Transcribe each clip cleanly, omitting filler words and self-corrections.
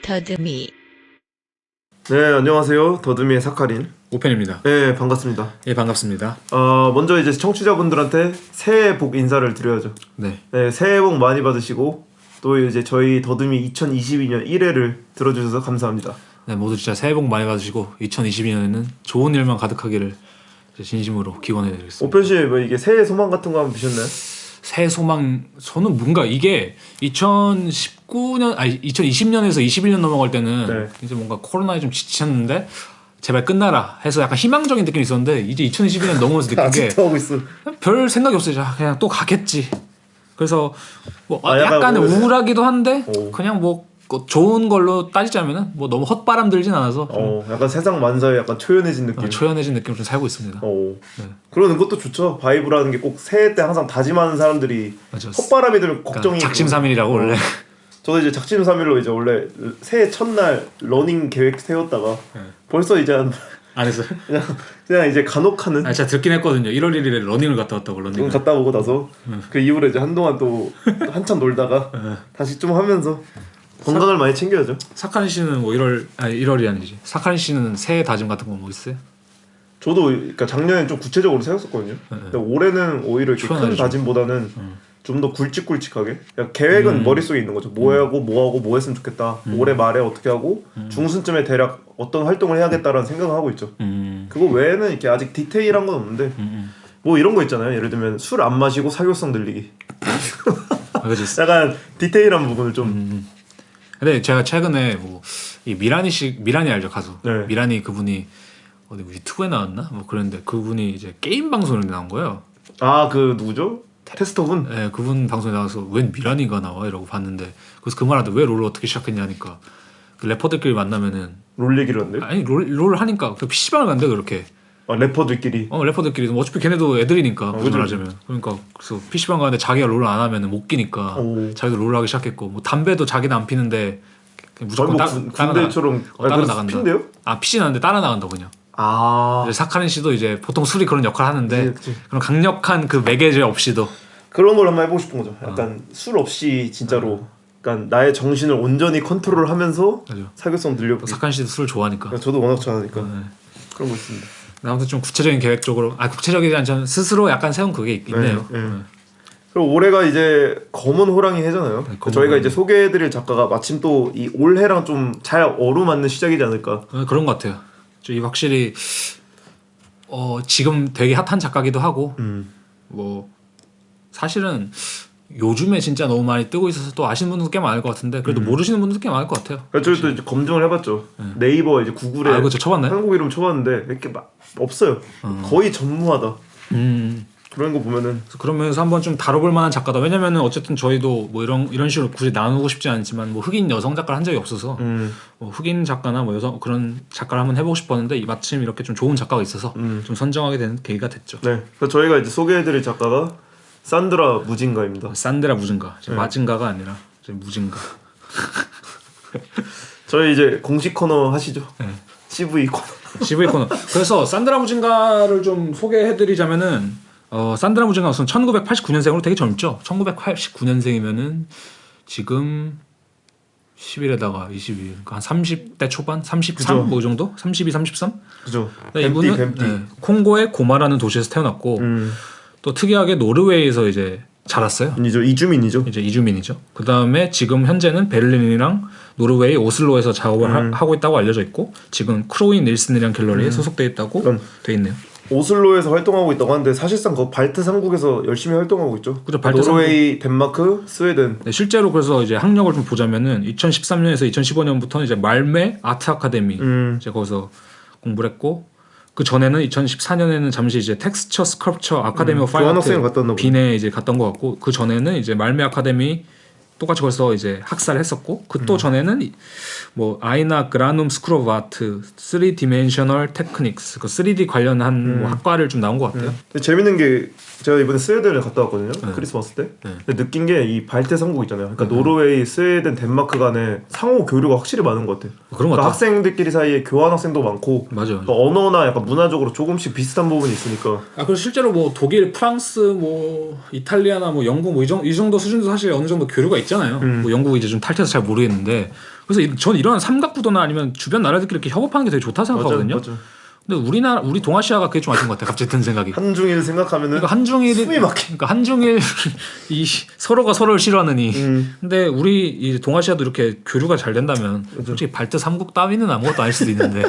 더듬이. 네, 안녕하세요. 더듬이의 사카린 오펜입니다. 네, 반갑습니다. 예, 반갑습니다. 먼저 이제 청취자분들한테 새해 복 인사를 드려야죠. 네. 네, 새해 복 많이 받으시고 또 이제 저희 더듬이 2022년 1회를 들어주셔서 감사합니다. 네, 모두 진짜 새해 복 많이 받으시고 2022년에는 좋은 일만 가득하기를 진심으로 기원해드리겠습니다. 오펜 씨, 뭐 이게 새해 소망 같은 거 한번 비셨나요? 새해 소망, 저는 뭔가 이게 2019년, 아니 2020년에서 21년 넘어갈 때는 네. 이제 뭔가 코로나에 좀 지쳤는데 제발 끝나라 해서 약간 희망적인 느낌이 있었는데 이제 2022년 넘어오면서 느낀 게 아직도 하고 있어. 별 생각이 없어요. 그냥 또 가겠지. 그래서 뭐 약간 약간은 뭐- 우울하기도 한데 오. 그냥 뭐 좋은 걸로 따지자면은 뭐 너무 헛바람 들진 않아서 좀 약간 세상 만사에 약간 초연해진 느낌. 초연해진 느낌으로 좀 살고 있습니다. 네. 그러는 것도 좋죠. 바이브라는 게 꼭 새해 때 항상 다짐하는 사람들이 맞아. 헛바람이 들면 걱정이. 작심삼일이라고 원래. 저도 이제 작심삼일로 이제 원래 새해 첫날 러닝 계획 세웠다가 벌써 이제 안 했어요? 그냥 이제 간혹 하는. 제가 듣긴 했거든요. 1월 1일에 러닝을 갔다 왔다고. 러닝을 갔다 오고 나서 그 이후로 이제 한동안 또 한참 놀다가 다시 좀 하면서 건강을 많이 챙겨야죠. 사카린 씨는 뭐 1월이 아니지. 사카린 씨는 새해 다짐 같은 거 뭐 있어요? 저도 그러니까 작년에 좀 구체적으로 세웠었거든요. 근데 올해는 오히려 이렇게 큰 추천하죠. 다짐보다는 좀 더 굵직굵직하게 그냥 계획은 머릿속에 있는 거죠. 뭐 하고 뭐 했으면 좋겠다. 올해 말에 어떻게 하고 중순쯤에 대략 어떤 활동을 해야겠다라는 생각을 하고 있죠. 그거 외에는 이렇게 아직 디테일한 건 없는데 뭐 이런 거 있잖아요. 예를 들면 술 안 마시고 사교성 늘리기. 그렇지. 약간 디테일한 부분을 좀 근데 제가 최근에 뭐 이 미라니 알죠, 가수. 네. 미라니 그분이 어디 뭐 유튜브에 나왔나? 뭐 그런데 그분이 이제 게임 방송에 나온 거예요. 그 누구죠? 테스터분? 네, 그분 방송에 나와서 웬 미라니가 나와? 이러고 봤는데 그래서 그 말하는데 왜 롤을 어떻게 시작했냐 하니까 그 래퍼들끼리 만나면은 롤 얘기를 한대요? 아니 롤 하니까 그 PC방을 간대 그렇게. 래퍼들끼리. 래퍼들끼리 어차피 걔네도 애들이니까 그죠. 구분하자면. 그러니까 그래서 PC방 가는데 자기가 롤을 안 하면은 못 끼니까 자기도 롤을 하기 시작했고 뭐 담배도 자기는 안 피는데 무조건 군대처럼 따라 나간다. 핀데요? 피진 않는데 따라 나간다 그냥. 이제 사카린 씨도 이제 보통 술이 그런 역할을 하는데 그치. 그런 강력한 그 매개제 없이도 그런 걸 한번 해보고 싶은 거죠. 약간 술 없이 진짜로 그러니까 나의 정신을 온전히 컨트롤하면서 맞아. 사교성 늘려보기. 사카린 씨도 술 좋아하니까. 저도 워낙 좋아하니까 그런 거 있습니다. 아무튼 좀 구체적인 계획적으로 구체적이지 않지만 스스로 약간 세운 그게 있네요. 네. 그리고 올해가 이제 검은 호랑이 해잖아요. 검은 저희가 호랑이. 이제 소개해드릴 작가가 마침 또 이 올해랑 좀 잘 어루맞는 시작이지 않을까. 그런 것 같아요. 이 확실히 지금 되게 핫한 작가기도 하고 뭐 사실은 요즘에 진짜 너무 많이 뜨고 있어서 또 아시는 분들도 꽤 많을 것 같은데 그래도 모르시는 분들도 꽤 많을 것 같아요. 저희도 이제 검증을 해봤죠. 네이버 이제 구글에 그렇죠. 쳐봤나요? 한국 이름 쳐봤는데 이렇게 막 없어요. 거의 전무하다. 그런 거 보면은 그러면서 한번 좀 다뤄볼 만한 작가다. 왜냐면은 어쨌든 저희도 뭐 이런 식으로 굳이 나누고 싶지 않지만 뭐 흑인 여성 작가를 한 적이 없어서 뭐 흑인 작가나 뭐 여성 그런 작가를 한번 해보고 싶었는데 마침 이렇게 좀 좋은 작가가 있어서 좀 선정하게 되는 계기가 됐죠. 네. 그래서 저희가 이제 소개해드릴 작가가 산드라 무진가입니다. 산드라 무진가, 마진가가 아니라 무진가. 저희 이제 공식 코너 하시죠. CV 코너. CV 코너. 그래서 산드라 무진가를 좀 소개해드리자면은 산드라 무진가 우선 1989년생으로 되게 젊죠. 1989년생이면은 지금 10일에다가 22, 그러니까 한 30대 초반, 33 그죠. 뭐 이 정도, 32, 33. 그죠. 이분은 콩고의 고마라는 도시에서 태어났고 또 특이하게 노르웨이에서 이제 자랐어요. 이주민이죠. 이제 이주민이죠. 그 다음에 지금 현재는 베를린이랑 노르웨이 오슬로에서 작업을 하고 있다고 알려져 있고 지금 크로인 닐슨이라는 갤러리에 소속돼 있다고 돼 있네요. 오슬로에서 활동하고 있다고 하는데 사실상 그 발트 3국에서 열심히 활동하고 있죠. 그죠, 발트 노르웨이, 덴마크, 스웨덴. 네, 실제로 그래서 이제 학력을 좀 보자면은 2013년에서 2015년부터는 이제 말메 아트 아카데미 이제 거기서 공부를 했고 그 전에는 2014년에는 잠시 이제 텍스처 스컬프처 아카데미 오브 파인 아트 빈에 이제 갔던 것 같고 그 전에는 이제 말메 아카데미 똑같이 거기서 이제 학사를 했었고 그 또 전에는 뭐 아이나 그라눔 스쿨 오브 아트 3디멘셔널 테크닉스 그 3D 관련한 뭐 학과를 좀 나온 것 같아요. 근데 재밌는 게 제가 이번에 스웨덴을 갔다 왔거든요. 크리스마스 때. 근데 느낀 게 이 발트 3국 있잖아요. 그러니까 노르웨이, 스웨덴, 덴마크 간에 상호 교류가 확실히 많은 것 같아요. 그런 것 그러니까 같아. 학생들끼리 사이에 교환 학생도 많고 맞아. 그러니까 언어나 약간 문화적으로 조금씩 비슷한 부분이 있으니까. 그래서 실제로 뭐 독일, 프랑스, 뭐 이탈리아나 뭐 영국 뭐 이 정도 수준도 사실 어느 정도 교류가 있잖아요. 뭐 영국 이제 좀 탈퇴해서 잘 모르겠는데 그래서 전 이런 삼각구도나 아니면 주변 나라들끼리 이렇게 협업하는 게 되게 좋다 생각하거든요. 맞아. 근데 우리 동아시아가 그게 좀 아쉬운 것 같아. 갑자기 든 생각이. 한중일 생각하면은 그러니까 한중일이 숨이 막혀. 그러니까 한중일 이 서로가 서로를 싫어하느니. 근데 우리 이 동아시아도 이렇게 교류가 잘 된다면 솔직히 발트 삼국 따위는 아무것도 아닐 수도 있는데.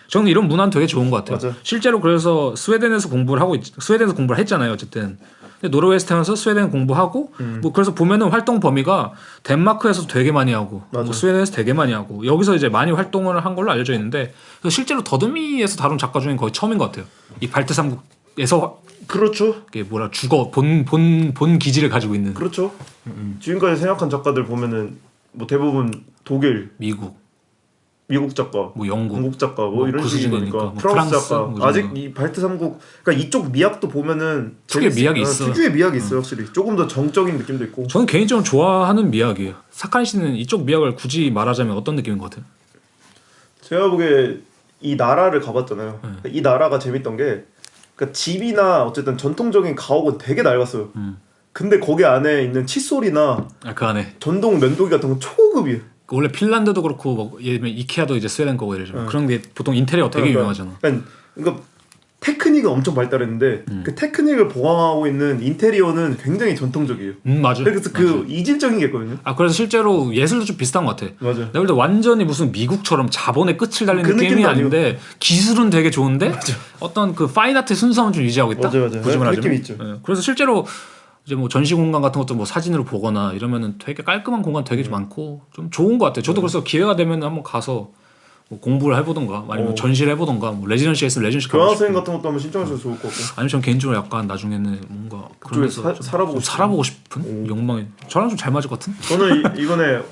저는 이런 문화는 되게 좋은 것 같아요. 맞아. 실제로 그래서 스웨덴에서 공부를 했잖아요. 어쨌든. 근데 노르웨이에서 태어나서 스웨덴 공부하고 뭐 그래서 보면은 활동 범위가 덴마크에서 되게 많이 하고 뭐 스웨덴에서 되게 많이 하고 여기서 이제 많이 활동을 한 걸로 알려져 있는데 그래서 실제로 더듬이에서 다룬 작가 중에 거의 처음인 것 같아요. 이 발트 삼국에서 그렇죠. 이게 뭐라 본 기지를 가지고 있는. 그렇죠. 지금까지 생각한 작가들 보면은 뭐 대부분 독일, 미국 작가, 뭐 영국 작가 뭐 이런 그 식이니까 수준이니까. 뭐 프랑스 작가 뭐 아직 이 발트 3국 그러니까 이쪽 미학도 보면은 특유의 미학이 있어. 특유의 미학이 있어요. 확실히 조금 더 정적인 느낌도 있고. 저는 개인적으로 좋아하는 미학이에요. 사카린 씨는 이쪽 미학을 굳이 말하자면 어떤 느낌인 것 같아요? 제가 보기에 이 나라를 가봤잖아요. 이 나라가 재밌던 게 그러니까 집이나 어쨌든 전통적인 가옥은 되게 낡았어요. 근데 거기 안에 있는 칫솔이나 그 안에 전동 면도기 같은 건 초고급이에요. 원래 핀란드도 그렇고 뭐 예를 들면 이케아도 이제 스웨덴 거고 이러죠. 그런 게 보통 인테리어 되게 유명하잖아. 그러니까 테크닉은 엄청 발달했는데 그 테크닉을 보강하고 있는 인테리어는 굉장히 전통적이에요. 맞아. 그래서 그 이질적인 게 있거든요. 그래서 실제로 예술도 좀 비슷한 것 같아. 맞아. 내가 볼 때 완전히 무슨 미국처럼 자본의 끝을 달리는 그 느낌이 느낌도 아닌데 기술은 되게 좋은데 어떤 그 파인아트의 순수함은 좀 유지하고 있다. 맞아. 보지만 느낌 하자면. 있죠. 그래서 실제로 이제 뭐 전시 공간 같은 것도 뭐 사진으로 보거나 이러면은 되게 깔끔한 공간 되게 많고 좀 좋은 것 같아요. 저도 그래서 기회가 되면 한번 가서 뭐 공부를 해보던가 아니면 전시를 해보던가 뭐 레지던시 했으면 레지던시 가고 교환학생 싶고 같은 것도 한번 신청하셔도 좋을 것 같고. 아니면 전 개인적으로 약간 나중에는 뭔가 그런 데서 살아보고 싶은 욕망이 저랑 좀 잘 맞을 것 같은? 저는 이번에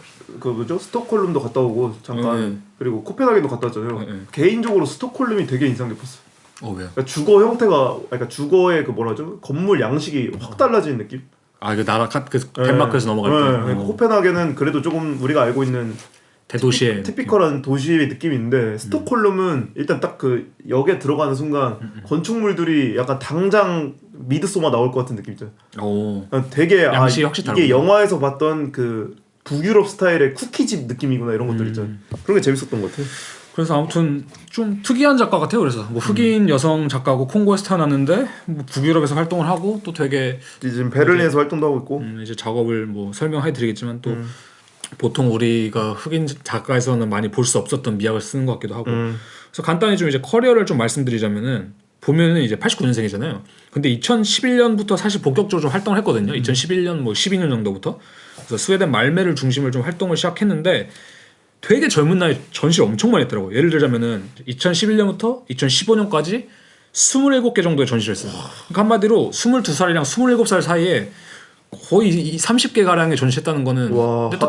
그 뭐죠 스톡홀름도 갔다 오고 잠깐 그리고 코펜하겐도 갔다 왔잖아요. 개인적으로 스톡홀름이 되게 인상 깊었어요. 왜요? 그러니까 주거 형태가 그러니까 주거의 그 뭐라죠 건물 양식이 확 달라지는 느낌. 그 나라 덴마크에서 넘어갈 때. 코펜하겐은 그래도 조금 우리가 알고 있는 대도시의 티피컬한 도시의 느낌이 있는데 스톡홀름은 일단 딱 그 역에 들어가는 순간 건축물들이 약간 당장 미드소마 나올 것 같은 느낌 있잖아요. 되게 양식이 확실히 이게 다르구나. 영화에서 봤던 그 북유럽 스타일의 쿠키집 느낌이구나 이런 것들 있잖아요. 그런 게 재밌었던 것 같아요. 그래서 아무튼 좀 특이한 작가 같아요. 그래서 뭐 흑인 여성 작가고 콩고에서 태어났는데 뭐 북유럽에서 활동을 하고 또 되게 지금 베를린에서 활동도 하고 있고 이제 작업을 뭐 설명해드리겠지만 또 보통 우리가 흑인 작가에서는 많이 볼 수 없었던 미학을 쓰는 것 같기도 하고. 그래서 간단히 좀 이제 커리어를 좀 말씀드리자면은 보면은 이제 89년생이잖아요. 근데 2011년부터 사실 본격적으로 좀 활동을 했거든요. 2011년 뭐 12년 정도부터. 그래서 스웨덴 말메를 중심을 좀 활동을 시작했는데 되게 젊은 나이에 전시를 엄청 많이 했더라고요. 예를 들자면은 2011년부터 2015년까지 27개 정도의 전시를 했어요. 그러니까 한마디로 22살이랑 27살 사이에 거의 30개 가량의 전시했다는 거는 와, 근데 또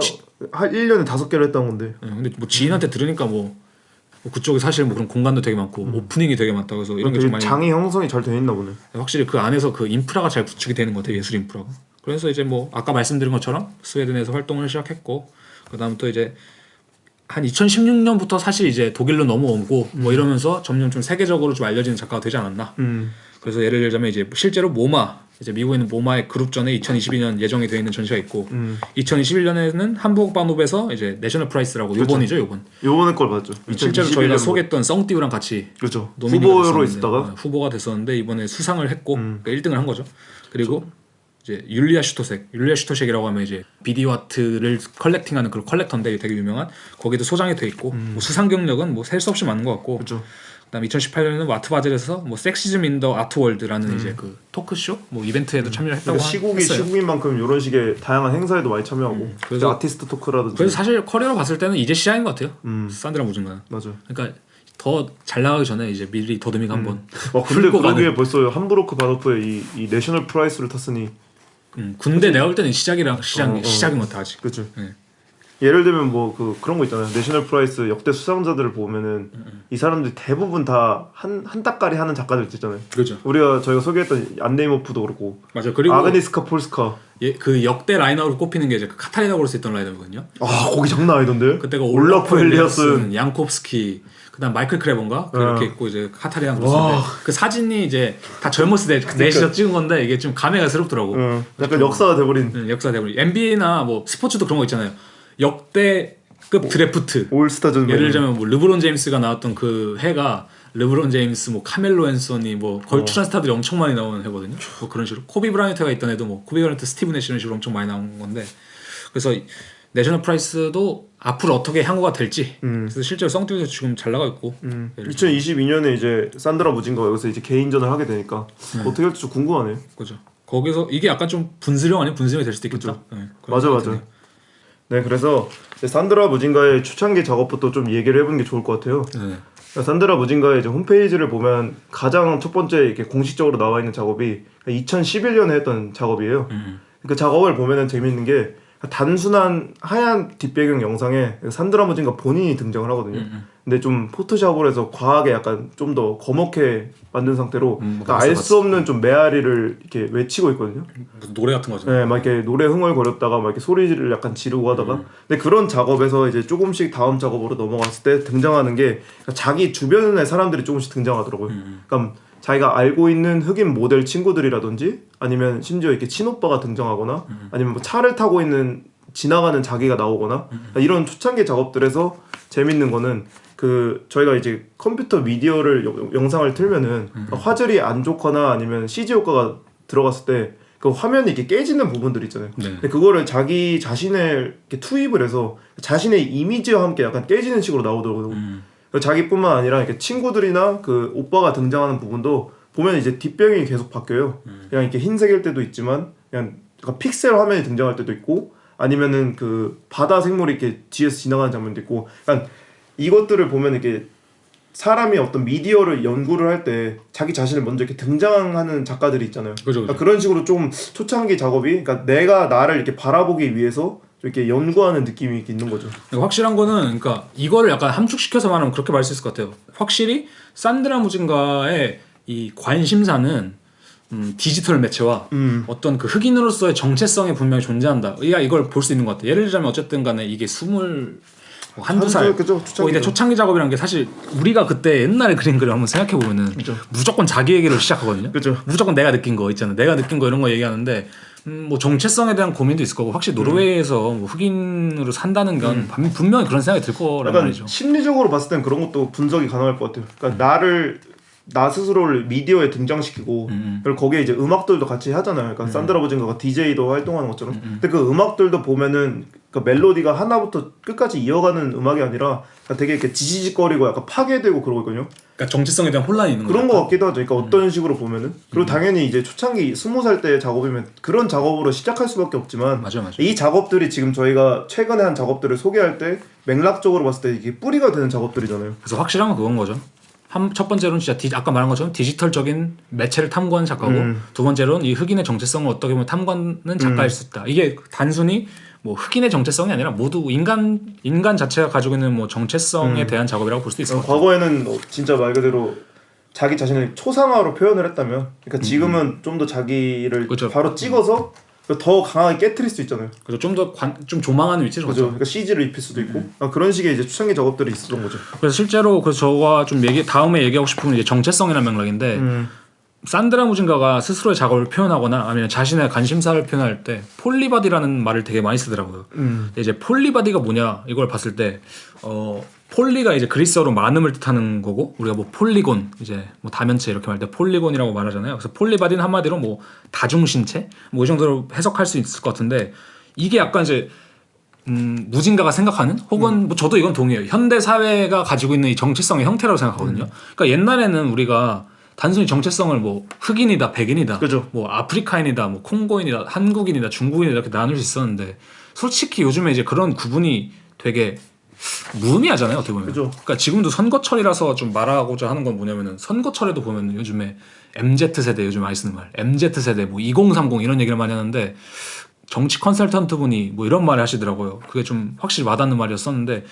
한 1년에 5개를 했다는 건데. 근데 뭐 지인한테 들으니까 뭐 그쪽에 사실 뭐 그런 공간도 되게 많고 오프닝이 되게 많다 그래서 이런 게 좀 많이 장이 형성이 잘 돼 있나 보네. 확실히 그 안에서 그 인프라가 잘 구축이 되는 것 같아요. 예술 인프라가. 그래서 이제 뭐 아까 말씀드린 것처럼 스웨덴에서 활동을 시작했고 그다음부터 이제 한 2016년부터 사실 이제 독일로 넘어오고 뭐 이러면서 점점 좀 세계적으로 좀 알려지는 작가가 되지 않았나. 그래서 예를 들자면 이제 실제로 모마 이제 미국에 있는 모마의 그룹전에 2022년 예정이 되어 있는 전시가 있고 2021년에는 함부르크 바노베에서 이제 내셔널 프라이스라고 그렇죠. 요번에 걸 봤죠. 실제로 저희가 소개했던 썽띠우랑 같이 그렇죠. 후보로 있었다가 후보가 됐었는데 이번에 수상을 했고 그러니까 1등을 한 거죠. 그리고 이제 율리아 슈토색이라고 하면 이제 비디오 아트를 컬렉팅하는 그런 컬렉터인데 되게 유명한 거기도 소장이 돼 있고 뭐 수상 경력은 뭐 셀 수 없이 많은 것 같고. 그렇죠. 그다음 2018년에는 아트바젤에서 뭐 섹시즘 인 더 아트월드라는 이제 그 토크쇼 뭐 이벤트에도 참여를 했다고 그러니까 했어요. 시국인 만큼 이런 식의 다양한 행사에도 많이 참여하고 그래서 아티스트 토크라든지 그래서 사실 커리어로 봤을 때는 이제 시작인 것 같아요. 산드라 무증가. 맞아. 그러니까 더 잘 나가기 전에 이제 미리 더듬이가 한번 근데 그러기에 벌써 함부르크 바노프의 이 내셔널 프라이스를 탔으니 근데 내가 볼 때는 시작인 것 같아 아직. 그렇죠. 네. 예를 들면 뭐 그런 거 있잖아요. 내셔널 프라이스 역대 수상자들을 보면은 이 사람들이 대부분 다 한 따까리 하는 작가들 있잖아요. 그렇죠. 저희가 소개했던 안네이모프도 그렇고. 맞아. 그리고 아그니스카 폴스카. 그 역대 라인업으로 꼽히는 게 이제 그 카타리나 고르스 있던 라인업이거든요. 아 거기 장난 아니던데. 그때가 올라프 엘리아슨, 양콥스키, 그다음 마이클 크레본가 그렇게 있고 이제 카타리나 고르스인데 그 사진이 이제 다 젊었을 때 넷이서 찍은 건데 이게 좀 감회가 새롭더라고. 약간 역사가 돼버린. 역사가 돼버린. NBA나 뭐 스포츠도 그런 거 있잖아요. 역대급 드래프트. 올스타전. 예를 들자면 뭐 르브론 제임스가 나왔던 그 해가 르브론 제임스, 뭐 카멜로 앤서니, 뭐 걸출한 스타들이 엄청 많이 나오는 해거든요. 뭐 그런 식으로 코비 브라이언트가 있던 애도 뭐 코비 브라이언트, 스티븐 내시 이런 식으로 엄청 많이 나온 건데 그래서 내셔널 프라이스도 앞으로 어떻게 향후가 될지 그래서 실제로 썬투에서 지금 잘 나가 있고 2022년에 이제 산드라 무진거가 여기서 이제 개인전을 하게 되니까 어떻게 할지 좀 궁금하네요. 그죠. 거기서 이게 약간 좀 분수령 아니면 분수령이 될 수도 있겠죠. 네, 맞아. 네, 그래서 산드라 무진가의 초창기 작업부터 좀 얘기를 해보는 게 좋을 것 같아요. 네. 산드라 무진가의 이제 홈페이지를 보면 가장 첫 번째 이렇게 공식적으로 나와 있는 작업이 2011년에 했던 작업이에요. 그 작업을 보면은 재밌는 게 단순한 하얀 뒷배경 영상에 산드라 무진가 본인이 등장을 하거든요. 근데 좀 포토샵으로 해서 과하게 약간 좀 더 검게 만든 상태로 알 수 없는 좀 메아리를 이렇게 외치고 있거든요. 무슨 노래 같은 거죠. 네, 막 이렇게 노래 흥얼거렸다가 막 이렇게 소리를 약간 지르고 하다가 근데 그런 작업에서 이제 조금씩 다음 작업으로 넘어갔을 때 등장하는 게 자기 주변의 사람들이 조금씩 등장하더라고요. 그러니까 자기가 알고 있는 흑인 모델 친구들이라든지 아니면 심지어 이렇게 친오빠가 등장하거나 아니면 뭐 차를 타고 있는 지나가는 자기가 나오거나 이런 초창기 작업들에서 재밌는 거는 저희가 이제 컴퓨터 미디어를 영상을 틀면은 화질이 안 좋거나 아니면 CG 효과가 들어갔을 때 그 화면이 이렇게 깨지는 부분들 있잖아요. 네. 근데 그거를 자기 자신을 이렇게 투입을 해서 자신의 이미지와 함께 약간 깨지는 식으로 나오더라고요. 자기뿐만 아니라 이렇게 친구들이나 그 오빠가 등장하는 부분도 보면 이제 뒷배경이 계속 바뀌어요. 그냥 이렇게 흰색일 때도 있지만 그냥 약간 픽셀 화면이 등장할 때도 있고 아니면은 그 바다 생물이 이렇게 뒤에서 지나가는 장면도 있고 그러니까 이것들을 보면 이렇게 사람이 어떤 미디어를 연구를 할 때 자기 자신을 먼저 이렇게 등장하는 작가들이 있잖아요. 그죠. 그러니까 그런 식으로 좀 초창기 작업이 그러니까 내가 나를 이렇게 바라보기 위해서 이렇게 연구하는 느낌이 이렇게 있는 거죠. 확실한 거는 그러니까 이거를 약간 함축시켜서 말하면 그렇게 말할 수 있을 것 같아요. 확실히 산드라 무진가의 이 관심사는 디지털 매체와 어떤 그 흑인으로서의 정체성이 분명히 존재한다. 이걸 볼 수 있는 것 같아요. 예를 들자면 어쨌든 간에 이게 한두 살. 그죠. 초창기 작업이라는 게 사실 우리가 그때 옛날에 그린 글을 한번 생각해 보면은 무조건 자기 얘기를 시작하거든요. 그죠. 무조건 내가 느낀 거 있잖아요. 내가 느낀 거 이런 거 얘기하는데 뭐 정체성에 대한 고민도 있을 거고 확실히 노르웨이에서 뭐 흑인으로 산다는 건 분명히 그런 생각이 들 거란 말이죠. 심리적으로 봤을 땐 그런 것도 분석이 가능할 것 같아요. 그러니까 나 스스로를 미디어에 등장시키고 그리고 거기에 이제 음악들도 같이 하잖아요. 그러니까 산드라 무진가가 DJ도 활동하는 것처럼. 근데 그 음악들도 보면은 그 멜로디가 하나부터 끝까지 이어가는 음악이 아니라 되게 이렇게 지지직거리고 약간 파괴되고 그러고 있거든요. 그러니까 정체성에 대한 혼란이 있는 그런 거 같기도 하죠. 그러니까 어떤 식으로 보면은 그리고 당연히 이제 초창기 20살 때 작업이면 그런 작업으로 시작할 수밖에 없지만 맞아요. 이 작업들이 지금 저희가 최근에 한 작업들을 소개할 때 맥락적으로 봤을 때 이게 뿌리가 되는 작업들이잖아요. 그래서 확실한 건 그건 거죠. 첫 번째로는 진짜 아까 말한 것처럼 디지털적인 매체를 탐구하는 작가고 두 번째로는 이 흑인의 정체성을 어떻게 보면 탐구하는 작가일 수 있다. 이게 단순히 뭐 흑인의 정체성이 아니라 모두 인간 자체가 가지고 있는 뭐 정체성에 대한 작업이라고 볼 수도 있을 것 같아요. 과거에는 진짜 말 그대로 자기 자신을 초상화로 표현을 했다면 그러니까 지금은 좀 더 자기를 그렇죠. 바로 찍어서 더 강하게 깨트릴 수 있잖아요. 그래서 좀 조망하는 위치죠. 그죠. 그러니까 CG를 입힐 수도 있고 그런 식의 이제 초창기 작업들이 있었던 거죠. 그래서 실제로 저가 좀 다음에 얘기하고 싶은 건 이제 정체성이라는 맥락인데 산드라 무진가가 스스로의 작업을 표현하거나 아니면 자신의 관심사를 표현할 때 폴리바디라는 말을 되게 많이 쓰더라고요. 근데 이제 폴리바디가 뭐냐 이걸 봤을 때 폴리가 이제 그리스어로 많음을 뜻하는 거고 우리가 뭐 폴리곤 이제 뭐 다면체 이렇게 말할 때 폴리곤이라고 말하잖아요. 그래서 폴리바디는 한마디로 뭐 다중신체 뭐 이 정도로 해석할 수 있을 것 같은데 이게 약간 이제 무진가가 생각하는 혹은 뭐 저도 이건 동의해요. 현대 사회가 가지고 있는 이 정체성의 형태라고 생각하거든요. 그러니까 옛날에는 우리가 단순히 정체성을 뭐 흑인이다, 백인이다, 그죠. 뭐 아프리카인이다, 뭐 콩고인이다, 한국인이다, 중국인이다 이렇게 나눌 수 있었는데 솔직히 요즘에 이제 그런 구분이 되게 무의미하잖아요, 어떻게 보면. 그죠. 그러니까 지금도 선거철이라서 좀 말하고자 하는 건 뭐냐면은 선거철에도 보면 요즘에 MZ 세대 요즘 많이 쓰는 말, MZ 세대 뭐 2030 이런 얘기를 많이 하는데 정치 컨설턴트 분이 뭐 이런 말을 하시더라고요. 그게 좀 확실히 와닿는 말이었었는데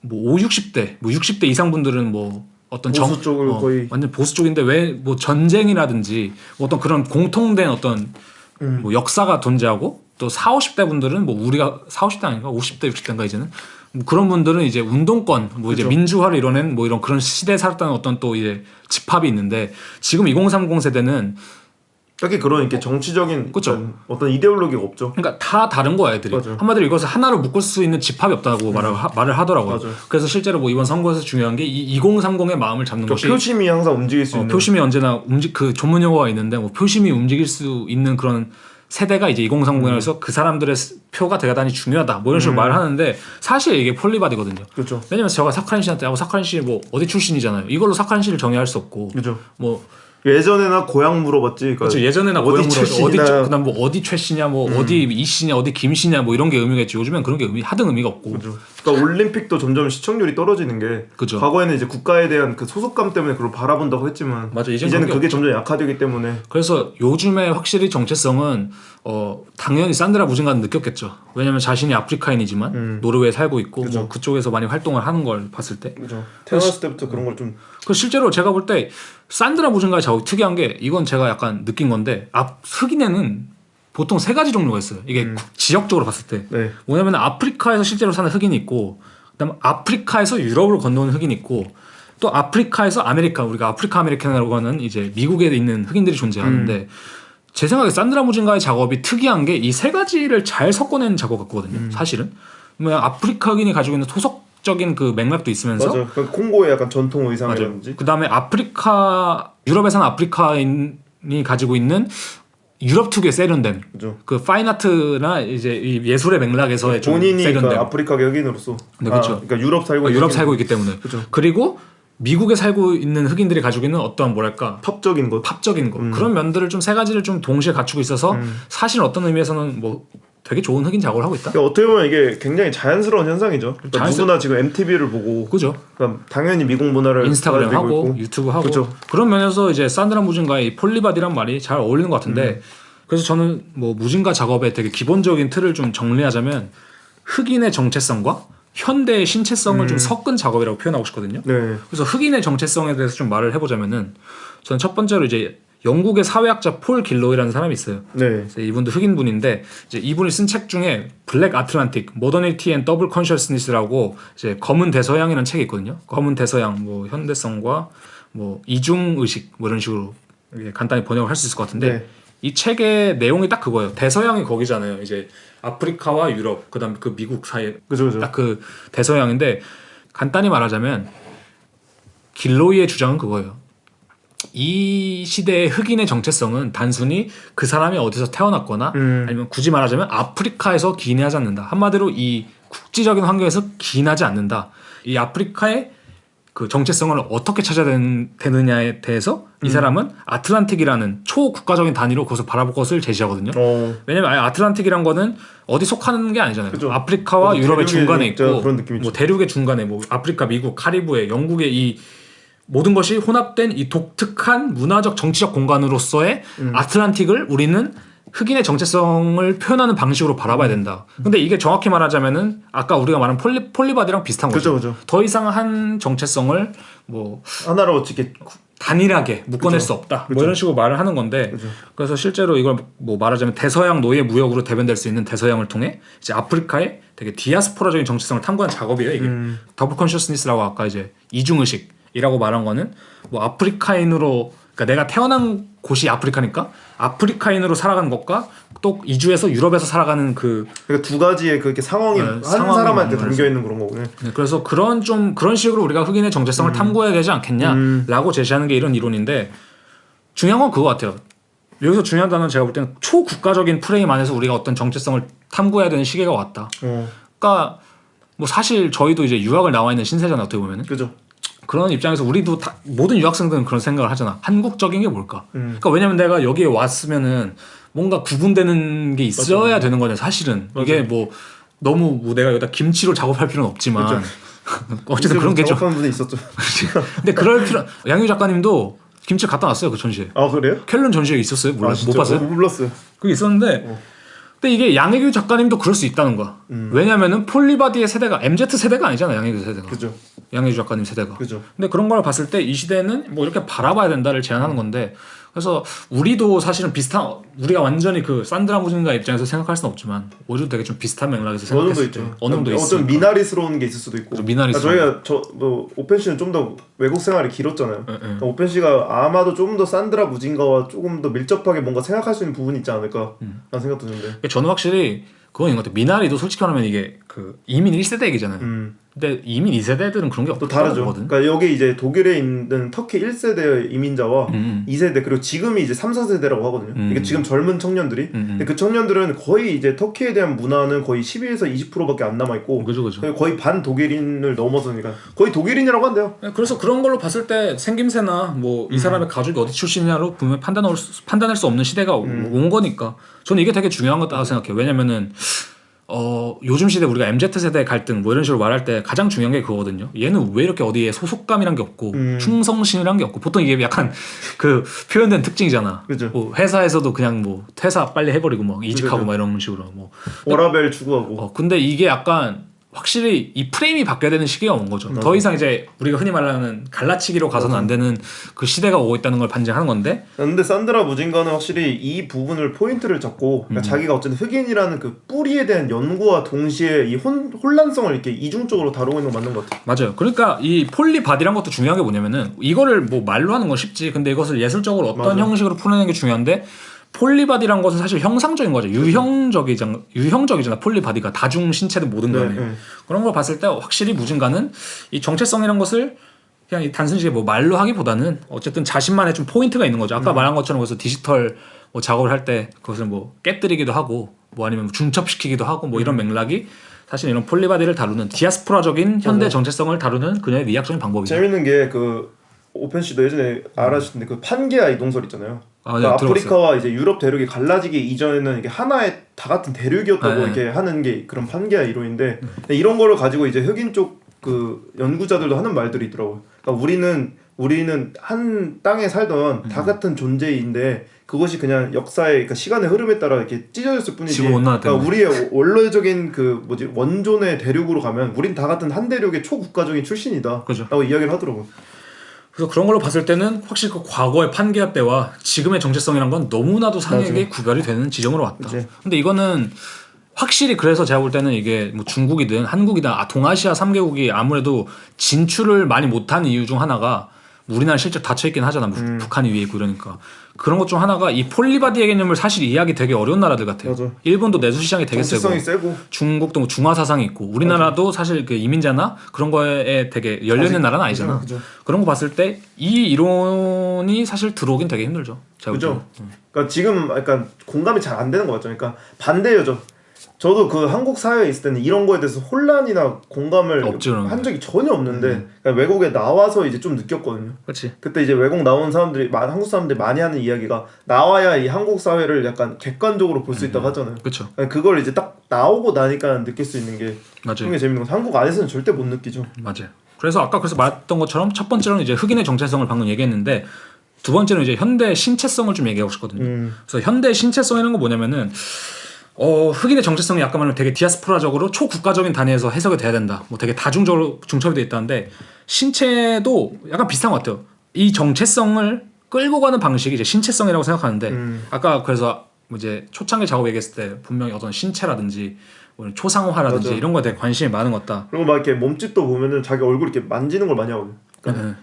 뭐 5, 60대, 뭐 60대 이상 분들은 뭐 어떤 보수 쪽을 거의 완전 보수 쪽인데 왜 뭐 전쟁이라든지 뭐 어떤 그런 공통된 어떤 뭐 역사가 존재하고 또 4, 50대 분들은 뭐 우리가 4, 50대 아닌가 50대, 60대인가 이제는 뭐 그런 분들은 이제 운동권 뭐 이제 그죠. 민주화를 이뤄낸 뭐 이런 그런 시대에 살았다는 어떤 또 이제 집합이 있는데 지금 2030 세대는 딱히 그런 이렇게 정치적인 그쵸. 어떤 이데올로기가 없죠. 그러니까 다 다른 거야 애들이. 맞아요. 한마디로 이것을 하나로 묶을 수 있는 집합이 없다고 말을 하더라고요. 맞아요. 그래서 실제로 뭐 이번 선거에서 중요한 게 이 2030의 마음을 잡는 것이 표심이 항상 움직일 수 있는 표심이 언제나 그 전문 용어가 있는데 뭐 표심이 움직일 수 있는 그런 세대가 이제 2030에서 그 사람들의 표가 대단히 중요하다 뭐 이런 식으로 말을 하는데 사실 이게 폴리바디거든요. 그렇죠. 왜냐면 제가 사카린 씨한테 사카린 씨 뭐 어디 출신이잖아요. 이걸로 사카린 씨를 정의할 수 없고 그죠. 뭐 예전에나 고향 물어봤지. 그러니까 그렇죠. 예전에나 어디 고향 출신이나 어디 그다음 뭐 어디 최 씨냐 뭐 어디 이 씨냐 어디 김 씨냐 뭐 이런 게 의미가 있지. 요즘엔 그런 게 하등 의미가 없고. 그죠. 그러니까 올림픽도 점점 시청률이 떨어지는 게 그죠. 과거에는 이제 국가에 대한 그 소속감 때문에 그걸 바라본다고 했지만 맞아. 이제는 그게 점점 약화되기 때문에 그래서 요즘에 확실히 정체성은 당연히 산드라 무진가는 느꼈겠죠. 왜냐면 자신이 아프리카인이지만 노르웨이에 살고 있고 그죠. 뭐 그쪽에서 많이 활동을 하는 걸 봤을 때 그죠. 태어났을 때부터 그런 걸 좀 그 실제로 제가 볼 때 산드라 무진가의 작업이 특이한 게 이건 제가 약간 느낀 건데 흑인에는 보통 세 가지 종류가 있어요. 이게 지역적으로 봤을 때 네. 뭐냐면 아프리카에서 실제로 사는 흑인이 있고 그다음 아프리카에서 유럽으로 건너온 흑인이 있고 또 아프리카에서 아메리카 우리가 아프리카 아메리칸이라고 하는 이제 미국에 있는 흑인들이 존재하는데 제 생각에 산드라 무진가의 작업이 특이한 게 이 세 가지를 잘 섞어내는 작업 같거든요. 사실은 뭐 아프리카 흑인이 가지고 있는 토속적인 그 맥락도 있으면서 맞아. 그러니까 콩고의 약간 전통 의상이라든지 그 다음에 유럽에 사는 아프리카인이 가지고 있는 유럽 특유의 세련됨, 그죠. 그 파인아트나 이제 이 예술의 맥락에서의 좀 본인이 세련됨. 그러니까 아프리카 흑인으로서 네, 그렇죠. 그러니까 유럽 살고 유럽 있는 살고 있기 때문에. 그죠. 그리고 미국에 살고 있는 흑인들이 가지고 있는 어떠한 뭐랄까 팝적인 것 팝적인 거 그런 면들을 좀 세 가지를 좀 동시에 갖추고 있어서 사실 어떤 의미에서는 뭐 되게 좋은 흑인 작업을 하고 있다. 그러니까 어떻게 보면 이게 굉장히 자연스러운 현상이죠. 그러니까 누구나 지금 MTV를 보고 그죠. 그러니까 당연히 미국 문화를 인스타그램 받아들이고 하고 있고. 유튜브 하고 그죠. 그런 면에서 이제 산드라 무진가의 이 폴리바디란 말이 잘 어울리는 것 같은데 그래서 저는 뭐 무진가 작업의 되게 기본적인 틀을 좀 정리하자면 흑인의 정체성과 현대의 신체성을 좀 섞은 작업이라고 표현하고 싶거든요. 네. 그래서 흑인의 정체성에 대해서 좀 말을 해보자면은 저는 첫 번째로 이제 영국의 사회학자 폴 길로이라는 사람이 있어요. 네. 그래서 이분도 흑인분인데 이제 이분이 쓴 책 중에 블랙 아틀란틱 모더니티 앤 더블 컨셔스니스라고 이제 검은 대서양이라는 책이 있거든요. 검은 대서양 뭐 현대성과 뭐 이중 의식 뭐 이런 식으로 간단히 번역을 할 수 있을 것 같은데 네. 이 책의 내용이 딱 그거예요. 대서양이 거기잖아요. 이제 아프리카와 유럽 그다음 그 미국 사이 그죠. 딱 그 대서양인데 간단히 말하자면 길로이의 주장은 그거예요. 이 시대의 흑인의 정체성은 단순히 그 사람이 어디서 태어났거나 아니면 굳이 말하자면 아프리카에서 기인하지 않는다. 한마디로 이 국지적인 환경에서 기인하지 않는다. 이 아프리카의 그 정체성을 어떻게 찾아야 되느냐에 대해서 이 사람은 아틀란틱이라는 초국가적인 단위로 그것을 바라볼 것을 제시하거든요. 왜냐면 아틀란틱이란 거는 어디 속하는 게 아니잖아요. 그죠. 아프리카와 유럽의 중간에 있고 그런 느낌이죠. 뭐 대륙의 중간에 뭐 아프리카, 미국, 카리브해, 영국의 이 모든 것이 혼합된 이 독특한 문화적 정치적 공간으로서의 아틀란틱을 우리는 흑인의 정체성을 표현하는 방식으로 바라봐야 된다. 근데 이게 정확히 말하자면은 아까 우리가 말한 폴리바디랑 비슷한 거죠. 그죠. 더 이상 한 정체성을 뭐 하나로 어떻게 단일하게 묶어낼 수 없다. 뭐 이런 식으로 말을 하는 건데 그래서 실제로 이걸 뭐 말하자면 대서양 노예 무역으로 대변될 수 있는 대서양을 통해 이제 아프리카의 되게 디아스포라적인 정체성을 탐구한 작업이에요. 이게 더블 컨셔스니스라고 아까 이제 이중의식이라고 말한 거는 뭐 아프리카인으로 그러니까 내가 태어난 곳이 아프리카니까 아프리카인으로 살아가는 것과 또 이주해서 유럽에서 살아가는 그러니까 두 가지의 그렇게 상황이 한 사람한테 담겨 있는 그런 거군요. 네, 그래서 그런 식으로 우리가 흑인의 정체성을 탐구해야 되지 않겠냐라고 제시하는 게 이런 이론인데 중요한 건 그거 같아요. 여기서 중요한 단어는 제가 볼 때는 초국가적인 프레임 안에서 우리가 어떤 정체성을 탐구해야 되는 시기가 왔다. 그러니까 뭐 사실 저희도 이제 유학을 나와 있는 신세잖아요. 어떻게 보면은. 그죠. 그런 입장에서 우리도 다 모든 유학생들은 그런 생각을 하잖아. 한국적인 게 뭘까? 그러니까 왜냐면 내가 여기에 왔으면은 뭔가 구분되는 게 있어야 되는 거냐. 사실은 이게 뭐 너무 뭐 내가 여기다 김치로 작업할 필요는 없지만 어쨌든 그런 게 좀. 작업하는 분이 있었죠. 근데 그럴 필요. 양유 작가님도 김치 갖다 놨어요 그 전시에. 아 그래요? 켈른 전시에 있었어요. 몰라 못 봤어요? 몰랐어요. 그게 있었는데 근데 이게 양혜교 작가님도 그럴 수 있다는 거야. 왜냐면은 폴리바디의 세대가 MZ 세대가 아니잖아. 양혜교 세대가. 그죠. 양혜교 작가님 세대가. 그죠. 근데 그런 걸 봤을 때 이 시대는 뭐 이렇게 바라봐야 된다를 제안하는 건데 그래서 우리도 사실은 비슷한 우리가 완전히 그 산드라 무진가 입장에서 생각할 수는 없지만 우리도 되게 좀 비슷한 맥락에서 생각했을 때 어느 정도 있어. 좀 미나리스러운 게 있을 수도 있고. 미나리스러운. 저희가 뭐 오펜 씨는 좀 더 외국 생활이 길었잖아요. 그러니까 오펜 씨가 아마도 조금 더 산드라 무진가와 조금 더 밀접하게 뭔가 생각할 수 있는 부분이 있지 않을까 라는 생각도 드는데. 저는 확실히 그건 있는 것 같아요. 미나리도 솔직히 말하면 이게 그 이민 1세대 얘기잖아요. 근데 이민 2세대들은 그런 게 또 다르죠. 거거든. 그러니까 여기 이제 독일에 있는 터키 1세대 이민자와 2세대 그리고 지금이 이제 3, 4세대라고 하거든요. 이게 지금 젊은 청년들이. 근데 그 청년들은 거의 이제 터키에 대한 문화는 거의 12에서 20%밖에 안 남아 있고 그죠. 거의 반 독일인을 넘어서니까 거의 독일인이라고 한대요. 그래서 그런 걸로 봤을 때 생김새나 뭐 이 사람의 가족이 어디 출신이냐로 분명히 판단할 수 없는 시대가 온 거니까 저는 이게 되게 중요한 거다 생각해요. 왜냐면은 요즘 시대 우리가 MZ세대 갈등 뭐 이런 식으로 말할 때 가장 중요한 게 그거거든요. 얘는 왜 이렇게 어디에 소속감이란 게 없고 충성심이란 게 없고 보통 이게 약간 그 표현된 특징이잖아. 그죠. 뭐 회사에서도 그냥 뭐 퇴사 빨리 해버리고 뭐 이직하고 그죠. 막 이런 식으로 뭐 워라벨 추구하고. 근데 이게 약간 확실히 이 프레임이 바뀌어야 되는 시기가 온 거죠. 더 이상 이제 우리가 흔히 말하는 갈라치기로 가서는 안 되는 그 시대가 오고 있다는 걸 반증하는 건데. 근데 산드라 무진가는 확실히 이 부분을 포인트를 잡고 그러니까 자기가 어쨌든 흑인이라는 그 뿌리에 대한 연구와 동시에 이 혼란성을 이렇게 이중적으로 다루고 있는 거 맞는 것 같아요. 맞아요. 그러니까 이 폴리바디란 것도 중요한 게 뭐냐면은 이거를 뭐 말로 하는 건 쉽지. 근데 이것을 예술적으로 어떤 맞아. 형식으로 풀어내는 게 중요한데 폴리바디란 것은 사실 형상적인 거죠. 유형적이잖아. 폴리바디가 다중 신체든 모든 간에. 그런 걸 봤을 때 확실히 무진가는 이 정체성이란 것을 그냥 이 단순히 뭐 말로 하기보다는 어쨌든 자신만의 좀 포인트가 있는 거죠. 아까 말한 것처럼 그래서 디지털 뭐 작업을 할 때 그것을 뭐 깨뜨리기도 하고 뭐 아니면 중첩시키기도 하고 뭐 이런 맥락이 사실 이런 폴리바디를 다루는 디아스포라적인 현대 정체성을 다루는 그녀의 미학적인 방법이죠. 재밌는 게 그 오펜 씨도 예전에 알아주실 텐데 그 판게아 이동설 있잖아요. 네, 아프리카와 이제 유럽 대륙이 갈라지기 이전에는 이게 하나의 다 같은 대륙이었다고 네. 이렇게 하는 게 그런 판게아 이론인데 이런 거를 가지고 이제 흑인 쪽 그 연구자들도 하는 말들이 있더라고요. 그러니까 우리는 한 땅에 살던 다 같은 존재인데 그것이 그냥 역사의 그러니까 시간의 흐름에 따라 이렇게 찢어졌을 뿐이지. 그러니까 우리의 원래적인 그 뭐지 원존의 대륙으로 가면 우린 다 같은 한 대륙의 초국가적인 출신이다. 그죠. 라고 이야기를 하더라고요. 그래서 그런 걸로 봤을 때는 확실히 그 과거의 판게아 때와 지금의 정체성이란 건 너무나도 상에게 구별이 되는 지점으로 왔다. 그치. 근데 이거는 확실히 그래서 제가 볼 때는 이게 뭐 중국이든 한국이든 동아시아 3개국이 아무래도 진출을 많이 못한 이유 중 하나가 우리나라 실제 닫혀있긴 하잖아. 북한이 위에 있고 이러니까. 그런 것 중 하나가 이 폴리바디의 개념을 사실 이해하기 되게 어려운 나라들 같아요. 맞아. 일본도 내수 시장이 되게 정체성이 세고 중국도 뭐 중화 사상이 있고 우리나라도 사실 그 이민자나 그런 거에 되게 열려있는 나라는 아니잖아. 그죠. 그런 거 봤을 때 이 이론이 사실 들어오긴 되게 힘들죠. 그죠. 그러니까 지금 약간 공감이 잘 안 되는 것 같죠. 그러니까 반대여죠. 저도 그 한국 사회에 있을 때는 이런 거에 대해서 혼란이나 공감을 한 적이 전혀 없는데 그러니까 외국에 나와서 이제 좀 느꼈거든요. 그렇지. 그때 이제 외국 나온 사람들이 한국 사람들이 많이 하는 이야기가 나와야 이 한국 사회를 약간 객관적으로 볼 수 있다고 하잖아요. 그렇죠. 그걸 이제 딱 나오고 나니까 느낄 수 있는 게 맞아요. 굉장히 재밌는 거. 한국 안에서는 절대 못 느끼죠. 맞아요. 그래서 아까 말했던 것처럼 첫 번째로는 이제 흑인의 정체성을 방금 얘기했는데 두 번째는 이제 현대 신체성을 좀 얘기하고 싶거든요. 그래서 현대 신체성이라는 건 뭐냐면은 흑인의 정체성이 아까 말한 되게 디아스포라적으로 초국가적인 단위에서 해석이 돼야 된다. 뭐 되게 다중적으로 중첩이 돼 있다는데 신체도 약간 비슷한 것 같아요. 이 정체성을 끌고 가는 방식이 이제 신체성이라고 생각하는데 아까 그래서 이제 초창기 작업 얘기했을 때 분명히 어떤 신체라든지 뭐 초상화라든지 맞아. 이런 거에 대해 관심이 많은 것 같다. 그리고 막 이렇게 몸짓도 보면은 자기 얼굴 이렇게 만지는 걸 많이 하거든요. 그러니까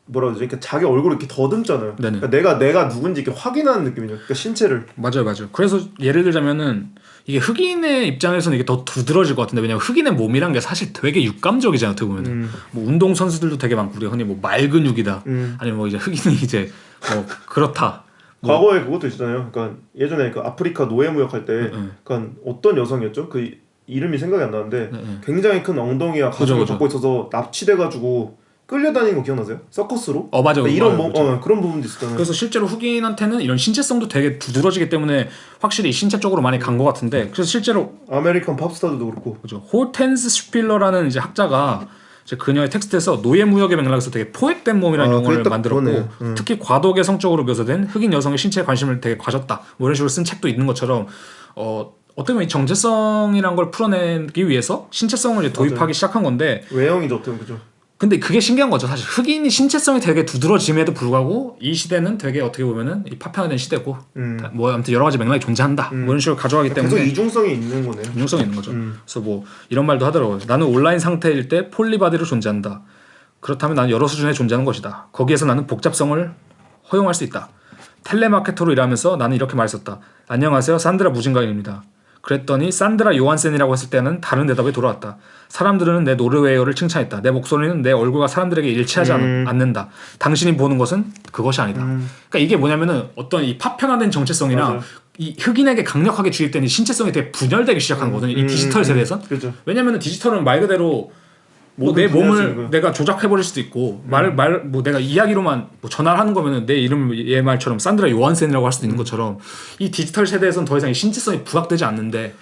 뭐라 그러지? 그러니까 자기 얼굴을 이렇게 더듬잖아요. 그러니까 내가 누군지 이렇게 확인하는 느낌이죠. 그러니까 신체를. 맞아요. 그래서 예를 들자면은 이게 흑인의 입장에서는 이게 더 두드러질 것 같은데 왜냐면 흑인의 몸이란 게 사실 되게 육감적이잖아요. 어떻게 보면은 뭐 운동 선수들도 되게 많고 우리가 흔히 뭐 말근육이다. 아니면 뭐 이제 흑인이 이제 뭐 그렇다. 과거에 그것도 있잖아요. 그러니까 예전에 그 아프리카 노예 무역할 때, 그러니까 어떤 여성이었죠? 그 이름이 생각이 안 나는데 굉장히 큰 엉덩이와 가슴을 갖고 있어서 납치돼가지고 끌려다니는 거 기억나세요? 서커스로? 맞아. 이런 그런 부분도 있었잖아요. 그래서 실제로 흑인한테는 이런 신체성도 되게 두드러지기 때문에 확실히 신체 쪽으로 많이 간 것 같은데 그래서 실제로 아메리칸 팝스타들도 그렇고. 그죠. 홀텐스 슈필러라는 이제 학자가 이제 그녀의 텍스트에서 노예 무역의 맥락에서 되게 포획된 몸이라는 용어를 만들었고 특히 과도하게 성적으로 묘사된 흑인 여성의 신체에 관심을 되게 가졌다. 뭐 이런 식으로 쓴 책도 있는 것처럼 어떻게 보면 이 정체성이란 걸 풀어내기 위해서 신체성을 이제 도입하기 맞아요. 시작한 건데 외형이 좋든 그죠. 근데 그게 신기한 거죠. 사실 흑인이 신체성이 되게 두드러짐에도 불구하고 이 시대는 되게 어떻게 보면은 이 파편화된 시대고 뭐 아무튼 여러 가지 맥락이 존재한다. 뭐 이런 식으로 가져가기 때문에 계속 이중성이 있는 거네요. 이중성이 있는 거죠. 그래서 뭐 이런 말도 하더라고요. 나는 온라인 상태일 때 폴리바디로 존재한다. 그렇다면 나는 여러 수준에 존재하는 것이다. 거기에서 나는 복잡성을 허용할 수 있다. 텔레마케터로 일하면서 나는 이렇게 말했었다. 안녕하세요. 산드라 무진가인입니다. 그랬더니 산드라 요한센이라고 했을 때는 다른 대답이 돌아왔다. 사람들은 내 노르웨이어를 칭찬했다. 내 목소리는 내 얼굴과 사람들에게 일치하지 않는다. 당신이 보는 것은 그것이 아니다. 그러니까 이게 뭐냐면은 어떤 이 파편화된 정체성이나 맞아요. 이 흑인에게 강력하게 주입된 이 신체성이 되게 분열되기 시작한 거거든요. 이 디지털 세대에선. 그죠. 왜냐면은 디지털은 말 그대로 뭐 내 몸을 내가 조작해버릴 수도 있고 뭐 내가 이야기로만 뭐 전화를 하는 거면은 내 이름 얘 말처럼 산드라 요한센이라고 할 수도 있는 것처럼 이 디지털 세대에서는 더 이상 이 신체성이 부각되지 않는데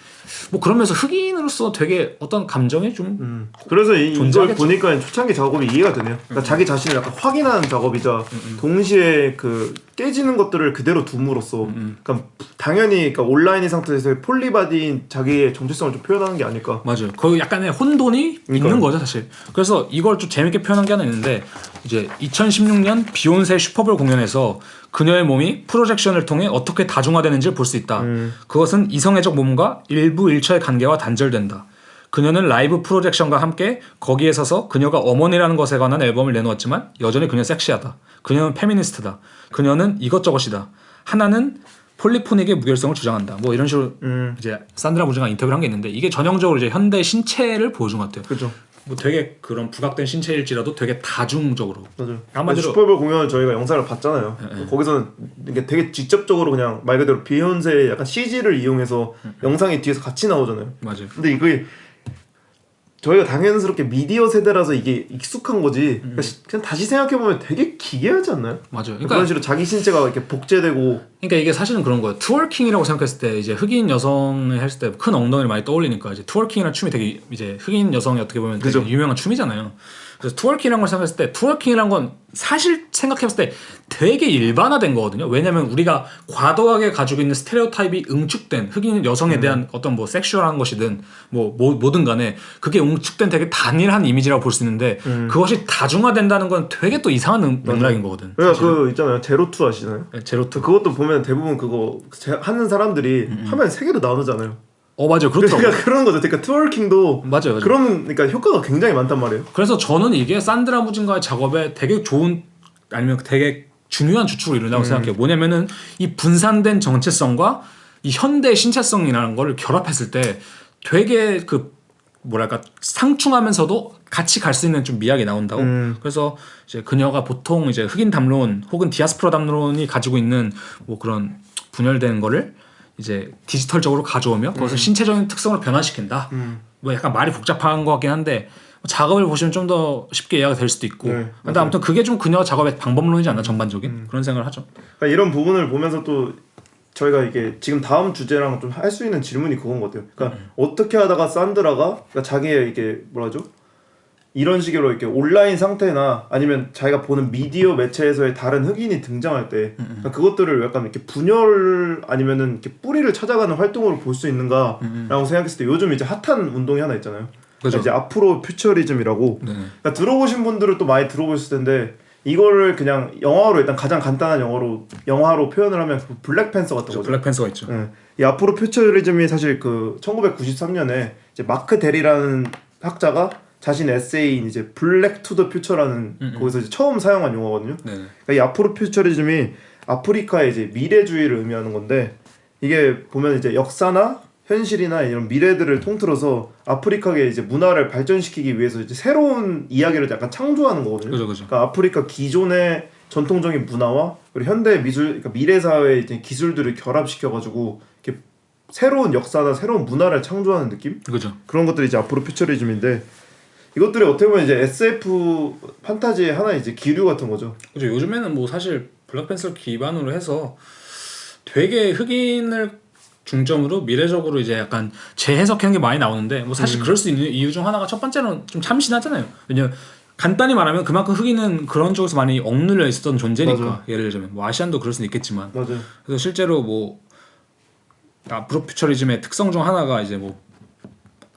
뭐 그러면서 흑인으로서 되게 어떤 감정이 좀 그래서 이걸 존재하겠죠. 보니까 초창기 작업이 이해가 되네요. 그러니까 자기 자신을 약간 확인하는 작업이자 동시에 그 깨지는 것들을 그대로 둠으로써 그러니까 당연히 그러니까 온라인인 상태에서 폴리바디인 자기의 정체성을 좀 표현하는 게 아닐까. 맞아요. 거의 약간의 혼돈이 있는 거죠 사실. 그래서 이걸 좀 재밌게 표현한 게 하나 있는데 이제 2016년 비욘세 슈퍼볼 공연에서 그녀의 몸이 프로젝션을 통해 어떻게 다중화되는지를 볼 수 있다. 그것은 이성애적 몸과 일부 일처의 관계와 단절된다. 그녀는 라이브 프로젝션과 함께 거기에 서서 그녀가 어머니라는 것에 관한 앨범을 내놓았지만 여전히 그녀는 섹시하다. 그녀는 페미니스트다. 그녀는 이것저것이다. 하나는 폴리포닉의 무결성을 주장한다. 뭐 이런 식으로 이제 산드라 무즈가 인터뷰를 한 게 있는데 이게 전형적으로 이제 현대 신체를 보여준 것 같아요. 그죠. 뭐 되게 그런 부각된 신체일지라도 되게 다중적으로. 맞아요. 한마디로 슈퍼볼 공연을 저희가 영상을 봤잖아요. 거기서는 이게 되게 직접적으로 그냥 말 그대로 비욘세의 약간 CG를 이용해서 영상이 뒤에서 같이 나오잖아요. 맞아요. 근데 이게 저희가 당연스럽게 미디어 세대라서 이게 익숙한 거지. 그러니까 그냥 다시 생각해 보면 되게 기괴하지 않나요? 맞아요. 그런 그러니까 식으로 자기 신체가 이렇게 복제되고. 이게 사실은 그런 거예요. 트월킹이라고 생각했을 때 이제 흑인 여성을 했을 때 큰 엉덩이를 많이 떠올리니까 이제 트월킹이라는 춤이 되게 이제 흑인 여성이 어떻게 보면 되게 그죠. 유명한 춤이잖아요. 그래서 트월킹이라는 걸 생각했을 때 트월킹이라는 건 사실 생각해봤을 때 되게 일반화된 거거든요. 왜냐면 우리가 과도하게 가지고 있는 스테레오타입이 응축된 흑인 여성에 대한 어떤 뭐 섹슈얼한 것이든 뭐든 간에 그게 응축된 되게 단일한 이미지라고 볼 수 있는데 그것이 다중화된다는 건 되게 또 이상한 맥락인 거거든. 그러니까 그 있잖아요. 제로투 아시나요? 제로투. 그것도 보면 대부분 그거 하는 사람들이 화면 3개로 나누잖아요. 맞아요. 그렇더라고요. 그러니까 그런 거죠. 그러니까 트월킹도 맞아요. 그런 그러니까 효과가 굉장히 많단 말이에요. 그래서 저는 이게 산드라 무진가의 작업에 되게 좋은 아니면 되게 중요한 주축을 이룬다고 생각해요. 뭐냐면은 이 분산된 정체성과 이 현대 신체성이라는 걸 결합했을 때 되게 그 뭐랄까 상충하면서도 같이 갈 수 있는 좀 미학이 나온다고. 그래서 이제 그녀가 보통 이제 흑인 담론 혹은 디아스포라 담론이 가지고 있는 뭐 그런 분열되는 거를 이제 디지털적으로 가져오며 그것을 신체적인 특성을 변화시킨다. 뭐 약간 말이 복잡한 것 같긴 한데 작업을 보시면 좀 더 쉽게 이해가 될 수도 있고. 네, 근데 아무튼 그게 좀 그녀 작업의 방법론이지 않나 전반적인 그런 생각을 하죠. 그러니까 이런 부분을 보면서 또 저희가 이게 지금 다음 주제랑 좀 할 수 있는 질문이 그건 것 같아요. 그러니까 어떻게 하다가 산드라가 그러니까 자기의 이게 뭐라죠? 이런 식으로 이렇게 온라인 상태나 아니면 자기가 보는 미디어 매체에서의 다른 흑인이 등장할 때 그러니까 그것들을 약간 이렇게 분열 아니면은 이렇게 뿌리를 찾아가는 활동으로 볼 수 있는가라고 생각했을 때 요즘 이제 핫한 운동이 하나 있잖아요. 그러니까 이제 앞으로 퓨처리즘이라고. 그러니까 들어보신 분들은 또 많이 들어보셨을 텐데 이거를 그냥 영화로 일단 가장 간단한 영화로 표현을 하면 그 블랙팬서 같은 거죠. 블랙팬서가 있죠. 네. 이 앞으로 퓨처리즘이 사실 그 1993년에 이제 마크 데리라는 학자가 자신 에세이인 이제 블랙 투 더 퓨처라는 거기서 이제 처음 사용한 용어거든요. 그러니까 이 앞으로 퓨처리즘이 아프리카의 이제 미래주의를 의미하는 건데 이게 보면 이제 역사나 현실이나 이런 미래들을 통틀어서 아프리카의 이제 문화를 발전시키기 위해서 이제 새로운 이야기를 약간 창조하는 거거든요. 그죠. 그러니까 아프리카 기존의 전통적인 문화와 그리고 현대 미술, 그러니까 미래 사회의 이제 기술들을 결합시켜가지고 이렇게 새로운 역사나 새로운 문화를 창조하는 느낌? 그죠. 그런 것들이 이제 앞으로 퓨처리즘인데 이것들이 어떻게 보면 이제 SF 판타지의 하나의 이제 기류 같은 거죠. 그죠. 요즘에는 뭐 사실 블랙팬서 기반으로 해서 되게 흑인을 중점으로 미래적으로 이제 약간 재해석하는 게 많이 나오는데 뭐 사실 그럴 수 있는 이유 중 하나가 첫 번째는 좀 참신하잖아요. 왜냐면 간단히 말하면 그만큼 흑인은 그런 쪽에서 많이 억눌려 있었던 존재니까. 맞아. 예를 들자면 뭐 아시안도 그럴 수는 있겠지만. 맞아요. 그래서 실제로 뭐 아프로퓨처리즘의 특성 중 하나가 이제 뭐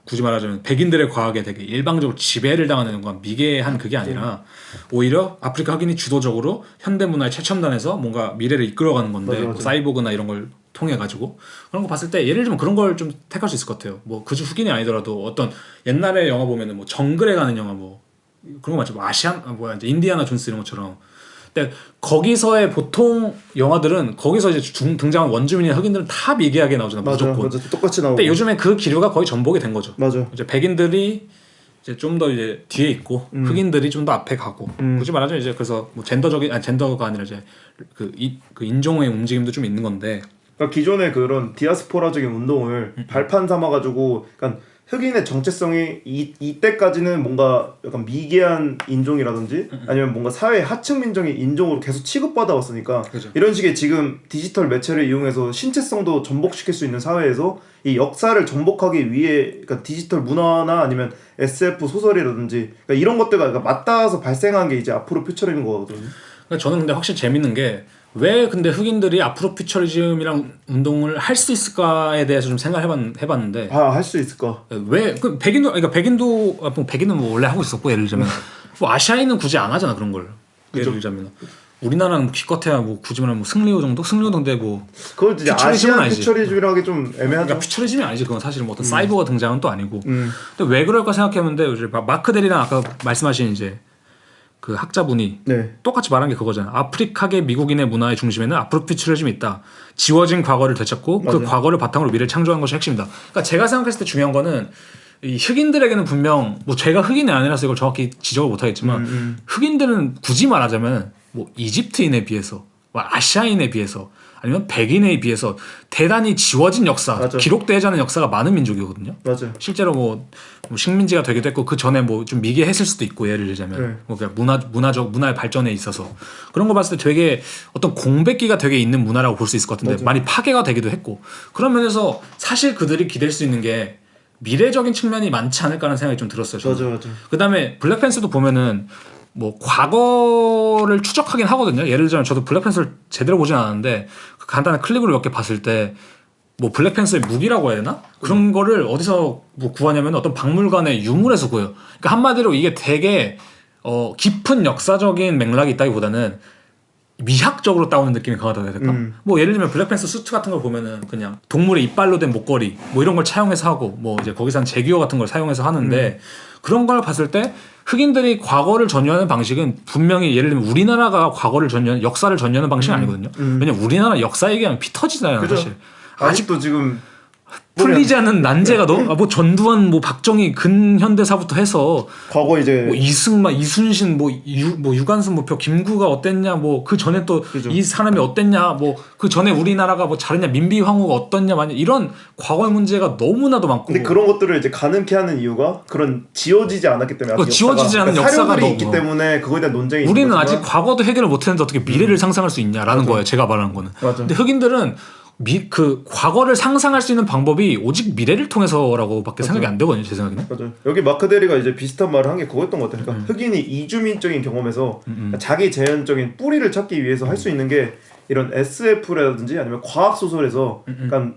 굳이 말하자면 백인들의 과학에 되게 일방적으로 지배를 당하는 건 미개한 그게 아니라 오히려 아프리카 흑인이 주도적으로 현대 문화의 최첨단에서 뭔가 미래를 이끌어가는 건데 맞아. 뭐 사이보그나 이런 걸 통해 가지고 그런 거 봤을 때 예를 들면 그런 걸 좀 택할 수 있을 것 같아요. 뭐 그중 흑인이 아니더라도 어떤 옛날에 영화 보면은 뭐 정글에 가는 영화 뭐 그런 거 맞죠? 뭐 이제 인디아나 존스 이런 것처럼. 근데 거기서의 보통 영화들은 거기서 이제 등장한 원주민이나 흑인들은 다 미개하게 나오잖아. 무조건. 맞아. 똑같이 나오고. 근데 요즘에 그 기류가 거의 전복이 된 거죠. 맞아. 이제 백인들이 이제 좀 더 이제 뒤에 있고 흑인들이 좀 더 앞에 가고 굳이 말하자면 이제 그래서 뭐 젠더가 아니라 이제 그 인종의 움직임도 좀 있는 건데. 그러니까 기존의 그런 디아스포라적인 운동을 발판 삼아가지고, 그러니까 흑인의 정체성이 이때까지는 뭔가 약간 미개한 인종이라든지 아니면 뭔가 사회 하층 민족의 인종으로 계속 취급받아 왔으니까 그죠. 이런 식의 지금 디지털 매체를 이용해서 신체성도 전복시킬 수 있는 사회에서 이 역사를 전복하기 위해 그러니까 디지털 문화나 아니면 SF 소설이라든지 그러니까 이런 것들과 그러니까 맞닿아서 발생한 게 이제 앞으로 퓨처링인 거거든요. 그러니까 저는 근데 확실히 재밌는 게 왜 근데 흑인들이 앞으로 퓨처리즘이랑 운동을 할 수 있을까에 대해서 좀 해봤는데 할 수 있을까? 왜 그 백인은 뭐 원래 하고 있었고 예를 들자면 뭐 아시아인은 굳이 안 하잖아 그런 걸. 예를 들자면 우리나라는 뭐 기껏해야 뭐 굳이 말하면 뭐 승리호 정도인데 뭐 그걸 이제 퓨처리즘은 아시안 아니지. 퓨처리즘이라고 하기 좀 애매하죠. 그러니까 퓨처리즘이 아니지. 그건 사실은 뭐 어떤 사이버가 등장은 또 아니고. 근데 왜 그럴까 생각해봤는데 이제 마크 대리랑 아까 말씀하신 이제 그 학자분이 네. 똑같이 말한 게 그거잖아. 아프리카계 미국인의 문화의 중심에는 아프로퓨처리즘이 있다. 지워진 과거를 되찾고 그 과거를 바탕으로 미래를 창조하는 것이 핵심이다. 그러니까 제가 생각했을 때 중요한 거는 이 흑인들에게는 분명 뭐 제가 흑인이 아니라서 이걸 정확히 지적을 못하겠지만 흑인들은 굳이 말하자면 뭐 이집트인에 비해서 뭐 아시아인에 비해서 아니면 백인에 비해서 대단히 지워진 역사, 맞아. 기록되지 않은 역사가 많은 민족이거든요. 맞아요. 실제로 뭐 식민지가 되기도 했고 그 전에 뭐 좀 미개했을 수도 있고 예를 들자면 뭐 그냥 문화의 발전에 있어서 그런 거 봤을 때 되게 어떤 공백기가 되게 있는 문화라고 볼 수 있을 것 같은데 맞아. 많이 파괴가 되기도 했고 그런 면에서 사실 그들이 기댈 수 있는 게 미래적인 측면이 많지 않을까라는 생각이 좀 들었어요. 저는. 맞아. 그다음에 블랙팬서도 보면은 뭐 과거를 추적하긴 하거든요. 예를 들자면 저도 블랙팬서를 제대로 보진 않았는데 그 간단한 클립을 몇 개 봤을 때 뭐 블랙팬서의 무기라고 해야 되나? 그런 거를 어디서 뭐 구하냐면 어떤 박물관의 유물에서 구해요. 그러니까 한마디로 이게 되게 깊은 역사적인 맥락이 있다기보다는 미학적으로 따오는 느낌이 강하다고 해야 될까? 뭐 예를 들면 블랙팬서 수트 같은 걸 보면은 그냥 동물의 이빨로 된 목걸이 뭐 이런 걸 차용해서 하고 뭐 이제 거기서 한 제규어 같은 걸 사용해서 하는데 그런 걸 봤을 때 흑인들이 과거를 전유하는 방식은 분명히 예를 들면 우리나라가 역사를 전유하는 방식은 아니거든요. 왜냐면 우리나라 역사 얘기하면 피 터지잖아요. 그죠? 사실. 아직도 지금 풀리지 않는 난제가 너무 뭐 전두환 뭐 박정희 근현대사부터 해서 과거 이제 뭐 이승만 이순신 뭐 유관순 뭐표 김구가 어땠냐 뭐 그 전에 또 이 사람이 어땠냐 뭐 그 전에 우리나라가 뭐 잘했냐 민비황후가 어떻냐 만약 이런 과거의 문제가 너무나도 많고 근데 그런 것들을 이제 가능케 하는 이유가 그런 지워지지 않았기 때문에 지워지지 않은 그러니까 역사가 사료들이 너무 있기 때문에 그거에 대한 논쟁이 우리는 있는 아직 거지만 과거도 해결을 못했는데 어떻게 미래를 상상할 수 있냐라는 거예요. 제가 말하는 거는. 맞아. 근데 흑인들은 그 과거를 상상할 수 있는 방법이 오직 미래를 통해서라고밖에 생각이 안 되거든요. 제 생각에는. 맞아요. 여기 마크 대리가 이제 비슷한 말을 한 게 그거였던 것 같아요. 그러니까 흑인이 이주민적인 경험에서 자기 재현적인 뿌리를 찾기 위해서 할 수 있는 게 이런 SF라든지 아니면 과학 소설에서 그러니까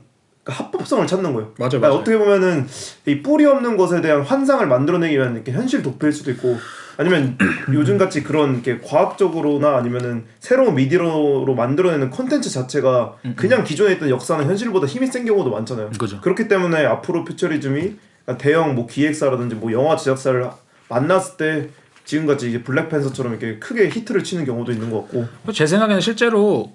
합법성을 찾는 거예요. 맞아요. 그러니까 어떻게 보면은 이 뿌리 없는 것에 대한 환상을 만들어내기 위한 이렇게 현실 도피일 수도 있고 아니면 요즘 같이 그런 이렇게 과학적으로나 아니면은 새로운 미디어로 만들어내는 콘텐츠 자체가 그냥 기존에 있던 역사는 현실보다 힘이 센 경우도 많잖아요. 그죠. 그렇기 때문에 앞으로 퓨처리즘이 대형 뭐 기획사라든지 뭐 영화 제작사를 만났을 때 지금같이 이제 블랙팬서처럼 이렇게 크게 히트를 치는 경우도 있는 것 같고. 제 생각에는 실제로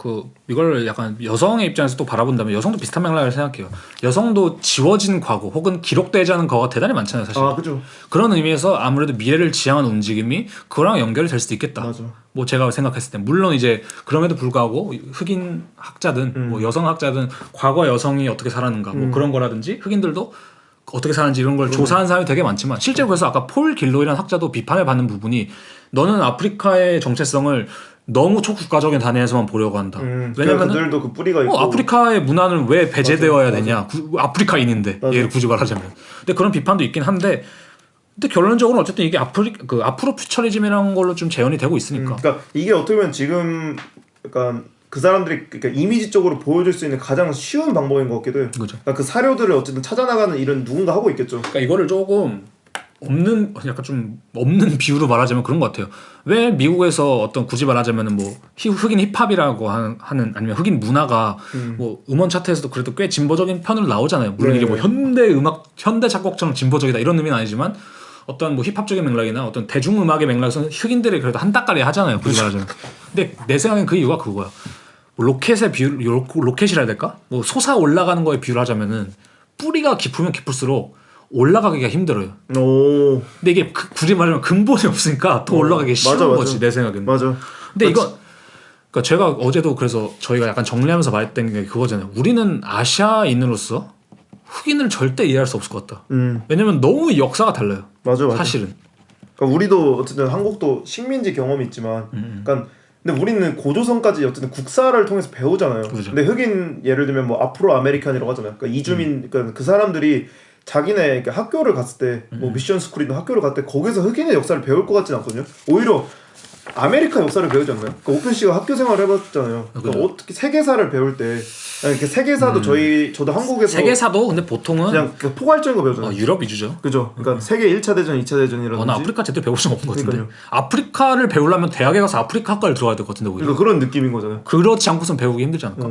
이걸 약간 여성의 입장에서 또 바라본다면 여성도 비슷한 맥락을 생각해요. 여성도 지워진 과거 혹은 기록되지 않은 과거가 대단히 많잖아요, 사실. 그죠. 그런 의미에서 아무래도 미래를 지향하는 움직임이 그거랑 연결이 될 수도 있겠다. 맞아. 뭐 제가 생각했을 때 물론 이제 그럼에도 불구하고 흑인 학자든 뭐 여성 학자든 과거 여성이 어떻게 살았는가 뭐 그런 거라든지 흑인들도 어떻게 사는지 이런 걸 조사한 사람이 되게 많지만 실제로 그래서 아까 폴 길로이라는 학자도 비판을 받는 부분이 너는 아프리카의 정체성을 너무 초국가적인 단위에서만 보려고 한다. 왜냐면 그들도 그 뿌리가 있고 아프리카의 문화는 왜 배제되어야 되냐? 아프리카인인데 얘를 굳이 말하자면. 근데 그런 비판도 있긴 한데 근데 결론적으로 어쨌든 이게 앞으로 퓨처리즘이라는 걸로 좀 재현이 되고 있으니까. 그러니까 이게 어떻게 보면 지금 약간 그 사람들이 그러니까 이미지적으로 보여줄 수 있는 가장 쉬운 방법인 것 같기도 해요. 그죠. 그러니까 그 사료들을 어쨌든 찾아나가는 일은 누군가 하고 있겠죠. 그러니까 이거를 조금 약간 좀 없는 비유로 말하자면 그런 것 같아요. 왜 미국에서 어떤 굳이 말하자면은 뭐 흑인 힙합이라고 하는 아니면 흑인 문화가 뭐 음원 차트에서도 그래도 꽤 진보적인 편으로 나오잖아요. 물론 네. 이게 뭐 현대 작곡처럼 진보적이다 이런 의미는 아니지만 어떤 뭐 힙합적인 맥락이나 어떤 대중음악의 맥락에서는 흑인들이 그래도 한따까리 하잖아요. 굳이 말하자면. 근데 내 생각엔 그 이유가 그거야. 뭐 로켓이라 해야 될까? 뭐 솟아 올라가는 거에 비유를 하자면은 뿌리가 깊으면 깊을수록 올라가기가 힘들어요. 오. 근데 이게 굳이 말하면 근본이 없으니까 더 올라가기 쉬운 맞아. 거지 내 생각에는. 맞아. 근데 이거 그러니까 제가 어제도 그래서 저희가 약간 정리하면서 말했던 게 그거잖아요. 우리는 아시아인으로서 흑인을 절대 이해할 수 없을 것 같다. 왜냐면 너무 역사가 달라요. 맞아. 사실은. 그러니까 우리도 어쨌든 한국도 식민지 경험이 있지만, 그러니까 근데 우리는 고조선까지 어쨌든 국사를 통해서 배우잖아요. 그렇죠. 근데 흑인 예를 들면 뭐 아프로 아메리칸이라고 하잖아요. 그러니까 이주민, 그러니까 그 사람들이 자기네 학교를 갔을 때, 뭐 미션 스쿨이든 학교를 갔을 때 거기서 흑인의 역사를 배울 것 같진 않거든요. 오히려 아메리카 역사를 배우지 않나요? 그러니까 오픈 씨가 학교 생활을 해봤잖아요. 그러니까 어떻게 세계사를 배울 때, 이렇게 세계사도 저도 한국에서 세계사도 근데 보통은 그냥 포괄적인 거 배우잖아요. 유럽 위주죠. 그죠? 그러니까 세계 1차 대전, 2차 대전이라든지. 아프리카 제대로 배울 수 없는 것 같은데. 그러니까요. 아프리카를 배우려면 대학에 가서 아프리카 학과를 들어가야 될 것 같은데 오히려. 그러니까 그런 느낌인 거잖아요. 그렇지 않고선 배우기 힘들지 않을까?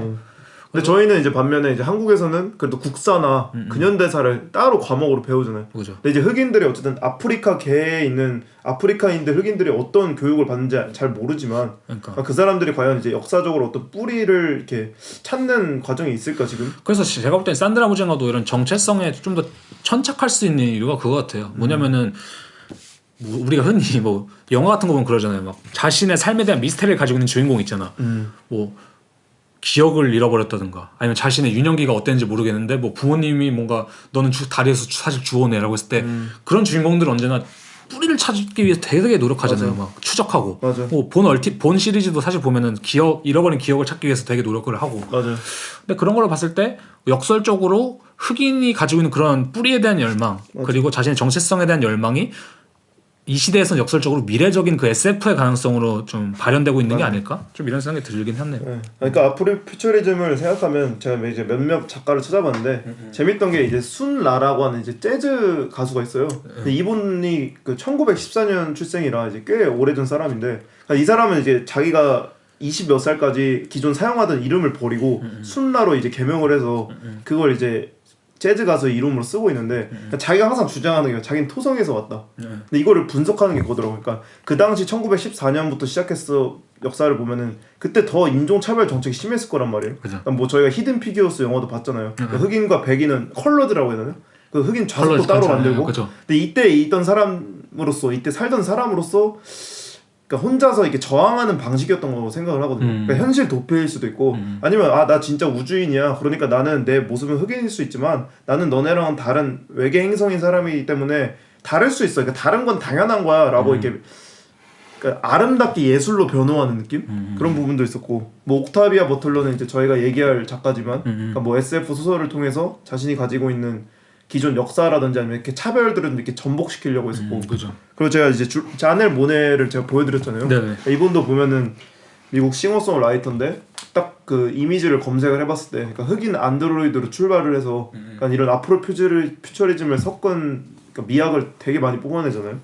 근데 저희는 이제 반면에 이제 한국에서는 그래도 국사나 근현대사를 따로 과목으로 배우잖아요. 그죠. 근데 이제 흑인들이 어쨌든 아프리카계에 있는 아프리카인들 흑인들이 어떤 교육을 받는지 잘 모르지만 그러니까. 그 사람들이 과연 이제 역사적으로 어떤 뿌리를 이렇게 찾는 과정이 있을까 지금? 그래서 제가 볼 땐 산드라 무쟁어도 이런 정체성에 좀 더 천착할 수 있는 이유가 그거 같아요. 뭐냐면은 뭐 우리가 흔히 뭐 영화 같은 거 보면 그러잖아요. 막 자신의 삶에 대한 미스테리를 가지고 있는 주인공 있잖아. 뭐 기억을 잃어버렸다든가 아니면 자신의 유년기가 어땠는지 모르겠는데 뭐 부모님이 뭔가 너는 다리에서 사실 주워내라고 했을 때 그런 주인공들은 언제나 뿌리를 찾기 위해서 되게 노력하잖아요. 맞아. 막 추적하고. 맞아. 뭐 본 시리즈도 사실 보면은 잃어버린 기억을 찾기 위해서 되게 노력을 하고. 맞아. 근데 그런 걸 봤을 때 역설적으로 흑인이 가지고 있는 그런 뿌리에 대한 열망 그리고 자신의 정체성에 대한 열망이 이 시대에서는 역설적으로 미래적인 그 SF의 가능성으로 좀 발현되고 있는 게 아닐까? 좀 이런 생각이 들긴 했네요. 네. 그러니까 앞으로 퓨처리즘을 생각하면 제가 이제 몇몇 작가를 찾아봤는데 재밌던 게 이제 순라라고 하는 이제 재즈 가수가 있어요. 근데 이분이 그 1914년 출생이라 이제 꽤 오래전 사람인데 그러니까 이 사람은 이제 자기가 20 몇 살까지 기존 사용하던 이름을 버리고 순라로 이제 개명을 해서 그걸 이제 재즈 가수 이름으로 쓰고 있는데 그러니까 자기가 항상 주장하는 게 자기는 토성에서 왔다. 근데 이거를 분석하는 게 그거더라고요. 그러니까 그 당시 1914년부터 시작했어 역사를 보면은 그때 더 인종차별 정책이 심했을 거란 말이에요. 그러니까 뭐 저희가 히든 피규어스 영화도 봤잖아요. 그러니까 흑인과 백인은 컬러드라고 해야 되나요? 그 흑인 좌석도 따로 만들고. 근데 이때 있던 사람으로서 이때 살던 사람으로서 그러니까 혼자서 이렇게 저항하는 방식이었던 거라고 생각을 하거든요. 그러니까 현실 도피일 수도 있고 아니면 나 진짜 우주인이야. 그러니까 나는 내 모습은 흑인일 수 있지만 나는 너네랑은 다른 외계 행성인 사람이기 때문에 다를 수 있어. 그러니까 다른 건 당연한 거야. 라고 이렇게 그러니까 아름답게 예술로 변호하는 느낌? 그런 부분도 있었고 뭐 옥타비아 버틀러는 이제 저희가 얘기할 작가지만 그러니까 뭐 SF 소설을 통해서 자신이 가지고 있는 기존 역사라든지 아니면 이렇게 차별들을 이렇게 전복시키려고 했었고 그리고 제가 이제 자넬 모네를 제가 보여드렸잖아요. 네네. 이분도 보면은 미국 싱어송라이터인데 딱 그 이미지를 검색을 해봤을 때 그러니까 흑인 안드로이드로 출발을 해서 그러니까 이런 앞으로 퓨처리즘을 섞은 그러니까 미학을 되게 많이 뿜어내잖아요.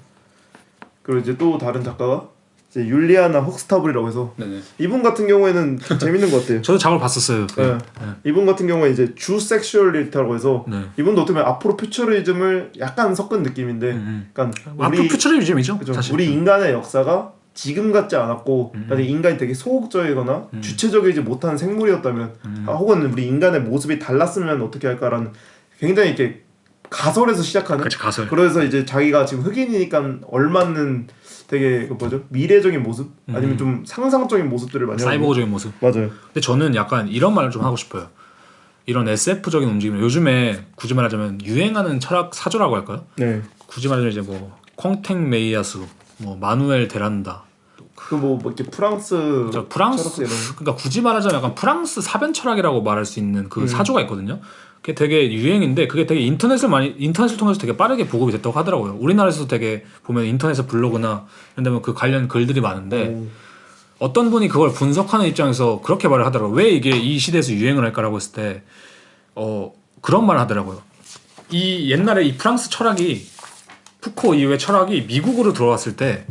그리고 이제 또 다른 작가가 이제 율리아나 헉스타블이라고 해서 이분 같은 경우에는 재밌는 것 같아요. 저도 작업을 봤었어요. 네. 이분 같은 경우에 이제 주 섹슈얼리티라고 해서 이분도 어떻게 보면 앞으로 퓨처리즘을 약간 섞은 느낌인데, 그러니까 앞으로 퓨처리즘이죠. 사실. 우리 인간의 역사가 지금 같지 않았고, 인간이 되게 소극적이거나 주체적이지 못한 생물이었다면, 혹은 우리 인간의 모습이 달랐으면 어떻게 할까라는 굉장히 이렇게 가설에서 시작하는. 그치, 가설. 그래서 이제 자기가 지금 흑인이니까 얼맞는 되게 그 뭐죠? 미래적인 모습 아니면 좀 상상적인 모습들을 많이 사이보그적인 모습. 맞아요. 근데 저는 약간 이런 말을 좀 하고 싶어요. 이런 SF적인 움직임 요즘에 굳이 말하자면 유행하는 철학 사조라고 할까요? 네. 굳이 말하자면 이제 뭐 콩탱 메이야수, 뭐 마누엘 데란다. 그 뭐 이렇게 프랑스 그러니까 굳이 말하자면 약간 프랑스 사변 철학이라고 말할 수 있는 그 사조가 있거든요. 그게 되게 유행인데 그게 되게 인터넷을 통해서 되게 빠르게 보급이 됐다고 하더라고요. 우리나라에서도 되게 보면 인터넷에 블로그나 이런 데면 그 관련 글들이 많은데 어떤 분이 그걸 분석하는 입장에서 그렇게 말을 하더라고요. 왜 이게 이 시대에서 유행을 할까라고 했을 때 그런 말을 하더라고요. 이 옛날에 이 프랑스 철학이 푸코 이후의 철학이 미국으로 들어왔을 때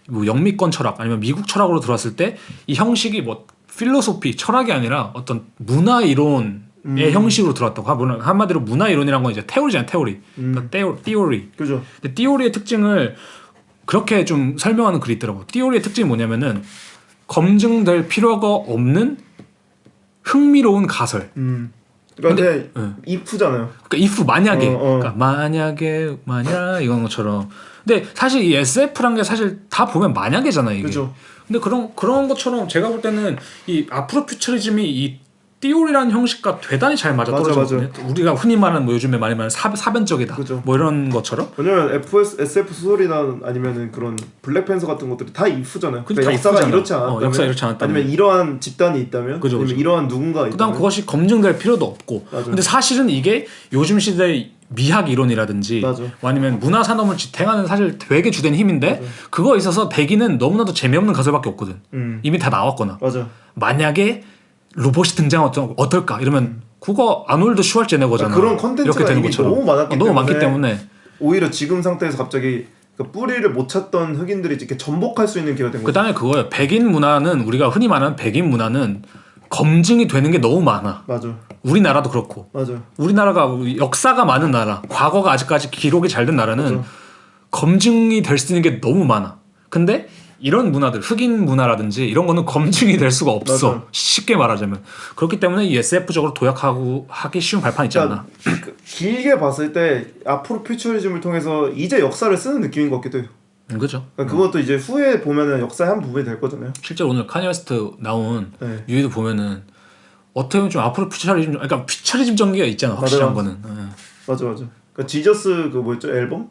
뭐 영미권 철학 아니면 미국 철학으로 들어왔을 때 이 형식이 뭐 필로소피 철학이 아니라 어떤 문화 이론의 형식으로 들어왔다고. 한마디로 문화 이론이란 건 이제 테오리잖아요. 테오리. 그러니까 띠오리. 그죠. 근데 띠오리의 특징을 그렇게 좀 설명하는 글이 있더라고요. 띠오리의 특징이 뭐냐면은 검증될 필요가 없는 흥미로운 가설. 그러니까 근데 if잖아요. 그러니까 if 만약에, 그러니까 만약에 만약 이런 것처럼. 근데 사실 이 SF란 게 사실 다 보면 만약이잖아요 이게. 그죠. 근데 그런 것처럼 제가 볼 때는 이 아프로 퓨처리즘이 이 띠오리라는 형식과 대단히 잘 맞아 떨어지거든요. 우리가 흔히 말하는 뭐 요즘에 많이 말하는 사변적이다. 그죠. 뭐 이런 것처럼. 왜냐면 SF 소설이나 아니면은 그런 블랙팬서 같은 것들이 다 if잖아요. 그러니까 역사가 if잖아. 이렇지 않았다면, 역사가 이렇지 않았다면. 아니면 이러한 집단이 있다면, 그죠, 아니면 그죠. 이러한 누군가가 있다면. 그다음 그것이 검증될 필요도 없고. 맞아요. 근데 사실은 이게 요즘 시대의 미학 이론이라든지 맞아. 아니면 문화 산업을 지탱하는 사실 되게 주된 힘인데 맞아. 그거에 있어서 백인은 너무나도 재미없는 가설밖에 없거든. 이미 다 나왔거나. 맞아. 만약에 로봇이 등장하면 어떨까 이러면 그거 아놀드 슈왈제네거잖아. 그런 컨텐츠가 이미 너무 많기 때문에 오히려 지금 상태에서 갑자기 뿌리를 못 찾던 흑인들이 이렇게 전복할 수 있는 기회가 된 거죠. 그다음에 그거예요. 백인 문화는 우리가 흔히 말하는 백인 문화는 검증이 되는 게 너무 많아. 맞아. 우리나라도 그렇고. 맞아. 우리나라가 역사가 많은 나라, 과거가 아직까지 기록이 잘 된 나라는 맞아. 검증이 될 수 있는 게 너무 많아. 근데 이런 문화들, 흑인 문화라든지 이런 거는 검증이 될 수가 없어. 맞아. 쉽게 말하자면. 그렇기 때문에 이 SF적으로 도약하고 하기 쉬운 발판 있지 않나. 길게 봤을 때 앞으로 퓨처리즘을 통해서 이제 역사를 쓰는 느낌인 것 같기도 해요. 그죠. 그러니까 그것도 이제 후에 보면은 역사의 한 부분이 될 거잖아요. 실제로 오늘 카니 웨스트 나온 네. 뉴이도 보면은 어떻게 보면 좀 앞으로 퓨처리즘, 그러니까 퓨처리즘 전기가 있잖아. 확실한 맞아. 거는. 맞아. 그러니까 지저스 그 뭐였죠 앨범?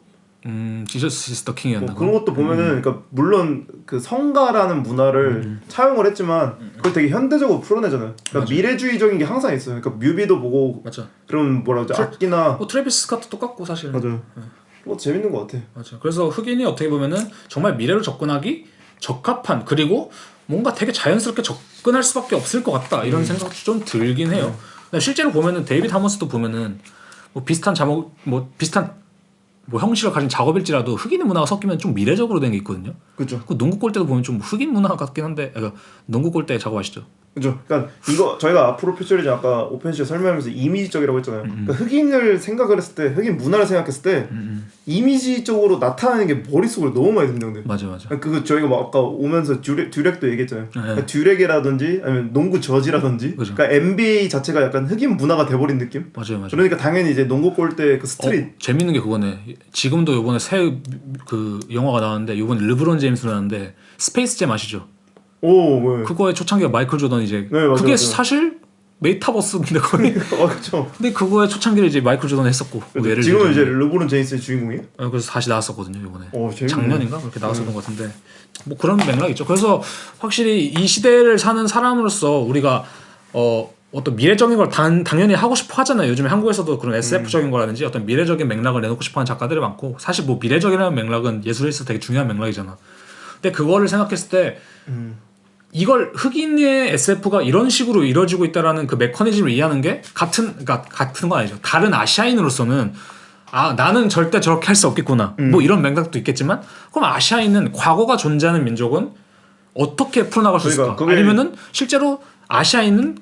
지저스 이즈 더 킹이었나? 뭐 그런 것도 보면은 그러니까 물론 그 성가라는 문화를 차용을 했지만 그걸 되게 현대적으로 풀어내잖아요. 그러니까 미래주의적인 게 항상 있어요. 그러니까 뮤비도 보고 맞아. 그런 뭐라 그러죠 악기나 뭐 트래비스 스캇도 똑같고 사실. 맞아요. 뭐 재밌는 것 같아. 맞아. 그래서 흑인이 어떻게 보면은 정말 미래로 접근하기 적합한 그리고 뭔가 되게 자연스럽게 접근할 수밖에 없을 것 같다 이런 생각도 좀 들긴 해요. 근데 실제로 보면은 데이비드 하머스도 보면은 뭐 비슷한 작업 뭐 비슷한 뭐 형식을 가진 작업일지라도 흑인 문화가 섞이면 좀 미래적으로 된 게 있거든요. 그죠. 그 농구 골대도 보면 좀 흑인 문화 같긴 한데 그러니까 농구 골대 작업하시죠. 그죠. 그러니까 이거 저희가 앞으로 퓨처리즘 아까 오펜시에 설명하면서 이미지적이라고 했잖아요. 그러니까 흑인을 생각을 했을 때, 흑인 문화를 생각했을 때 이미지적으로 나타나는 게 머릿속으로 너무 많이 든다는데. 맞아. 그 저희가 뭐 아까 오면서 듀렉도 얘기했잖아요. 그러니까 듀렉이라든지 아니면 농구 저지라든지. 그죠. 그러니까 NBA 자체가 약간 흑인 문화가 돼버린 느낌. 맞아요. 그러니까 당연히 이제 농구 골대 그 스트릿. 재밌는 게 그거네. 지금도 이번에 새 그 영화가 나왔는데 이번에 르브론 제임스 나왔는데 스페이스잼 아시죠? 오, 네. 그거의 초창기가 마이클 조던 이제 네, 맞아요, 그게 맞아요. 사실 메타버스인데 거의. 그렇죠. 근데 그거의 초창기를 이제 마이클 조던 했었고. 예를 지금은 들자면. 이제 르브론 제임스의 주인공이에요? 그래서 다시 나왔었거든요 이번에. 재밌네. 작년인가 그렇게 나왔었던 것 같은데 뭐 그런 맥락이 있죠. 그래서 확실히 이 시대를 사는 사람으로서 우리가 어떤 미래적인 걸 당연히 하고 싶어 하잖아요. 요즘에 한국에서도 그런 SF적인 거라든지 어떤 미래적인 맥락을 내놓고 싶어하는 작가들이 많고 사실 뭐 미래적이라는 맥락은 예술에 있어서 되게 중요한 맥락이잖아. 근데 그거를 생각했을 때 이걸 흑인의 SF가 이런 식으로 이루어지고 있다라는 그 메커니즘을 이해하는 게 같은 건 아니죠. 다른 아시아인으로서는 나는 절대 저렇게 할 수 없겠구나. 뭐 이런 맥락도 있겠지만 그럼 아시아인은 과거가 존재하는 민족은 어떻게 풀어나갈 수 있을까? 아니면은 실제로 아시아인은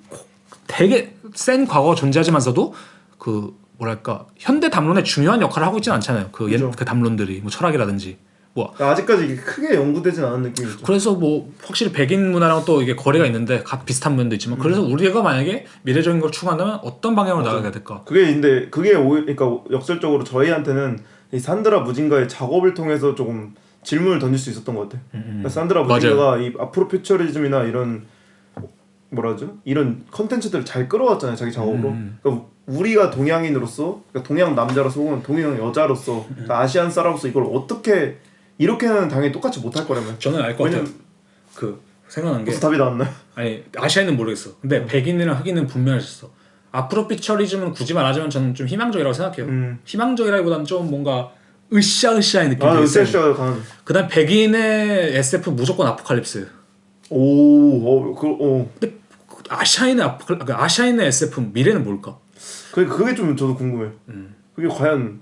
되게 센 과거가 존재하지만서도 그 뭐랄까 현대 담론에 중요한 역할을 하고 있지는 않잖아요. 그 담론들이 뭐 철학이라든지 뭐 아직까지 크게 연구되진 않은 느낌이죠. 그래서 뭐 확실히 백인 문화랑 또 이게 거리가 있는데 비슷한 면도 있지만 그래서 우리가 만약에 미래적인 걸 추구한다면 어떤 방향으로 나가야 될까? 그게 그러니까 역설적으로 저희한테는 이 산드라 무진가의 작업을 통해서 조금 질문을 던질 수 있었던 것 같아요. 그러니까 산드라 무진가가 이 앞으로 퓨처리즘이나 이런 뭐라죠? 이런 컨텐츠들을 잘 끌어왔잖아요, 자기 작업으로. 그러니까 우리가 동양인으로서, 그러니까 동양 남자로서 혹은 동양 여자로서, 그러니까 아시안 사람으로서 이걸 어떻게 이렇게는 당연히 똑같이 못할 거라면. 저는 알 것 같아요. 그 생각난 게 무슨 답이 나왔나요? 아니 아시아인은 모르겠어. 근데 백인이랑 흑인은 분명했었어. 앞으로 퓨처리즘은 굳이 말하자면 저는 좀 희망적이라고 생각해요. 희망적이라기보다는 좀 뭔가 으쌰으쌰의 느낌이 있어요. 으쌰으쌰가 강하죠. 그다음 백인의 SF 무조건 아포칼립스. 근데 아시아인의 SF 미래는 뭘까? 그게 좀 저도 궁금해요. 그게 과연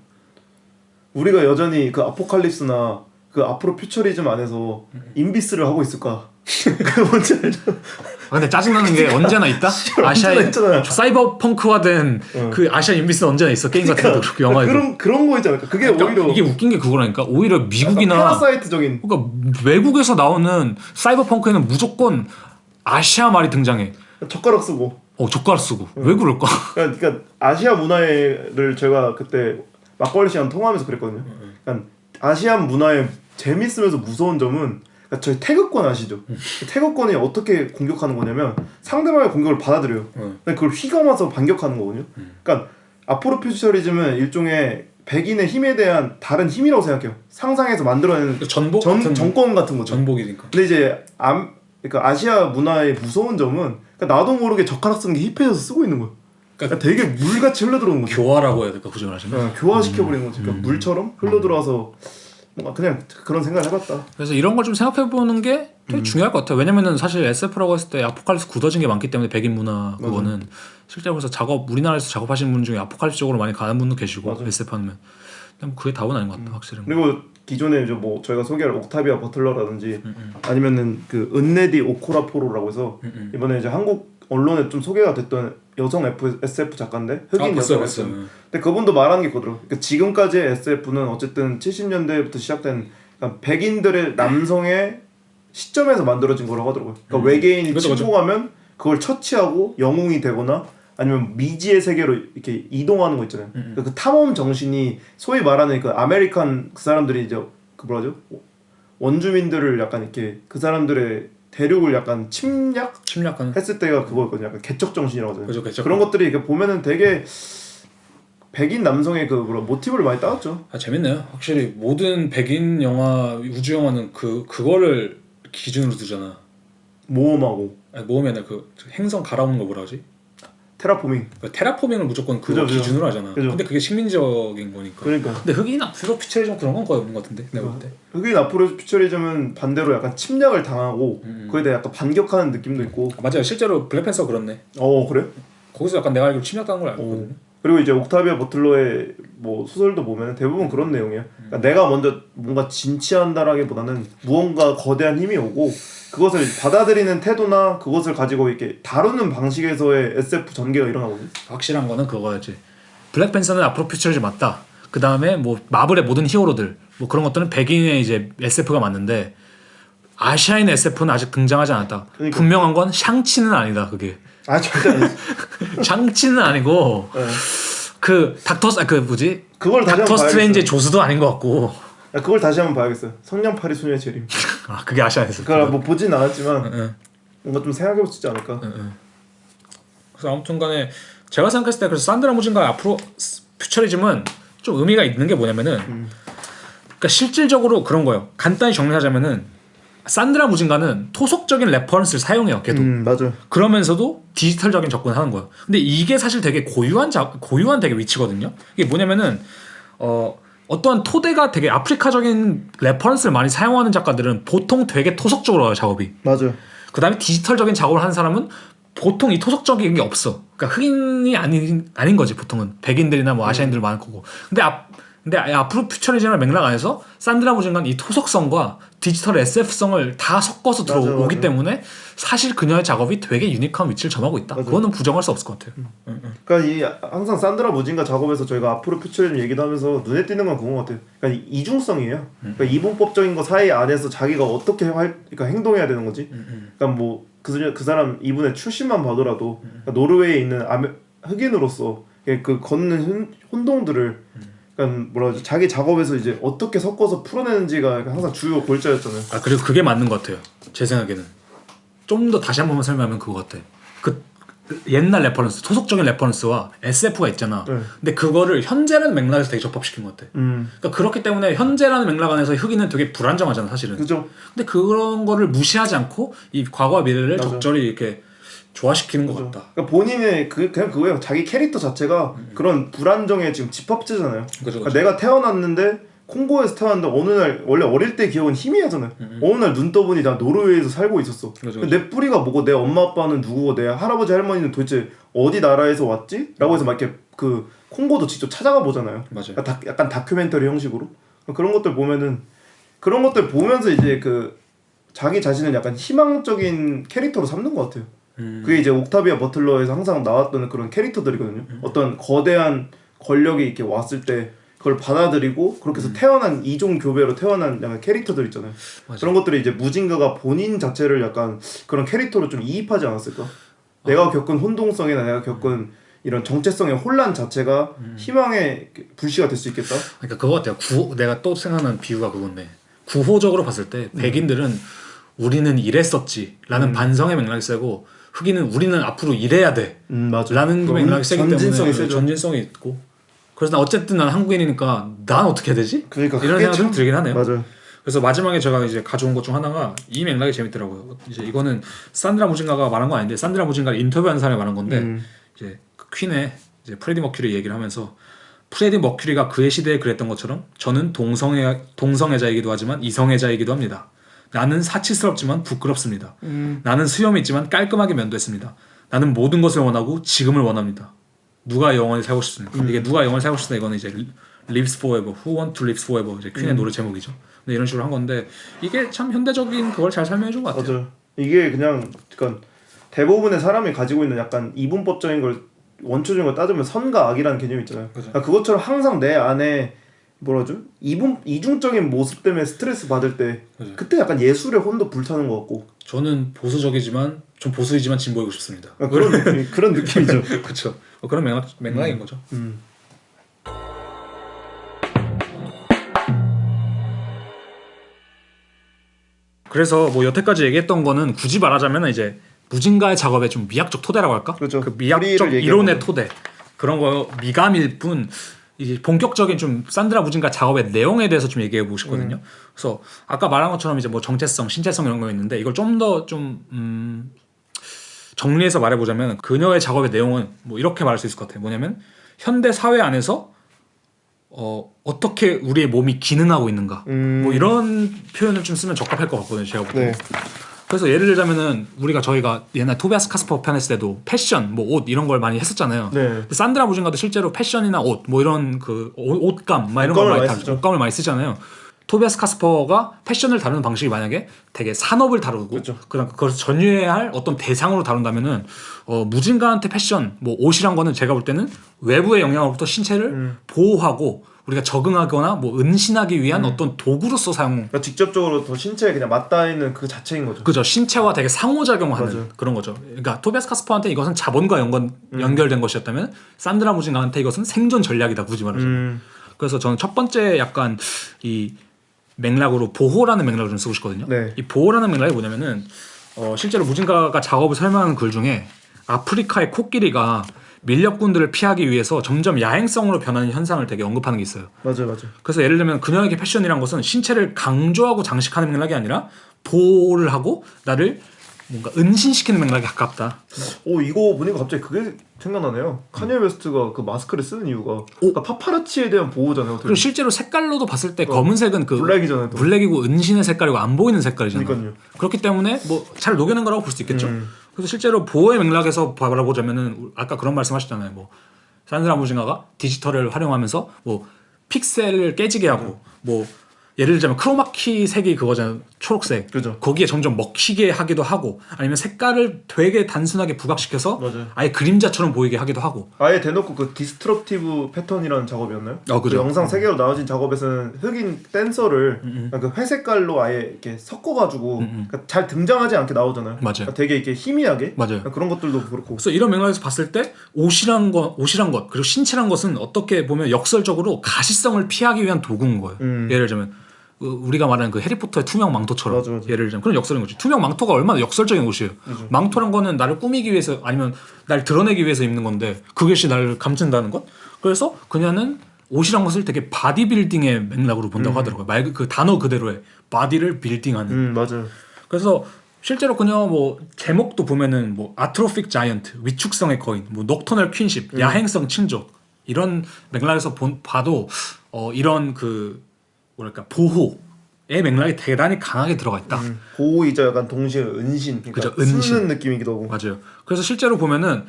우리가 여전히 그 아포칼립스나 그 앞으로 퓨처리즘 안에서 인비스를 하고 있을까? 그 뭔지 알죠? 근데 짜증나는 게 언제나 있다? 아시아인 사이버펑크화된 그 아시아 인비스 언제나 있어. 게임 같은 거 그렇고 영화에도. 그런 거 있지 않을까? 그게 오히려 이게 웃긴 게 그거라니까. 오히려 미국이나 파라사이트적인. 그러니까 외국에서 나오는 사이버펑크에는 무조건 아시아 말이 등장해. 젓가락 쓰고. 젓가락 쓰고. 왜 그럴까? 그러니까 아시아 문화를 제가 그때 막걸리 시간 통화하면서 그랬거든요. 그러니까 아시안 문화의 재밌으면서 무서운 점은 그러니까 저희 태극권 아시죠? 태극권이 어떻게 공격하는 거냐면 상대방의 공격을 받아들여요. 근데 그걸 휘감아서 반격하는 거거든요. 그러니까 아포로 퓨처리즘은 일종의 백인의 힘에 대한 다른 힘이라고 생각해요. 상상해서 만들어내는 정권 같은 거죠. 전복이니까. 근데 이제 그러니까 아시아 문화의 무서운 점은 그러니까 나도 모르게 젓가락 쓰는 게 힙해져서 쓰고 있는 거예요. 그러니까 되게 물같이 흘러들어오는 거죠. 교화라고 해야 될까? 그죠 말하시면? 교화시켜버리는 거죠. 그러니까 물처럼 흘러들어와서 뭔가 그냥 그런 생각을 해봤다. 그래서 이런 걸 좀 생각해보는 게 되게 중요할 것 같아요. 왜냐면은 사실 SF라고 했을 때 아포칼립스 굳어진 게 많기 때문에 백인 문화 그거는 실제로 그래서 우리나라에서 작업하시는 분 중에 아포칼립스 쪽으로 많이 가는 분도 계시고 맞아. SF 하면 그게 답은 아닌 것 같다 확실히. 그리고 기존에 이제 뭐 저희가 소개할 옥타비아 버틀러라든지 아니면은 그 은레디 오코라포로라고 해서 이번에 이제 한국 언론에 좀 소개가 됐던 여성 SF 작가인데 흑인 여성 SF. 근데 그분도 말하는 게 그거더라고요. 그러니까 지금까지의 SF는 어쨌든 70년대부터 시작된 그러니까 백인들의 남성의 시점에서 만들어진 거라고 하더라고요. 그러니까 외계인이 침공하면 그걸 처치하고 영웅이 되거나 아니면 미지의 세계로 이렇게 이동하는 거 있잖아요. 그러니까 그 탐험 정신이 소위 말하는 그 아메리칸 그 사람들이 이제 그 뭐라죠? 원주민들을 약간 이렇게 그 사람들의 대륙을 약간 침략하는 했을 때가 그거였거든요. 약간 개척 정신이라고 하잖아요. 그죠, 개척. 그런 것들이 이렇게 보면은 되게 백인 남성의 그 모티브를 많이 따왔죠. 재밌네요. 확실히 모든 백인 영화, 우주 영화는 그거를 기준으로 두잖아. 모험하고. 모험이 아니라 그 행성 갈아오는 거 뭐라 하지? 테라포밍. 테라포밍을 무조건 그거 기준으로 하잖아. 근데 그게 식민지적인 거니까. 그러니까. 근데 흑인 앞으로 퓨처리즘 그런 건 거의 없는 것 같은데 내가 볼 때. 흑인 앞으로 퓨처리즘은 반대로 약간 침략을 당하고 그에 대해 약간 반격하는 느낌도 있고. 맞아요. 실제로 블랙팬서 그렇네. 그래? 거기서 약간 내가 알기로 침략당한 걸 알고 있거든요. 그리고 이제 옥타비아 버틀러의 뭐 소설도 보면 대부분 그런 내용이야. 그러니까 내가 먼저 뭔가 진취한다라기보다는 무언가 거대한 힘이 오고 그것을 받아들이는 태도나 그것을 가지고 이렇게 다루는 방식에서의 SF 전개가 일어나거든. 확실한 거는 그거였지. 블랙팬서는 앞으로 퓨처리즘 맞다. 그 다음에 뭐 마블의 모든 히어로들 뭐 그런 것들은 백인의 이제 SF가 맞는데 아시아인 SF는 아직 등장하지 않았다. 그러니까. 분명한 건 샹치는 아니다. 그게. 절대 아니지. 샹치는 아니고 그 그걸 다시 닥터 스트레인지의 조수도 아닌 것 같고. 그걸 다시 한번 봐야겠어요. 성냥팔이 소녀의 재림. 그게 아시아에서. 그러니까 뭐 보진 않았지만 뭔가 좀 생각해볼 수 있지 않을까. 그래서 아무튼간에 제가 생각했을 때 그래서 산드라 무진과 앞으로 퓨처리즘은 좀 의미가 있는 게 뭐냐면은 그러니까 실질적으로 그런 거예요. 간단히 정리하자면은 산드라 무진가는 토속적인 레퍼런스를 사용해요. 걔도. 맞아. 그러면서도 디지털적인 접근을 하는 거예요. 근데 이게 사실 되게 고유한 되게 위치거든요. 이게 뭐냐면은 어떠한 토대가 되게 아프리카적인 레퍼런스를 많이 사용하는 작가들은 보통 되게 토속적으로 해요, 작업이. 맞아. 그 다음에 디지털적인 작업을 하는 사람은 보통 이 토속적인 게 없어. 그러니까 흑인이 아닌 거지, 보통은. 백인들이나 뭐 아시아인들 많을 거고. 근데 앞으로 퓨처리즘의 맥락 안에서 산드라 무진간 이 토속성과 디지털 SF성을 다 섞어서 들어오기 때문에 사실 그녀의 작업이 되게 유니크한 위치를 점하고 있다. 그거는 부정할 수 없을 것 같아요. 그러니까 항상 산드라 무진가 작업에서 저희가 앞으로 퓨처리즘 얘기도 하면서 눈에 띄는 건 그건 것 같아요. 그러니까 이중성이에요. 그러니까 이분법적인 거 사이 안에서 자기가 어떻게 그러니까 행동해야 되는 거지. 그러니까 뭐 그 사람 이분의 출신만 봐더라도 그러니까 노르웨이에 있는 흑인으로서 그 걷는 혼동들을 그러니까 뭐라 하죠? 자기 작업에서 이제 어떻게 섞어서 풀어내는지가 항상 주요 골자였잖아요. 그리고 그게 맞는 것 같아요. 제 생각에는 좀 더 다시 한 번만 설명하면 그거 같아. 그 옛날 레퍼런스, 토속적인 레퍼런스와 SF가 있잖아. 근데 그거를 현재라는 맥락에서 되게 접합시킨 것 같아. 그러니까 그렇기 때문에 현재라는 맥락 안에서 흑인은 되게 불안정하잖아, 사실은. 그죠. 근데 그런 거를 무시하지 않고 이 과거와 미래를 적절히 이렇게 조화시키는 것 같다. 그러니까 본인의 그냥 그거예요. 자기 캐릭터 자체가 그런 불안정의 지금 집합체잖아요. 그죠. 그러니까 내가 태어났는데 콩고에서 태어났는데 어느 날 원래 어릴 때 기억은 희미하잖아요. 어느 날 눈 떠보니 나 노르웨이에서 살고 있었어. 맞아. 내 뿌리가 뭐고 내 엄마 아빠는 누구고 내 할아버지 할머니는 도대체 어디 나라에서 왔지? 라고 해서 막 이렇게 그 콩고도 직접 찾아가 보잖아요. 맞아요. 약간 다큐멘터리 형식으로 그런 것들 보면은 그런 것들 보면서 이제 그 자기 자신을 약간 희망적인 캐릭터로 삼는 것 같아요. 그게 이제 옥타비아 버틀러에서 항상 나왔던 그런 캐릭터들이거든요. 어떤 거대한 권력이 이렇게 왔을 때 그걸 받아들이고 그렇게 해서 태어난 이종 교배로 태어난 약간 캐릭터들 있잖아요. 맞아. 그런 것들이 이제 무진가가 본인 자체를 약간 그런 캐릭터로 좀 이입하지 않았을까? 내가 겪은 혼동성이나 내가 겪은 이런 정체성의 혼란 자체가 희망의 불씨가 될 수 있겠다. 그러니까 그거 같아요. 내가 또 생각나는 비유가 그건데 구호적으로 봤을 때 백인들은 우리는 이랬었지라는 반성의 맥락이 세고 흑인은 우리는 앞으로 이래야 돼 맞아. 라는 맥락이 세기 때문에 전진성이 있고 그래서 난 어쨌든 난 한국인이니까 난 어떻게 해야 되지? 그러니까 이런 생각이 좀 들긴 하네요. 맞아요. 그래서 마지막에 제가 이제 가져온 것 중 하나가 이 맥락이 재밌더라고요. 이제 이거는 산드라 무진가가 말한 건 아닌데 산드라 무진가를 인터뷰한 사람이 말한 건데 이제 그 퀸의 이제 프레디 머큐리 얘기를 하면서 프레디 머큐리가 그의 시대에 그랬던 것처럼 저는 동성애자이기도 하지만 이성애자이기도 합니다. 나는 사치스럽지만 부끄럽습니다. 나는 수염이 있지만 깔끔하게 면도했습니다. 나는 모든 것을 원하고 지금을 원합니다. 누가 영원히 살고 싶습니까? 이게 누가 영원히 살고 싶다 이거는 이제 Lives Forever, Who Want to Live Forever 이제 퀸의 노래 제목이죠. 근데 이런 식으로 한 건데 이게 참 현대적인 그걸 잘 설명해준 것 같아요. 맞아요. 이게 그냥 그러니까 대부분의 사람이 가지고 있는 약간 이분법적인 걸 원초적인 걸 따지면 선과 악이라는 개념이 있잖아요. 그러니까 그것처럼 항상 내 안에 뭐라죠? 이중적인 모습 때문에 스트레스 받을 때 맞아요. 그때 약간 예술의 혼도 불타는 것 같고. 저는 보수적이지만 좀 보수이지만 진보이고 싶습니다. 그런 느낌이죠. 그렇죠. 그런 맥락인 거죠. 그래서 뭐 여태까지 얘기했던 거는 굳이 말하자면 이제 무진가의 작업의 좀 미학적 토대라고 할까? 그렇죠. 그 미학적 이론의 토대 그런 거 미감일 뿐 이제 본격적인 좀 산드라 무진가 작업의 내용에 대해서 좀 얘기해 보고 싶거든요. 그래서 아까 말한 것처럼 이제 뭐 정체성, 신체성 이런 거 있는데 이걸 좀 더 좀 정리해서 말해보자면 그녀의 작업의 내용은 뭐 이렇게 말할 수 있을 것 같아요. 뭐냐면 현대 사회 안에서 어떻게 우리의 몸이 기능하고 있는가 뭐 이런 표현을 좀 쓰면 적합할 것 같거든요. 제가 볼 때. 네. 그래서 예를 들자면은 저희가 옛날 토비아스 카스퍼 편했을 때도 패션, 뭐 옷 이런 걸 많이 했었잖아요. 네. 산드라 무진가도 실제로 패션이나 옷, 뭐 이런 그 옷감, 막 이런 걸 많이 다루죠. 옷감을 많이 쓰잖아요. 토비아스 카스퍼가 패션을 다루는 방식이 만약에 되게 산업을 다루고 그렇죠. 그다음 그걸 전유해야 할 어떤 대상으로 다룬다면은 무진가한테 패션, 뭐 옷이란 거는 제가 볼 때는 외부의 영향으로부터 신체를 보호하고 우리가 적응하거나 뭐 은신하기 위한 어떤 도구로서 사용. 그러니까 직접적으로 더 신체에 그냥 맞닿아 있는 그 자체인 거죠. 그죠. 신체와 되게 상호작용하는 맞아요. 그런 거죠. 그러니까 토비아스 카스퍼한테 이것은 자본과 연결된 것이었다면 산드라 무진가한테 이것은 생존 전략이다 굳이 말하자면. 그래서 저는 첫 번째 약간 이 맥락으로 보호라는 맥락을 좀 쓰고 싶거든요. 네. 이 보호라는 맥락이 뭐냐면은 실제로 무진가가 작업을 설명하는 글 중에 아프리카의 코끼리가 밀렵꾼들을 피하기 위해서 점점 야행성으로 변하는 현상을 되게 언급하는 게 있어요. 맞아요. 그래서 예를 들면 그녀에게 패션이란 것은 신체를 강조하고 장식하는 맥락이 아니라 보호를 하고 나를 뭔가 은신시키는 맥락에 가깝다. 이거 보니까 갑자기 그게 생각나네요. 카니에 웨스트가 그 마스크를 쓰는 이유가 그러니까 파파라치에 대한 보호잖아요. 그리고 실제로 색깔로도 봤을 때 검은색은 그 블랙이잖아요. 블랙이고 은신의 색깔이고 안 보이는 색깔이잖아요. 그러니까요. 그렇기 때문에 뭐 잘 녹여낸 거라고 볼 수 있겠죠. 그래서 실제로 보호의 맥락에서 바라보자면은 아까 그런 말씀하셨잖아요. 뭐 산드라 무진가가 디지털을 활용하면서 뭐 픽셀을 깨지게 하고 뭐 예를 들자면 크로마키 색이 그거잖아요. 초록색. 그죠. 거기에 점점 먹히게 하기도 하고 아니면 색깔을 되게 단순하게 부각시켜서 맞아요. 아예 그림자처럼 보이게 하기도 하고. 아예 대놓고 그 디스트럭티브 패턴이라는 작업이었나요? 그죠. 그 영상 3개로 나눠진 작업에서는 흑인 댄서를 그 회색깔로 아예 이렇게 섞어가지고 그러니까 잘 등장하지 않게 나오잖아요. 맞아요. 그러니까 되게 이렇게 희미하게. 맞아요. 그런 것들도 그렇고. 그래서 이런 맥락에서 봤을 때 옷이란 것 그리고 신체란 것은 어떻게 보면 역설적으로 가시성을 피하기 위한 도구인 거예요. 예를 들면 우리가 말하는 그 해리포터의 투명 망토처럼 맞아. 예를 들자면 그런 역설인 거지. 투명 망토가 얼마나 역설적인 옷이에요. 맞아. 망토란 거는 나를 꾸미기 위해서 아니면 날 드러내기 위해서 입는 건데 그것이 나를 감춘다는 것. 그래서 그녀는 옷이란 것을 되게 바디빌딩의 맥락으로 본다고 하더라고요. 말 그 단어 그대로의 바디를 빌딩하는. 맞아요. 그래서 실제로 그녀 뭐 제목도 보면은 뭐 아트로픽 자이언트, 위축성의 거인, 뭐 녹터널 퀸십, 야행성 친족 이런 맥락에서 봐도 이런 그 뭐랄까 보호의 맥락이 대단히 강하게 들어가 있다. 보호이자 약간 동시에 은신, 그러니까 그죠, 은신. 쓰는 느낌이기도 하고. 맞아요. 그래서 실제로 보면은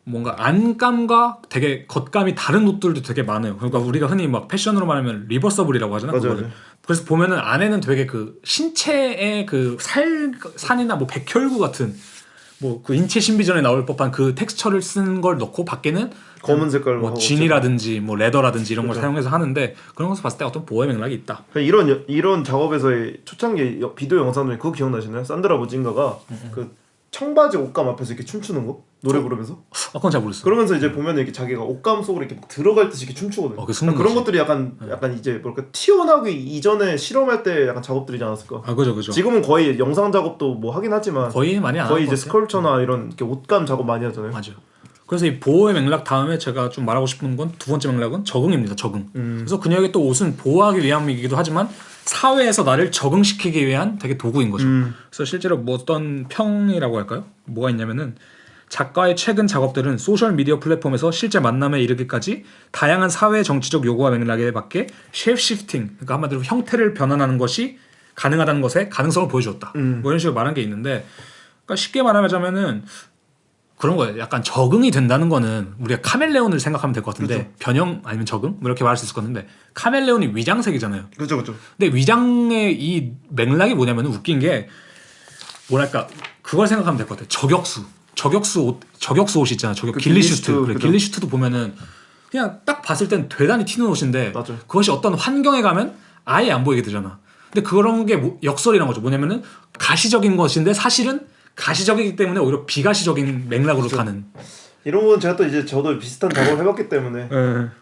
뭔가 안감과 되게 겉감이 다른 옷들도 되게 많아요. 그러니까 우리가 흔히 막 패션으로 말하면 리버서블이라고 하잖아. 맞아요, 그거를. 맞아요. 그래서 보면은 안에는 되게 그 신체의 그 살산이나 뭐 백혈구 같은 뭐 그 인체 신비전에 나올 법한 그 텍스처를 쓴 걸 넣고 밖에는 검은 색깔로 뭐 하고 진이라든지 뭐 레더라든지 이런 걸 그렇죠. 사용해서 하는데 그런 것을 봤을 때 어떤 보호의 맥락이 있다. 이런 작업에서의 초창기 비디오 영상 중에 그거 기억나시나요? 산드라 무진가가 그 청바지 옷감 앞에서 이렇게 춤추는 거 노래 부르면서 그건 잘 모르겠어. 그러면서 이제 보면 이렇게 자기가 옷감 속으로 이렇게 막 들어갈 듯이 이렇게 춤추거든요. 그게 숨는 그런 거지. 것들이 약간 이제 뭐랄까 튀어나오기 이전에 실험할 때 약간 작업들이지 않았을까? 아 그죠. 지금은 거의 영상 작업도 뭐 하긴 하지만 거의 많이 안 거의 하는 이제 것 같아요. 스컬처나 이런 이렇게 옷감 작업 많이 하잖아요. 맞아요. 그래서 이 보호의 맥락 다음에 제가 좀 말하고 싶은 건 두 번째 맥락은 적응입니다. 적응. 그래서 그녀에게 또 옷은 보호하기 위함이기도 하지만 사회에서 나를 적응시키기 위한 되게 도구인 거죠. 그래서 실제로 뭐 어떤 평이라고 할까요? 뭐가 있냐면은 작가의 최근 작업들은 소셜 미디어 플랫폼에서 실제 만남에 이르기까지 다양한 사회 정치적 요구와 맥락에 맞게 쉐입 시프팅, 그러니까 한마디로 형태를 변환하는 것이 가능하다는 것에 가능성을 보여주었다. 뭐 이런 식으로 말한 게 있는데, 그러니까 쉽게 말하자면은 그런 거예요. 약간 적응이 된다는 거는 우리가 카멜레온을 생각하면 될 것 같은데 그렇죠. 변형 아니면 적응 뭐 이렇게 말할 수 있을 것 같은데 카멜레온이 위장색이잖아요. 그렇죠. 근데 위장의 이 맥락이 뭐냐면 웃긴 게 뭐랄까 그걸 생각하면 될 것 같아요. 저격수 옷 있잖아. 그 길리슈트. 그래, 그죠. 길리슈트도 보면은 그냥 딱 봤을 땐 대단히 튀는 옷인데 맞아요. 그것이 어떤 환경에 가면 아예 안 보이게 되잖아. 근데 그런 게 역설이란 거죠. 뭐냐면은 가시적인 것인데 사실은 가시적이기 때문에 오히려 비가시적인 맥락으로 가는. 이런 건 제가 또 이제 저도 비슷한 작업을 해봤기 때문에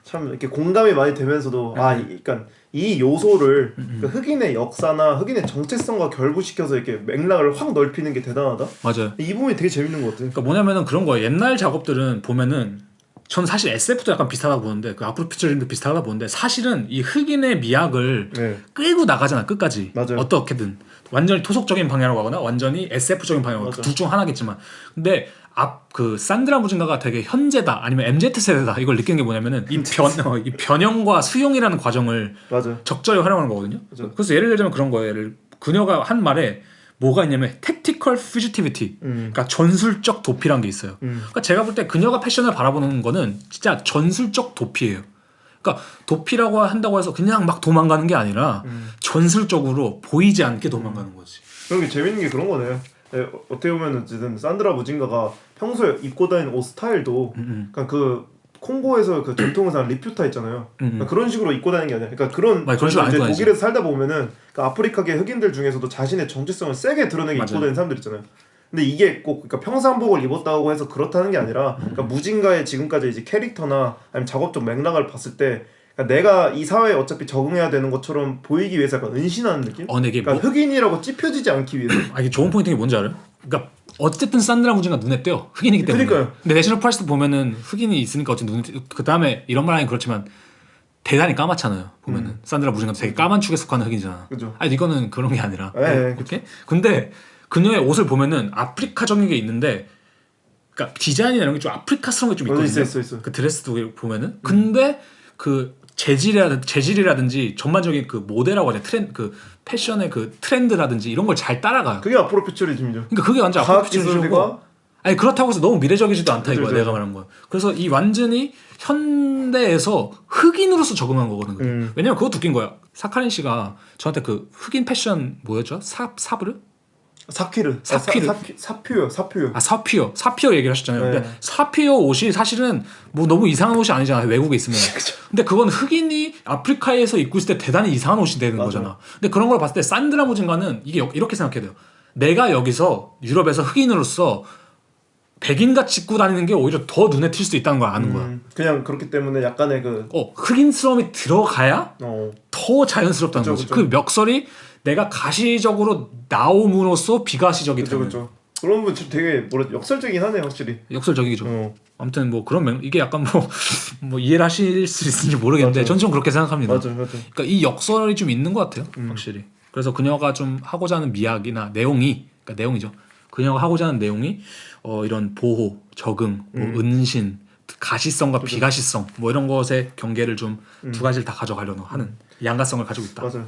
참 이렇게 공감이 많이 되면서도 그러니까 이 요소를 그러니까 흑인의 역사나 흑인의 정체성과 결부시켜서 이렇게 맥락을 확 넓히는 게 대단하다. 맞아요. 이 부분이 되게 재밌는 것 같아요. 그러니까 뭐냐면은 그런 거예요. 옛날 작업들은 보면은 전 사실 SF도 약간 비슷하다고 보는데 그 아프로 피처링도 비슷하다고 보는데 사실은 이 흑인의 미학을 네. 끌고 나가잖아 끝까지. 맞아요. 어떻게든 완전히 토속적인 방향으로 가거나 완전히 SF적인 방향으로 맞아. 둘 중 하나겠지만 근데 그 산드라 무진가가 되게 현재다 아니면 MZ 세대다 이걸 느끼는 게 뭐냐면은 이 변형과 수용이라는 과정을 맞아요. 적절히 활용하는 거거든요. 맞아. 그래서 예를 들자면 그런 거예요. 그녀가 한 말에 뭐가 있냐면 tactical fugitivity, 그러니까 전술적 도피란 게 있어요. 그러니까 제가 볼 때 그녀가 패션을 바라보는 거는 진짜 전술적 도피예요. 그러니까 도피라고 한다고 해서 그냥 막 도망가는 게 아니라 전술적으로 보이지 않게 도망가는 거지. 그런 게 재밌는 게 그런 거네요. 네, 어떻게 보면 어쨌든 산드라 무진가가 평소에 입고 다니는 옷 스타일도 그러니까 그 콩고에서 그 전통 의상 리퓨타 있잖아요. 그러니까 그런 식으로 입고 다니는 게 아니라 그러니까 그런 식으로 이제 안 독일에서 살다 보면은 그러니까 아프리카계 흑인들 중에서도 자신의 정체성을 세게 드러내게 입고 다니는 사람들 있잖아요. 근데 이게 꼭 그러니까 평상복을 입었다고 해서 그렇다는 게 아니라 그러니까 무진가의 지금까지 이제 캐릭터나 아니면 작업적 맥락을 봤을 때 그러니까 내가 이 사회에 어차피 적응해야 되는 것처럼 보이기 위해서 약간 은신하는 느낌? 이게 그러니까 흑인이라고 찝혀지지 않기 위해서. 이게 좋은 포인트가 뭔지 알아요? 그러니까 어쨌든 산드라 무진가 눈에 띄어 흑인이기 때문에. 그러니까요. 근데 내셔널 프라이스도 보면은 흑인이 있으니까 어쨌든 눈에 띄어. 그 다음에 이런 말하긴 그렇지만 대단히 까맣잖아요. 보면은 산드라 무진가도 되게 까만 축에 속하는 흑인이잖아. 그죠. 아니 이거는 그런 게 아니라. 네, 오케이? 근데 그녀의 옷을 보면은 아프리카적인 게 있는데, 그러니까 디자인이나 이런 게 좀 아프리카스러운 게 좀 있거든요. 있어. 그 드레스도 보면은. 근데 그 재질이라든지 전반적인 그 모델하고 하자 그 패션의 그 트렌드라든지 이런 걸 잘 따라가요. 그게 앞으로 퓨처리즘이죠. 그러니까 그게 완전 과학 아프리카적이고. 기술과 아니 그렇다고 해서 너무 미래적이지도 않다 이거야. 그렇죠. 내가 말한 거야. 그래서 이 완전히 현대에서 흑인으로서 적응한 거거든. 왜냐면 그것도 웃긴 거야. 사카린 씨가 저한테 그 흑인 패션 뭐였죠? 사브르? 사퀴르. 사퀴르. 사퓨요. 사피어 얘기를 하셨잖아요. 네. 근데 사피어 옷이 사실은 뭐 너무 이상한 옷이 아니잖아요. 외국에 있으면. 근데 그건 흑인이 아프리카에서 입고 있을 때 대단히 이상한 옷이 되는 맞아요. 거잖아. 근데 그런 걸 봤을 때 산드라 무진가는 이게 이렇게 생각해야 돼요. 내가 여기서 유럽에서 흑인으로서 백인같이 입고 다니는 게 오히려 더 눈에 띌 수 있다는 걸 아는 거야. 그냥 그렇기 때문에 약간의 그 흑인스러움이 들어가야 더 자연스럽다는 거지. 그쵸. 그 멱살이 내가 가시적으로 나옴으로써 비가시적이 되는. 그렇죠. 그런 부분 되게 역설적이긴 하네 확실히. 역설적이죠. 아무튼 뭐 그런 이게 약간 뭐 이해를 하실 수 있을지 모르겠는데 전 좀 그렇게 생각합니다. 맞아요. 그러니까 이 역설이 좀 있는 것 같아요, 확실히. 그래서 그녀가 좀 하고자 하는 미학이나 내용이죠. 그녀가 하고자 하는 내용이 이런 보호, 적응, 뭐 은신, 가시성과 비가시성 뭐 이런 것의 경계를 좀 두 가지를 다 가져가려는 하는 양가성을 가지고 있다. 맞아요.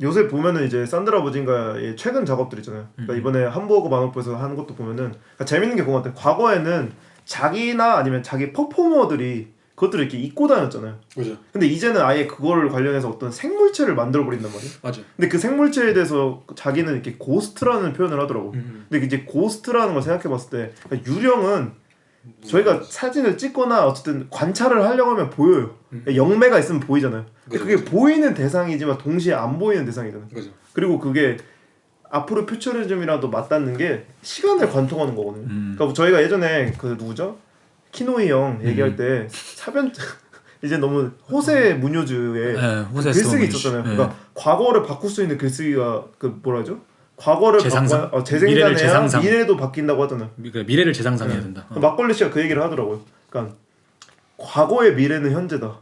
요새 보면은 이제 산드라 무진가의 최근 작업들 있잖아요. 그러니까 이번에 함부르크 만화부에서 하는 것도 보면은 그러니까 재밌는 게 그거 같아요. 과거에는 자기나 아니면 자기 퍼포머들이 그것들을 이렇게 입고 다녔잖아요. 그죠. 근데 이제는 아예 그걸 관련해서 어떤 생물체를 만들어 버린단 말이에요. 맞아. 근데 그 생물체에 대해서 자기는 이렇게 고스트라는 표현을 하더라고. 근데 이제 고스트라는 걸 생각해 봤을 때 그러니까 유령은 저희가 사진을 찍거나 어쨌든 관찰을 하려고 하면 보여요. 영매가 있으면 보이잖아요. 근데 그게 보이는 대상이지만 동시에 안 보이는 대상이잖아요. 그죠. 그리고 그게 앞으로 퓨처리즘이라도 맞닿는 게 시간을 관통하는 거거든요. 그러니까 저희가 예전에 그 누구죠? 키노이 형 얘기할 때 사변 이제 너무 호세 무뇨즈의 호세 글쓰기 있었잖아요. 그러니까 과거를 바꿀 수 있는 글쓰기가 그 뭐라 하죠? 과거를 재상상? 재생산해야 미래도 바뀐다고 하잖아요. 미래를 재상상해야 된다. 막걸리 씨가 그 얘기를 하더라고요. 그러니까 과거의 미래는 현재다.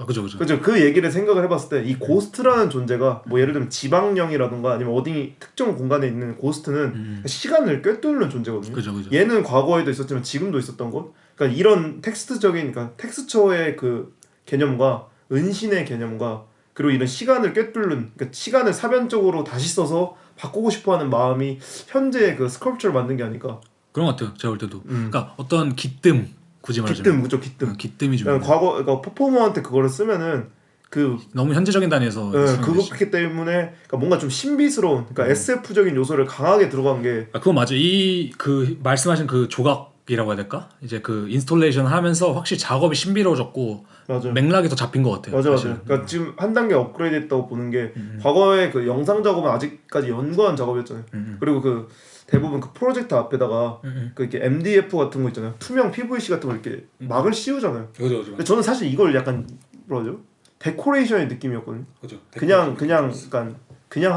그죠. 그죠. 그 얘기를 생각을 해봤을 때 이 고스트라는 존재가 뭐 예를 들면 지방령이라든가 아니면 어디 특정 공간에 있는 고스트는 시간을 꿰뚫는 존재거든요. 그죠. 얘는 과거에도 있었지만 지금도 있었던 것. 그러니까 이런 텍스트적인 그러니까 텍스처의 그 개념과 은신의 개념과 그리고 이런 시간을 꿰뚫는 그러니까 시간을 사변적으로 다시 써서 바꾸고 싶어하는 마음이 현재의 그 스컬프처를 만든 게 아닐까. 그런 것 같아요. 제가 볼 때도. 그러니까 어떤 기뜸 굳이 말하자면 무조 기뜸. 기뜸이 좀. 그러니까 과거 그러니까 퍼포머한테 그거를 쓰면은 그 너무 현재적인 단위에서. 그렇기 때문에 그러니까 뭔가 좀 신비스러운 그러니까 SF적인 요소를 강하게 들어간 게. 그거 맞아. 이 그 말씀하신 그 조각이라고 해야 될까? 이제 그 인스톨레이션 하면서 확실히 작업이 신비로워졌고 맞아. 맥락이 더 잡힌 것 같아요. 맞아. 그러니까 지금 한 단계 업그레이드했다고 보는 게 과거의 그 영상 작업은 아직까지 연구한 작업이었잖아요. 그리고 그 대부분 그 프로젝트 앞에다가 그 이렇게 MDF 같은 거 있잖아요. 투명 PVC 같은 거 이렇게 막을 씌우잖아요. 그죠. 근데 저는 사실 이걸 약간 뭐라죠? 데코레이션의 느낌이었거든요. 그죠. 그냥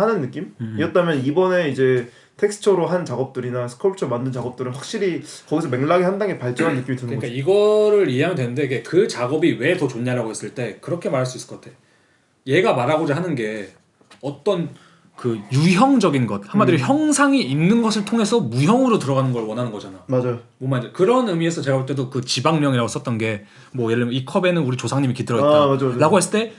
하는 느낌이었다면 이번에 이제 텍스처로 한 작업들이나 스컬프처 만든 작업들은 확실히 거기서 맥락이 한 단계 발전한 느낌이 드는 거죠. 그러니까 이거를 이해하면 되는데 이게 그 작업이 왜 더 좋냐라고 했을 때 그렇게 말할 수 있을 것 같아. 얘가 말하고자 하는 게 어떤 그 유형적인 것 한마디로 형상이 있는 것을 통해서 무형으로 들어가는 걸 원하는 거잖아. 맞아요. 뭐 말이야. 그런 의미에서 제가 볼 때도 그 지방령이라고 썼던 게 뭐 예를 들면 이 컵에는 우리 조상님이 깃들어있다 맞아. 라고 했을 때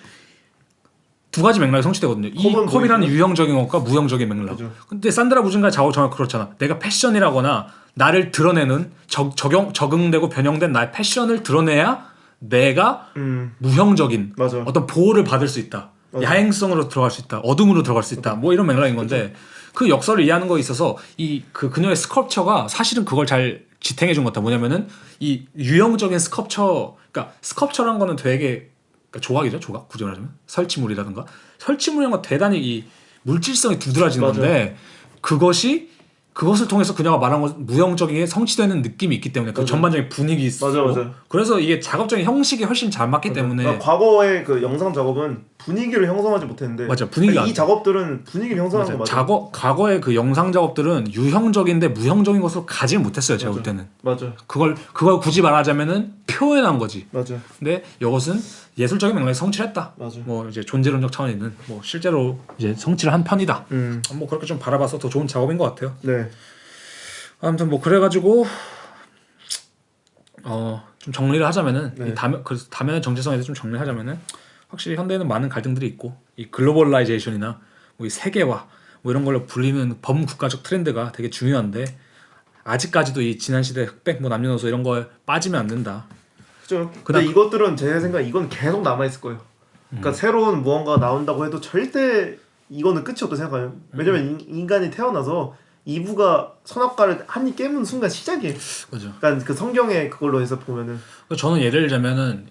두 가지 맥락이 성취되거든요. 이 컵이라는 유형적인 것과 무형적인 맥락. 그죠. 근데 산드라 무진가의 작업 정말 그렇잖아. 내가 패션이라거나 나를 드러내는 적응되고 변형된 나의 패션을 드러내야 내가 무형적인 맞아. 어떤 보호를 받을 수 있다. 맞아. 야행성으로 들어갈 수 있다. 어둠으로 들어갈 수 있다. 뭐 이런 맥락인 건데 그 역사를 이해하는 거에 있어서 이 그 그녀의 스컬프처가 사실은 그걸 잘 지탱해 준 것 같아. 뭐냐면은 이 유형적인 스컬프처, 그러니까 스컬프처라는 거는 되게 그러니까 조각이죠. 조각 굳이 말하자면 설치물이라든가 설치물이란 건 대단히 이 물질성이 두드러지는 맞아. 건데 그것을 통해서 그녀가 말한 것 무형적인 게 성취되는 느낌이 있기 때문에 그 전반적인 분위기 있고 맞아. 그래서 이게 작업적인 형식이 훨씬 잘 맞기 때문에 그러니까 과거의 그 영상 작업은 분위기를 형성하지 못했는데 맞아. 분위기가 이 작업들은 분위기를 형성하는 거 맞아. 과거의 그 영상 작업들은 유형적인데 무형적인 것으로 가지 못했어요. 제가 볼 때는. 맞아. 그걸 굳이 말하자면은 표현한 거지. 맞아. 근데 이것은 예술적인 맥락에 성취했다. 맞아. 뭐 이제 존재론적 차원에 있는 뭐 실제로 이제 성취를 한 편이다. 뭐 그렇게 좀 바라봐서 더 좋은 작업인 것 같아요. 네. 아무튼 뭐 그래가지고 좀 정리를 하자면은 네. 그래서 다면의 정체성에 대해서 좀 정리를 하자면은 확실히 현대에는 많은 갈등들이 있고 이 글로벌라이제이션이나 뭐 이 세계화 뭐 이런 걸로 불리는 범국가적 트렌드가 되게 중요한데 아직까지도 이 지난 시대 흑백 뭐 남녀노소 이런 거에 빠지면 안 된다. 그죠. 근데 이것들은 제 생각 이건 계속 남아 있을 거예요. 그러니까 새로운 무언가가 나온다고 해도 절대 이거는 끝이 없다 생각해요. 왜냐면 인간이 태어나서 이브가 선악과를 한 입 깨문 순간 시작이에요. 그죠. 그러니까 그 성경에 그걸로 해서 보면은 저는 예를 들자면은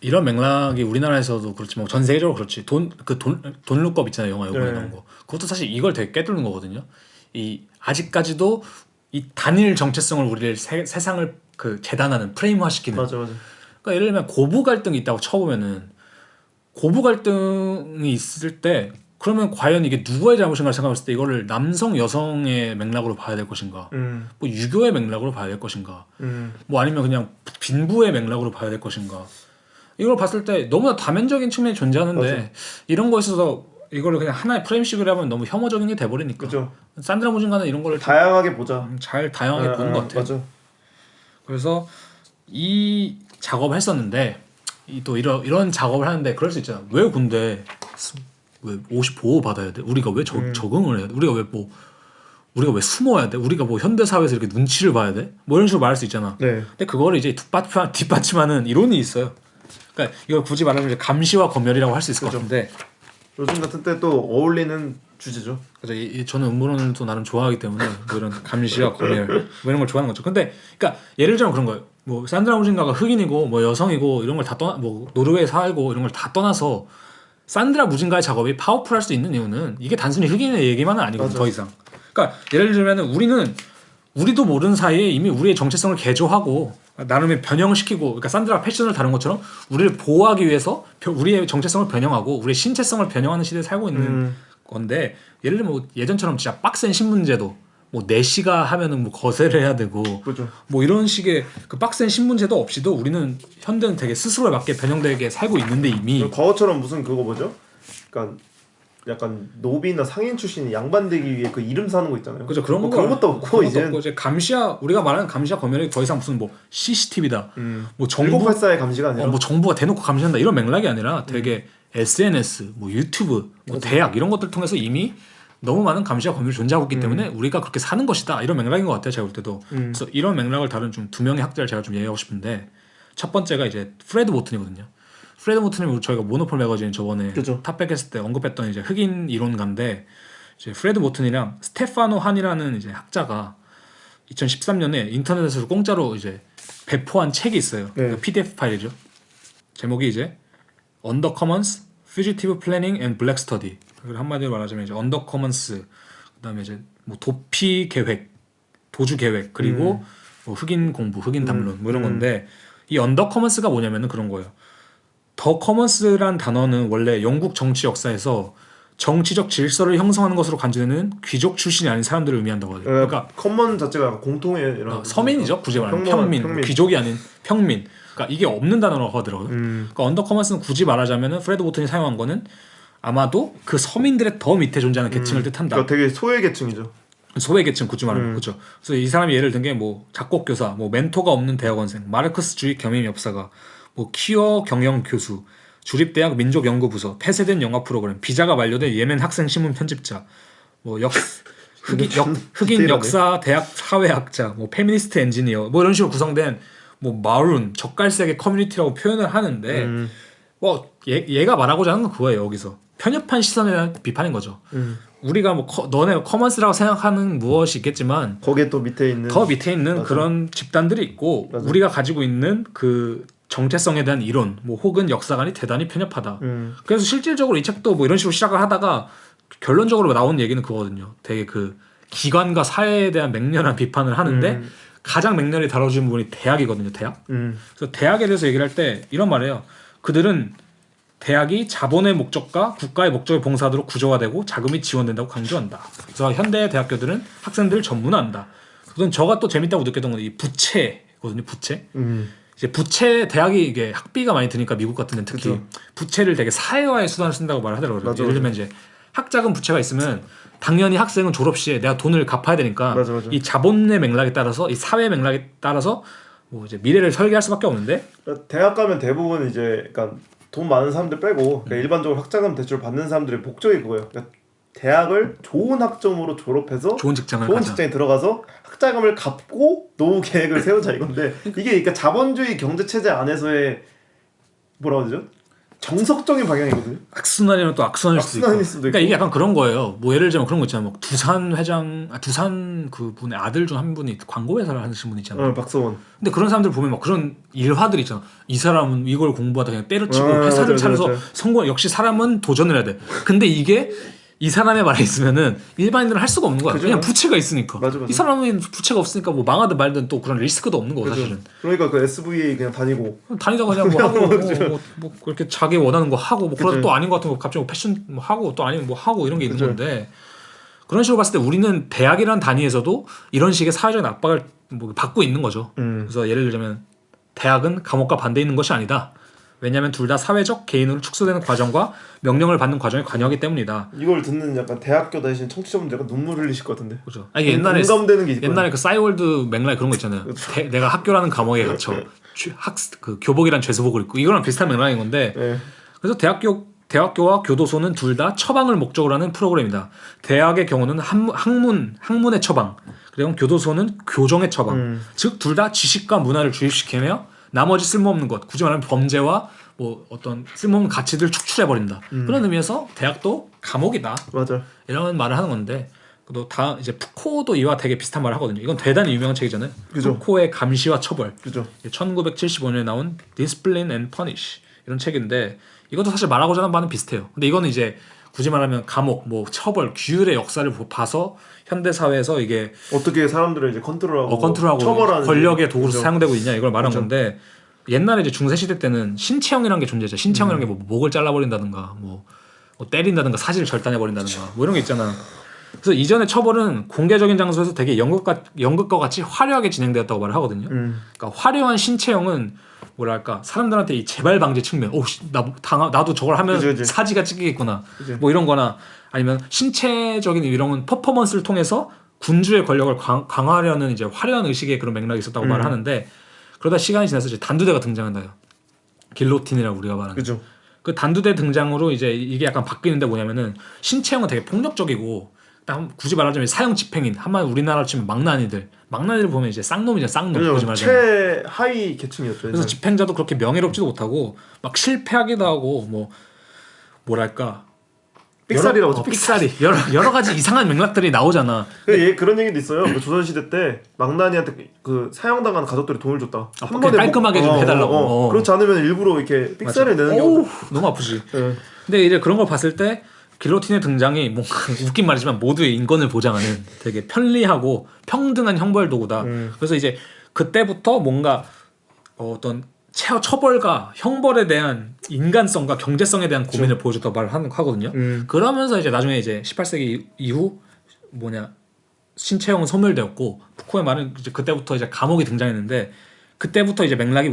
이런 맥락이 우리나라에서도 그렇지만 전 세계적으로 그렇지. 돈룩법 있잖아요. 영화 요번 이런 거. 그것도 사실 이걸 되게 깨뚫는 거거든요. 이 아직까지도 이 단일 정체성을 우리를 세상을 그 재단하는 프레임화시키는. 맞아. 그러니까 예를 들면 고부 갈등이 있다고 쳐보면은 고부 갈등이 있을 때 그러면 과연 이게 누구의 잘못인가 생각했을 때 이거를 남성 여성의 맥락으로 봐야 될 것인가, 뭐 유교의 맥락으로 봐야 될 것인가, 뭐 아니면 그냥 빈부의 맥락으로 봐야 될 것인가. 이걸 봤을 때 너무나 다면적인 측면이 존재하는데 맞아. 이런 거에 있어서 이거를 그냥 하나의 프레임식으로 하면 너무 혐오적인 게 돼버리니까. 그죠. 산드라 무진가는 이런 거를 다양하게 보자. 잘 다양하게 보는 것 같아요. 맞아. 그래서 이 작업을 했었는데 또 이런 작업을 하는데 그럴 수 있잖아. 왜 군대 왜 55호 받아야 돼? 우리가 왜 적응을 해야 돼? 우리가 왜 숨어야 돼? 우리가 뭐 현대 사회에서 이렇게 눈치를 봐야 돼? 뭐 이런 식으로 말할 수 있잖아. 네. 근데 그거를 이제 뒷받침하는 이론이 있어요. 그러니까 이걸 굳이 말하면 이제 감시와 검열이라고 할 수 있을 것 같은데 요즘 같은 때 또 어울리는 주제죠. 그래서 저는 음모론을 또 나름 좋아하기 때문에 뭐 이런 감시와 검열 뭐 이런 걸 좋아하는 거죠. 근데 그러니까 예를 들면 그런 거예요. 뭐 산드라 무진가가 흑인이고 뭐 여성이고 이런 걸 다 떠나 뭐 노르웨이 살고 이런 걸 다 떠나서 산드라 무진가의 작업이 파워풀할 수 있는 이유는 이게 단순히 흑인의 얘기만은 아니거든. 더 이상. 그러니까 예를 들면은 우리도 모르는 사이에 이미 우리의 정체성을 개조하고 나름의 변형을 시키고 그러니까 산드라가 패션을 다룬 것처럼 우리를 보호하기 위해서 우리의 정체성을 변형하고 우리의 신체성을 변형하는 시대에 살고 있는 건데 예를 들면 뭐 예전처럼 진짜 빡센 신문제도 뭐 4시가 하면은 뭐 거세를 해야 되고 그렇죠. 뭐 이런 식의 그 빡센 신문제도 없이도 우리는 현대는 되게 스스로에 맞게 변형되게 살고 있는데 이미 과거처럼 무슨 그거 뭐죠? 그러니까 약간 노비나 상인 출신이 양반되기 위해 그 이름 사는 거 있잖아요. 그죠. 그런 것도 없고 이제 감시와 우리가 말하는 감시와 검열이 더 이상 무슨 뭐 CCTV다, 뭐 정부 1984의 감시가 아니라 뭐 정부가 대놓고 감시한다 이런 맥락이 아니라 되게 SNS, 뭐 유튜브, 뭐 대학 이런 것들 통해서 이미 너무 많은 감시와 검열이 존재하고 있기 때문에 우리가 그렇게 사는 것이다 이런 맥락인 것 같아요. 제가 볼 때도. 그래서 이런 맥락을 다룬 좀 2명의 학자를 제가 좀 얘기하고 싶은데 첫 번째가 이제 프레드 모튼이거든요. 프레드 모튼이 저희가 모노폴 매거진 저번에 그죠. 탑백 했을 때 언급했던 이제 흑인 이론가인데 이제 프레드 모튼이랑 스테파노 한이라는 이제 학자가 2013년에 인터넷에서 공짜로 이제 배포한 책이 있어요. 네. 그러니까 PDF 파일이죠. 제목이 이제 Under Commons, Fugitive Planning and Black Study. 한마디로 말하자면 이제 Under Commons, 그다음에 이제 뭐 도피 계획, 도주 계획, 그리고 뭐 흑인 공부, 흑인 담론 뭐 이런 건데 이 Under Commons가 뭐냐면은 그런 거예요. 더 커먼스란 단어는 원래 영국 정치 역사에서 정치적 질서를 형성하는 것으로 간주되는 귀족 출신이 아닌 사람들을 의미한다고 하죠. 그러니까 커먼 자체가 공통의 이런 서민이죠. 굳이 말하면 평민. 귀족이 아닌 평민. 그러니까 이게 없는 단어라고 하더라고요. 그러니까 언더 커먼스는 굳이 말하자면은 프레드 모튼이 사용한 거는 아마도 그 서민들의 더 밑에 존재하는 계층을 뜻한다. 그러니까 되게 소외 계층이죠. 소외 계층 굳이 말하면 그렇죠. 그래서 이 사람이 예를 든 게 뭐 작곡 교사, 뭐 멘토가 없는 대학원생, 마르크스주의 겸임 엽사가 뭐 퀴어 경영 교수, 주립대학 민족연구부서, 폐쇄된 영화 프로그램, 비자가 만료된 예멘 학생 신문 편집자, 뭐 흑인 역사 대학 사회학자, 뭐 페미니스트 엔지니어, 뭐 이런 식으로 구성된 뭐 마룬 젓갈색의 커뮤니티라고 표현을 하는데 뭐 얘가 말하고자 하는 건 그거예요. 여기서 편협한 시선에 대한 비판인 거죠. 우리가 뭐 너네가 커먼스라고 생각하는 무엇이 있겠지만 거기에 또 밑에 있는 맞아. 그런 집단들이 있고 맞아. 우리가 가지고 있는 그 정체성에 대한 이론 뭐 혹은 역사관이 대단히 편협하다. 그래서 실질적으로 이 책도 뭐 이런 식으로 시작을 하다가 결론적으로 나온 얘기는 그거거든요. 되게 그 기관과 사회에 대한 맹렬한 비판을 하는데 가장 맹렬히 다뤄진 부분이 대학이거든요. 대학. 그래서 대학에 대해서 얘기를 할 때 이런 말이에요. 그들은 대학이 자본의 목적과 국가의 목적을 봉사하도록 구조화되고 자금이 지원된다고 강조한다. 그래서 현대 대학교들은 학생들을 전문화한다. 우선 저가 또 재밌다고 느꼈던 건 이 부채거든요. 부채. 이제 부채 대학이 이게 학비가 많이 드니까 미국 같은 데는 특히 그쵸. 부채를 되게 사회화의 수단을 쓴다고 말하더라고요. 맞아, 예를 들면 이제 학자금 부채가 있으면 당연히 학생은 졸업 시에 내가 돈을 갚아야 되니까 맞아. 이 자본의 맥락에 따라서 이 사회 맥락에 따라서 뭐 이제 미래를 설계할 수밖에 없는데 대학 가면 대부분 이제 그러니까 돈 많은 사람들 빼고 그러니까 일반적으로 학자금 대출 받는 사람들의 목적이 그거예요. 그러니까 대학을 좋은 학점으로 졸업해서 좋은 직장에 들어가서 학자금을 갚고 노후 계획을 세우자 이건데 이게 그러니까 자본주의 경제 체제 안에서의 뭐라고 하죠? 정석적인 방향이거든요. 악순환이면 또 악순환일 수도 있고. 그러니까 이게 약간 그런 거예요. 뭐 예를 들면 그런 거 있잖아요. 뭐 두산 그 분의 아들 중 한 분이 광고 회사를 하시는 분 있잖아요. 박서원. 근데 그런 사람들 보면 막 그런 일화들 있잖아. 이 사람은 이걸 공부하다 그냥 때려치고 회사를 차려서 성공. 역시 사람은 도전을 해야 돼. 근데 이게 이 사람의 말에 있으면은 일반인들은 할 수가 없는 거야. 그죠? 그냥 부채가 있으니까. 맞아. 이 사람은 부채가 없으니까 뭐 망하든 말든 또 그런 리스크도 없는 거고 사실은. 그러니까 그 SVA 그냥 다니다가 그냥 뭐 하고 뭐 그렇게 자기 원하는 거 하고 뭐 그러다 또 아닌 것 같은 거 갑자기 뭐 패션 뭐 하고 또 아니면 뭐 하고 이런 게 있는 건데 그런 식으로 봤을 때 우리는 대학이라는 단위에서도 이런 식의 사회적인 압박을 뭐 받고 있는 거죠. 그래서 예를 들자면 대학은 감옥과 반대 있는 것이 아니다. 왜냐하면 둘 다 사회적 개인으로 축소되는 과정과 명령을 받는 과정에 관여하기 때문이다. 이걸 듣는 약간 대학교 다니신 청취자분들 약간 눈물 흘리실 것 같은데. 그죠. 아니 옛날에 공감되는 게 있거든요. 옛날에 그 싸이월드 맥락 그런 거 있잖아요. 내가 학교라는 감옥에 갇혀 그 교복이란 죄수복을 입고 이거랑 비슷한 맥락인 건데. 네. 그래서 대학교와 교도소는 둘 다 처방을 목적으로 하는 프로그램이다. 대학의 경우는 학문의 처방, 그리고 교도소는 교정의 처방. 즉 둘 다 지식과 문화를 주입시키며 나머지 쓸모없는 것, 굳이 말하면 범죄와 뭐 어떤 쓸모없는 가치들 축출해 버린다. 그런 의미에서 대학도 감옥이다. 맞아. 이런 말을 하는 건데, 또 다 이제 푸코도 이와 되게 비슷한 말을 하거든요. 이건 대단히 유명한 책이잖아요. 그죠. 푸코의 감시와 처벌. 그죠. 1975년에 나온 Discipline and Punish 이런 책인데 이것도 사실 말하고자 하는 바는 비슷해요. 근데 이거는 이제 굳이 말하면 감옥, 뭐 처벌, 규율의 역사를 봐서 현대 사회에서 이게 어떻게 사람들을 이제 컨트롤하고 처벌하는 권력의 도구로 그죠. 사용되고 있냐 이걸 말한 그죠. 건데 옛날에 이제 중세 시대 때는 신체형이라는 게 존재했죠. 신체형이라는 게 뭐 목을 잘라버린다든가 뭐 때린다든가 사지를 절단해버린다든가 뭐 이런 게 있잖아. 그래서 이전의 처벌은 공개적인 장소에서 되게 연극과 같이 화려하게 진행되었다고 말을 하거든요. 그러니까 화려한 신체형은 뭐랄까 사람들한테 이 재발 방지 측면, 나도 저걸 하면 그치. 사지가 찢기겠구나, 그치. 뭐 이런거나 아니면 신체적인 이런 퍼포먼스를 통해서 군주의 권력을 강화하려는 이제 화려한 의식의 그런 맥락이 있었다고 말을 하는데 그러다 시간이 지나서 이제 단두대가 등장한다요. 길로틴이라고 우리가 말하는. 그죠. 그 단두대 등장으로 이제 이게 약간 바뀌는데 뭐냐면은 신체형은 되게 폭력적이고 굳이 말하자면 사형 집행인 한마디 우리나라로 치면 망나니들 보면 이제 쌍놈이죠. 쌍놈. 굳이 말하자면 최하위 계층이었죠. 그래서 집행자도 그렇게 명예롭지도 못하고 막 실패하기도 하고 뭐 뭐랄까 삑살이라고 하죠. 삑살이 여러 가지 이상한 맥락들이 나오잖아. 그런 얘기도 있어요. 그 조선시대 때 망나니한테 그 사형당한 가족들이 돈을 줬다. 한 번에 깔끔하게 좀 해달라고. 그렇지 않으면 일부러 이렇게 삑살을 내는 경우. 너무 아프지. 네. 근데 이제 그런 걸 봤을 때 길로틴의 등장이 뭔가 웃긴 말이지만 모두의 인권을 보장하는 되게 편리하고 평등한 형벌 도구다. 그래서 이제 그때부터 뭔가 어떤 처벌과 형벌에 대한 인간성과 경제성에 대한 고민을 보여줬다고 말을 하거든요. 그러면서 이제 나중에 이제 18세기 이후 신체형은 소멸되었고 푸코의 말은 이제 그때부터 이제 감옥이 등장했는데 그때부터 이제 맥락이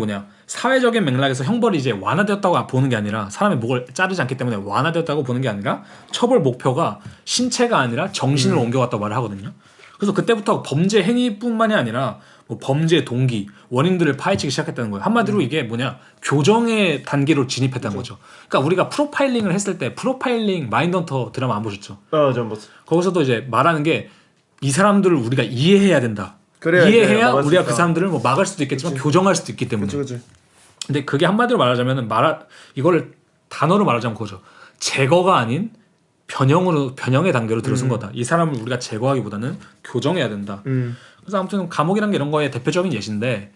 사회적인 맥락에서 형벌이 이제 완화되었다고 보는 게 아니라 사람의 목을 자르지 않기 때문에 완화되었다고 보는 게 아니라 처벌 목표가 신체가 아니라 정신을 옮겨갔다고 말을 하거든요. 그래서 그때부터 범죄 행위뿐만이 아니라 뭐 범죄 동기, 원인들을 파헤치기 시작했다는 거예요. 한마디로 이게 교정의 단계로 진입했다는 거죠. 그러니까 우리가 프로파일링을 했을 때 프로파일링 마인드헌터 드라마 안 보셨죠? 전 봤어. 거기서도 이제 말하는 게 이 사람들을 우리가 이해해야 된다. 그래야 이해해야 우리가 그 사람들을 막을 수도 있겠지만 교정할 수도 있기 때문에. 그치. 근데 그게 한마디로 말하자면은 이거를 단어로 말하자면 그거죠. 제거가 아닌 변형의 단계로 들어선 거다. 이 사람을 우리가 제거하기보다는 교정해야 된다. 그래서 아무튼 감옥이란 게 이런 거의 대표적인 예시인데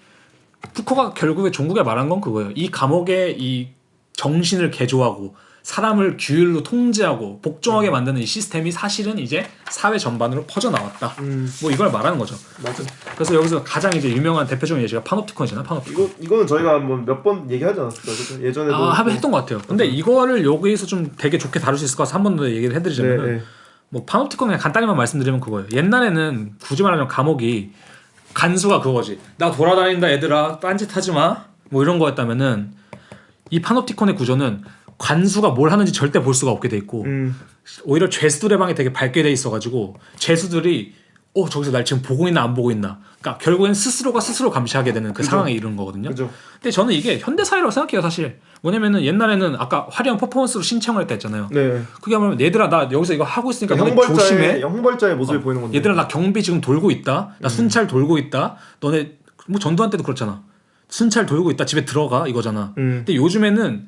푸코가 결국에 종국에 말한 건 그거예요. 이 감옥의 이 정신을 개조하고 사람을 규율로 통제하고 복종하게 만드는 이 시스템이 사실은 이제 사회 전반으로 퍼져 나왔다. 뭐 이걸 말하는 거죠. 맞아. 그래서 여기서 가장 이제 유명한 대표적인 예시가 파놉티콘이잖아. 파놉티콘. 이거는 저희가 한번 몇 번 얘기하지 않았을까요? 예전에도 한번 했던 것 같아요. 근데 이거를 여기서 좀 되게 좋게 다룰 수 있을 것 같아서 한 번 더 얘기를 해드리자면 네. 뭐 파놉티콘 그냥 간단히만 말씀드리면 그거예요. 옛날에는 굳이 말하자면 감옥이 간수가 그거지. 나 돌아다닌다 얘들아 딴짓하지 마. 뭐 이런 거였다면은 이 파놉티콘의 구조는 관수가 뭘 하는지 절대 볼 수가 없게 돼 있고 오히려 죄수들의 방에 되게 밝게 돼 있어가지고 죄수들이 저기서 날 지금 보고 있나 안 보고 있나. 그러니까 결국엔 스스로가 스스로 감시하게 되는 그 상황에 이르는 거거든요. 그죠. 근데 저는 이게 현대 사회라고 생각해요. 사실 뭐냐면은 옛날에는 아까 화려한 퍼포먼스로 신청을 했다 했잖아요. 네. 그게 뭐냐면 얘들아 나 여기서 이거 하고 있으니까 너네 조심해. 형벌자의 모습이 보이는 건데. 얘들아 나 경비 지금 돌고 있다. 나 순찰 돌고 있다. 너네 뭐 전두환 때도 그렇잖아. 순찰 돌고 있다. 집에 들어가 이거잖아. 근데 요즘에는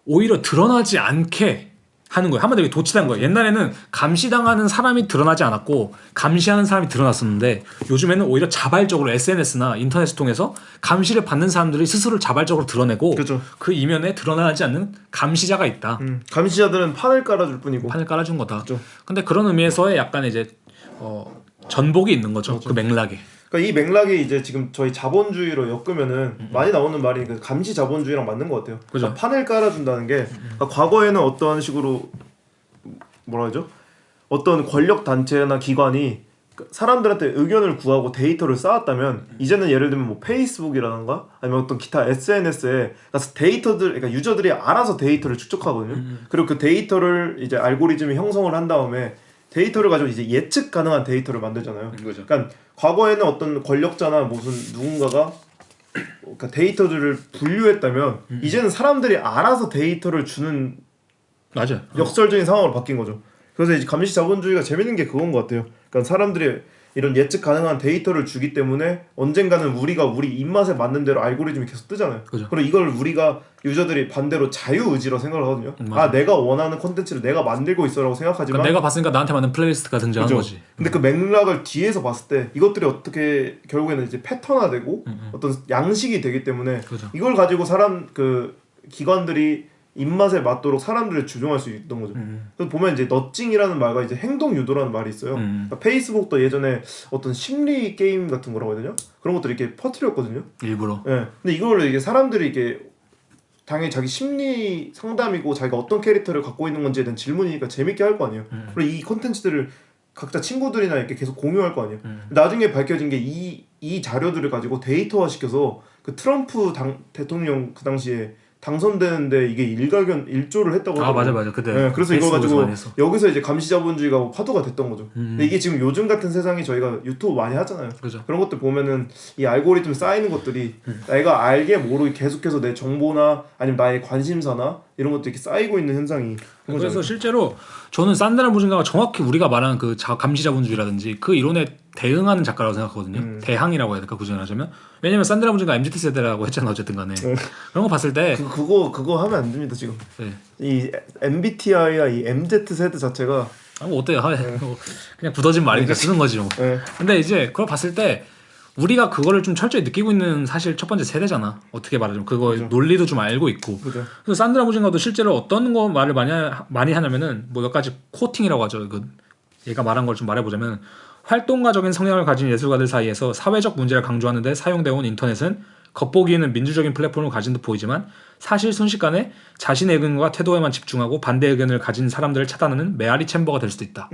오히려 드러나지 않게 하는 거예요. 한마디로 도치된 거예요. 옛날에는 감시당하는 사람이 드러나지 않았고 감시하는 사람이 드러났었는데 요즘에는 오히려 자발적으로 SNS나 인터넷을 통해서 감시를 받는 사람들이 스스로 자발적으로 드러내고 그죠. 그 이면에 드러나지 않는 감시자가 있다. 감시자들은 판을 깔아줄 뿐이고. 판을 깔아준 거다. 그죠. 근데 그런 의미에서의 약간 이제 전복이 있는 거죠. 그렇죠. 그 맥락에. 그러니까 이 맥락이 이제 지금 저희 자본주의로 엮으면은 많이 나오는 말이 그 감시 자본주의랑 맞는 것 같아요. 그죠. 그러니까 판을 깔아준다는 게 그러니까 과거에는 어떤 식으로 뭐라 하죠? 어떤 권력 단체나 기관이 사람들한테 의견을 구하고 데이터를 쌓았다면 이제는 예를 들면 뭐 페이스북이라던가 아니면 어떤 기타 SNS에 가서 데이터들 그러니까 유저들이 알아서 데이터를 축적하거든요. 그리고 그 데이터를 이제 알고리즘이 형성을 한 다음에 데이터를 가지고 이제 예측 가능한 데이터를 만들잖아요. 그러니까 과거에는 어떤 권력자나 무슨 누군가가 그러니까 데이터들을 분류했다면 이제는 사람들이 알아서 데이터를 주는 맞아요. 역설적인 상황으로 바뀐 거죠. 그래서 이제 감시 자본주의가 재밌는 게 그건 것 같아요. 그러니까 사람들이 이런 예측 가능한 데이터를 주기 때문에 언젠가는 우리가 우리 입맛에 맞는 대로 알고리즘이 계속 뜨잖아요. 그죠. 그리고 이걸 우리가 유저들이 반대로 자유의지로 생각을 하거든요. 아 내가 원하는 콘텐츠를 내가 만들고 있어라고 생각하지만 그러니까 내가 봤으니까 나한테 맞는 플레이리스트가 등장한 거지. 근데 그 맥락을 뒤에서 봤을 때 이것들이 어떻게 결국에는 이제 패턴화되고 어떤 양식이 되기 때문에 그죠. 이걸 가지고 사람 그 기관들이 입맛에 맞도록 사람들을 조종할 수 있던 거죠. 그래서 보면 이제 너찡이라는 말과 이제 행동 유도라는 말이 있어요. 그러니까 페이스북도 예전에 어떤 심리 게임 같은 거라고 해야 되냐? 그런 것들을 이렇게 퍼뜨렸거든요. 일부러. 예. 근데 이거를 이게 사람들이 이게 당연히 자기 심리 상담이고 자기가 어떤 캐릭터를 갖고 있는 건지에 대한 질문이니까 재밌게 할 거 아니에요. 그리고 이 콘텐츠들을 각자 친구들이나 이렇게 계속 공유할 거 아니에요. 나중에 밝혀진 게 이 자료들을 가지고 데이터화 시켜서 그 트럼프 대통령 그 당시에 당선되는데 이게 일가견 일조를 했다고 하더라고요. 맞아. 그때. 네, 그래서 이걸 가지고 여기서 이제 감시자본주의가 화두가 됐던 거죠. 근데 이게 지금 요즘 같은 세상에 저희가 유튜브 많이 하잖아요. 그죠. 그런 것들 보면은 이 알고리즘 쌓이는 것들이 내가 알게 모르게 계속해서 내 정보나 아니면 나의 관심사나 이런 것들이 이렇게 쌓이고 있는 현상이. 그래서 실제로 저는 산드라 무진가가 정확히 우리가 말하는 그 감시자본주의라든지 그 이론에 대응하는 작가라고 생각하거든요. 대항이라고 해야 될까 굳이 하자면. 왜냐면 산드라 무진가 MZ 세대라고 했잖아 어쨌든 간에. 그런 거 봤을 때 그거 하면 안 됩니다 지금. 네. 이 MBTI와 이 MZ 세대 자체가 뭐 어때요? 그냥 굳어진 말이니까 쓰는 거지 뭐. 네. 근데 이제 그걸 봤을 때 우리가 그거를 좀 철저히 느끼고 있는 사실 첫 번째 세대잖아. 어떻게 말하자면 그거 그죠. 논리도 좀 알고 있고. 그죠. 그래서 산드라 무진가도 실제로 어떤 거 말을 많이 하냐면은 뭐 몇 가지 코팅이라고 하죠. 그 얘가 말한 걸 좀 말해보자면 활동가적인 성향을 가진 예술가들 사이에서 사회적 문제를 강조하는 데 사용되어 온 인터넷은 겉보기에는 민주적인 플랫폼을 가진 듯 보이지만 사실 순식간에 자신의 의견과 태도에만 집중하고 반대 의견을 가진 사람들을 차단하는 메아리 챔버가 될 수도 있다.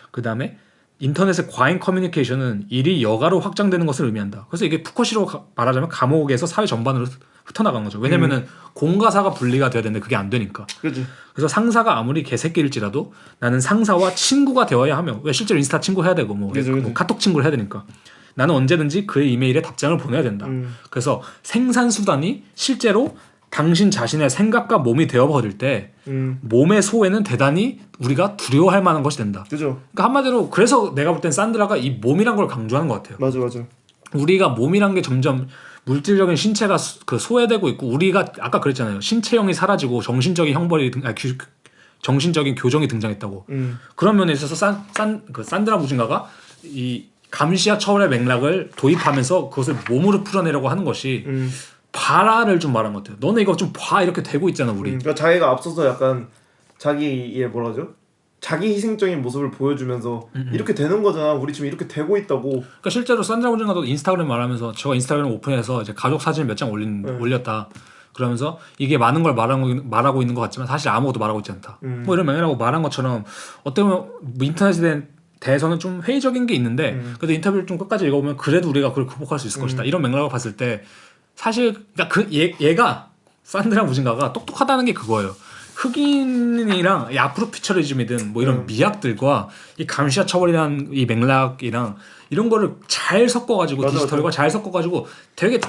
그 다음에 인터넷의 과잉 커뮤니케이션은 일이 여가로 확장되는 것을 의미한다. 그래서 이게 푸커시로 말하자면 감옥에서 사회 전반으로 흩어나간 거죠. 왜냐면은 공과사가 분리가 돼야 되는데 그게 안 되니까. 그치. 그래서 상사가 아무리 개새끼일지라도 나는 상사와 친구가 되어야 하며 왜 실제로 인스타 친구 해야 되고 뭐 카톡 친구를 해야 되니까 나는 언제든지 그의 이메일에 답장을 보내야 된다. 그래서 생산수단이 실제로 당신 자신의 생각과 몸이 되어버릴 때 몸의 소외는 대단히 우리가 두려워할 만한 것이 된다. 그죠. 그러니까 한마디로 그래서 내가 볼 땐 산드라가 이 몸이란 걸 강조하는 것 같아요. 맞아. 우리가 몸이란 게 점점 물질적인 신체가 그 소외되고 있고 우리가 아까 그랬잖아요. 신체형이 사라지고 정신적인 형벌이 정신적인 교정이 등장했다고. 그런 면에 있어서 산드라 무진가가 이 감시와 처벌의 맥락을 도입하면서 그것을 몸으로 풀어내려고 하는 것이 봐라를 좀 말한 것 같아요. 너네 이거 좀 봐 이렇게 되고 있잖아 우리. 그러니까 자기가 앞서서 약간 자기의 뭐라죠? 자기 희생적인 모습을 보여주면서 이렇게 되는 거잖아. 우리 지금 이렇게 되고 있다고. 그러니까 실제로 산드라 무진가도 인스타그램 말하면서 제가 인스타그램 오픈해서 이제 가족 사진 몇 장 올렸다. 그러면서 이게 많은 걸 말하고 있는 것 같지만 사실 아무것도 말하고 있지 않다. 뭐 이런 맥락으로 말한 것처럼 어떻게 보면 인터넷에 대해서는 좀 회의적인 게 있는데 그래도 인터뷰를 좀 끝까지 읽어보면 그래도 우리가 그걸 극복할 수 있을 것이다. 이런 맥락을 봤을 때 사실 그러니까 얘가 산드라 무진가가 똑똑하다는 게 그거예요. 흑인이랑 이 아프로 퓨처리즘이든 뭐 이런 미학들과 이 감시와 처벌이라는 이 맥락이랑 이런 거를 잘 섞어가지고 디지털과 잘 섞어가지고 되게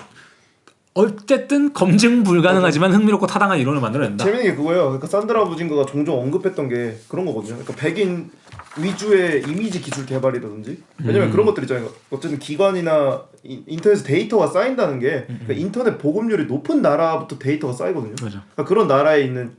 어쨌든 검증 불가능하지만 흥미롭고 타당한 이론을 만들어낸다. 재밌는 게 그거예요. 그러니까 산드라 무진가가 종종 언급했던 게 그런 거거든요. 그러니까 백인 위주의 이미지 기술 개발이라든지 왜냐면 그런 것들 있잖아요. 어쨌든 기관이나 인터넷에 데이터가 쌓인다는 게 그러니까 인터넷 보급률이 높은 나라부터 데이터가 쌓이거든요. 그러니까 그런 나라에 있는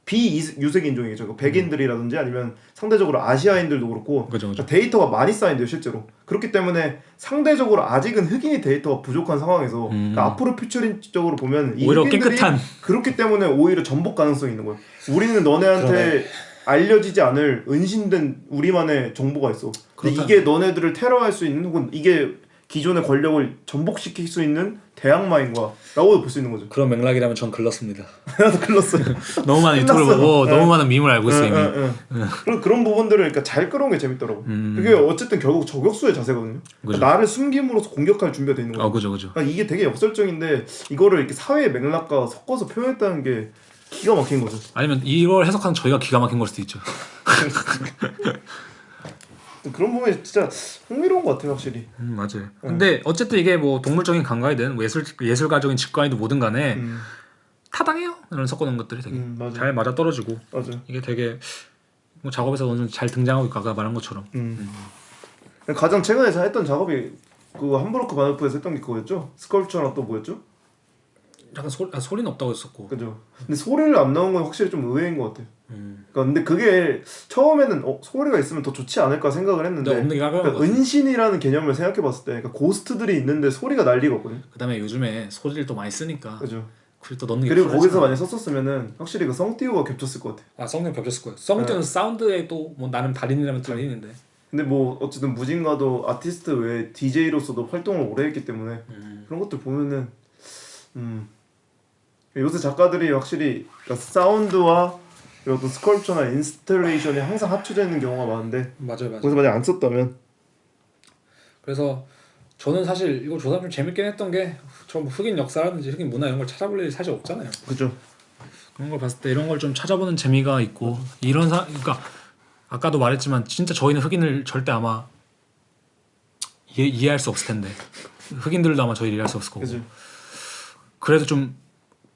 비유색 인종이죠. 백인들이라든지 아니면 상대적으로 아시아인들도 그렇고 그러니까 데이터가 많이 쌓인대요 실제로. 그렇기 때문에 상대적으로 아직은 흑인이 데이터가 부족한 상황에서 그러니까 앞으로 퓨처링적으로 보면 이 오히려 깨끗한 그렇기 때문에 오히려 전복 가능성이 있는 거예요. 우리는 너네한테 알려지지 않을 은신된 우리만의 정보가 있어. 근데 이게 너네들을 테러할 수 있는 혹은 이게 기존의 권력을 전복시킬 수 있는 대항마인가라고도 볼 수 있는 거죠. 그런 맥락이라면 전 글렀습니다. 나도 글렀어요. 너무 많은 유튜브를 보고 너무 많은 밈을 알고 있어요 이미. 그런 부분들을 그러니까 잘 끌어온 게 재밌더라고. 그게 어쨌든 결국 저격수의 자세거든요. 그러니까 나를 숨김으로써 공격할 준비가 돼 있는 거죠. 그죠. 그러니까 이게 되게 역설적인데 이거를 이렇게 사회의 맥락과 섞어서 표현했다는 게 기가 막힌 거죠. 아니면 이걸 해석하는 저희가 기가 막힌 걸 수도 있죠. 그런 부분이 진짜 흥미로운 것 같아요, 확실히. 맞아요. 근데 어쨌든 이게 뭐 동물적인 감각이든 뭐 예술가적인 직관이든 뭐든 간에 타당해요. 이런 섞어놓은 것들이 되게 잘 맞아 떨어지고. 맞아요. 이게 되게 뭐 작업에서 어느 정도 잘 등장하고 있고 아까 말한 것처럼. 가장 최근에 했던 작업이 그 함부르크 바흐프에서 했던 게 그거였죠. 스컬프처랑 또 뭐였죠? 약간 소리는 없다고 했었고. 그죠. 근데 소리를 안 나온 건 확실히 좀 의외인 것 같아요. 그러니까 근데 그게 처음에는 소리가 있으면 더 좋지 않을까 생각을 했는데 없는 게 그러니까 은신이라는 개념을 생각해봤을 때 그러니까 고스트들이 있는데 소리가 날 리가 없거든요. 그다음에 요즘에 소리를 또 많이 쓰니까. 그죠. 또 넣는 게 그리고 거기서 많이 썼었으면은 확실히 그 성띄우가 겹쳤을 것 같아요. 성띄우 겹쳤을 거예요. 성띄우는 사운드에 또 뭐 나름 달인이라면 달인인데. 근데 뭐 어쨌든 무진가도 아티스트 외에 DJ로서도 활동을 오래 했기 때문에 그런 것들 보면은 요새 작가들이 확실히 그러니까 사운드와 그리고 또 스컬프처나 인스톨레이션이 항상 합쳐져 있는 경우가 많은데 맞아요. 거기서 만약 안 썼다면 그래서 저는 사실 이거 조사 좀 재밌게 했던 게 저 흑인 역사라든지 흑인 문화 이런 걸 찾아볼 일이 사실 없잖아요. 그죠. 그런 걸 봤을 때 이런 걸 좀 찾아보는 재미가 있고 이런 그러니까 아까도 말했지만 진짜 저희는 흑인을 절대 아마 이해할 수 없을 텐데 흑인들도 아마 저희를 이해할 수 없을 거고. 그죠. 그래도 좀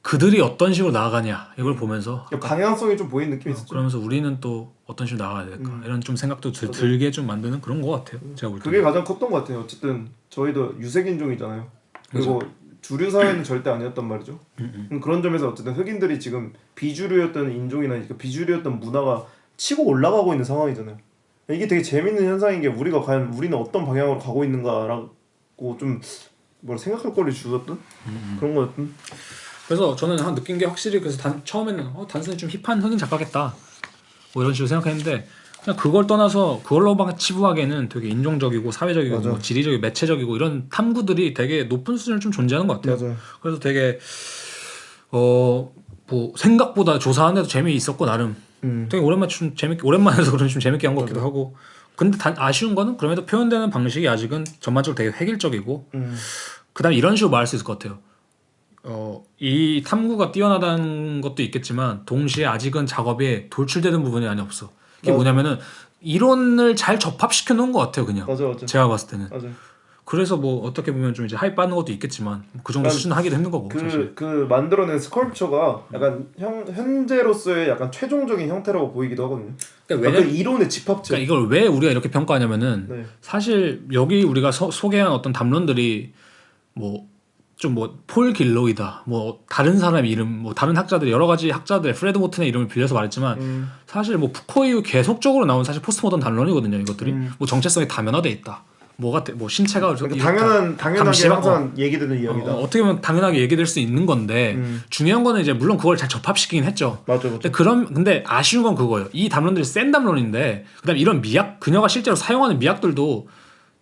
그들이 어떤 식으로 나아가냐 이걸 보면서 방향성이 좀 보이는 느낌이 있었죠. 그러면서 우리는 또 어떤 식으로 나아가야 될까 이런 좀 생각도 들게 좀 만드는 그런 거 같아요. 제가 볼 때. 그게 가장 컸던 것 같아요. 어쨌든 저희도 유색인종이잖아요. 그리고 주류 사회는 절대 아니었단 말이죠. 그런 점에서 어쨌든 흑인들이 지금 비주류였던 인종이나 비주류였던 문화가 치고 올라가고 있는 상황이잖아요. 이게 되게 재밌는 현상인 게 우리가 과연 우리는 어떤 방향으로 가고 있는가라고 좀 뭘 생각할 거리 주었던 그런 거였던. 그래서 저는 느낀 게 확실히 그래서 처음에는 단순히 좀 힙한 흑인 작가겠다 뭐 이런 식으로 생각했는데 그냥 그걸 떠나서 그걸로만 치부하기에는 되게 인종적이고 사회적이고 뭐 지리적이고 매체적이고 이런 탐구들이 되게 높은 수준을 좀 존재하는 것 같아요. 맞아요. 그래서 되게 뭐 생각보다 조사하는데도 재미있었고 나름 되게 오랜만에 해서 그런지 좀 재밌게 한 것 같기도 하고. 근데 아쉬운 거는 그럼에도 표현되는 방식이 아직은 전반적으로 되게 획일적이고 그다음에 이런 식으로 말할 수 있을 것 같아요. 이 탐구가 뛰어나다는 것도 있겠지만 동시에 아직은 작업에 돌출되는 부분이 많이 없어. 그게 뭐냐면은 이론을 잘 접합시켜 놓은 것 같아요, 그냥. 맞아. 제가 봤을 때는. 맞아. 그래서 뭐 어떻게 보면 좀 이제 하이프 받는 것도 있겠지만 그 정도 수준 하기도 힘든 거고. 그 만들어낸 스컬프처가 약간 현재로서의 약간 최종적인 형태라고 보이기도 하거든요. 그러니까 왜냐면 이론의 집합체. 그러니까 이걸 왜 우리가 이렇게 평가하냐면은 사실 여기 우리가 소개한 어떤 담론들이 폴 길로이다, 뭐 다른 사람 이름, 뭐 다른 학자들 여러 가지 학자들 프레드 모튼의 이름을 빌려서 말했지만 사실 뭐 푸코 이후 계속적으로 나온 사실 포스트 모던 담론이거든요. 이것들이 뭐 정체성이 다면화돼 있다. 뭐 신체가 그러니까 당연하게 항상 얘기되는 이야기다. 어떻게 보면 당연하게 얘기될 수 있는 건데 중요한 거는 이제 물론 그걸 잘 접합시키긴 했죠. 맞아. 근데 아쉬운 건 그거예요. 이 담론들이 센 담론인데 그다음에 이런 미학 그녀가 실제로 사용하는 미학들도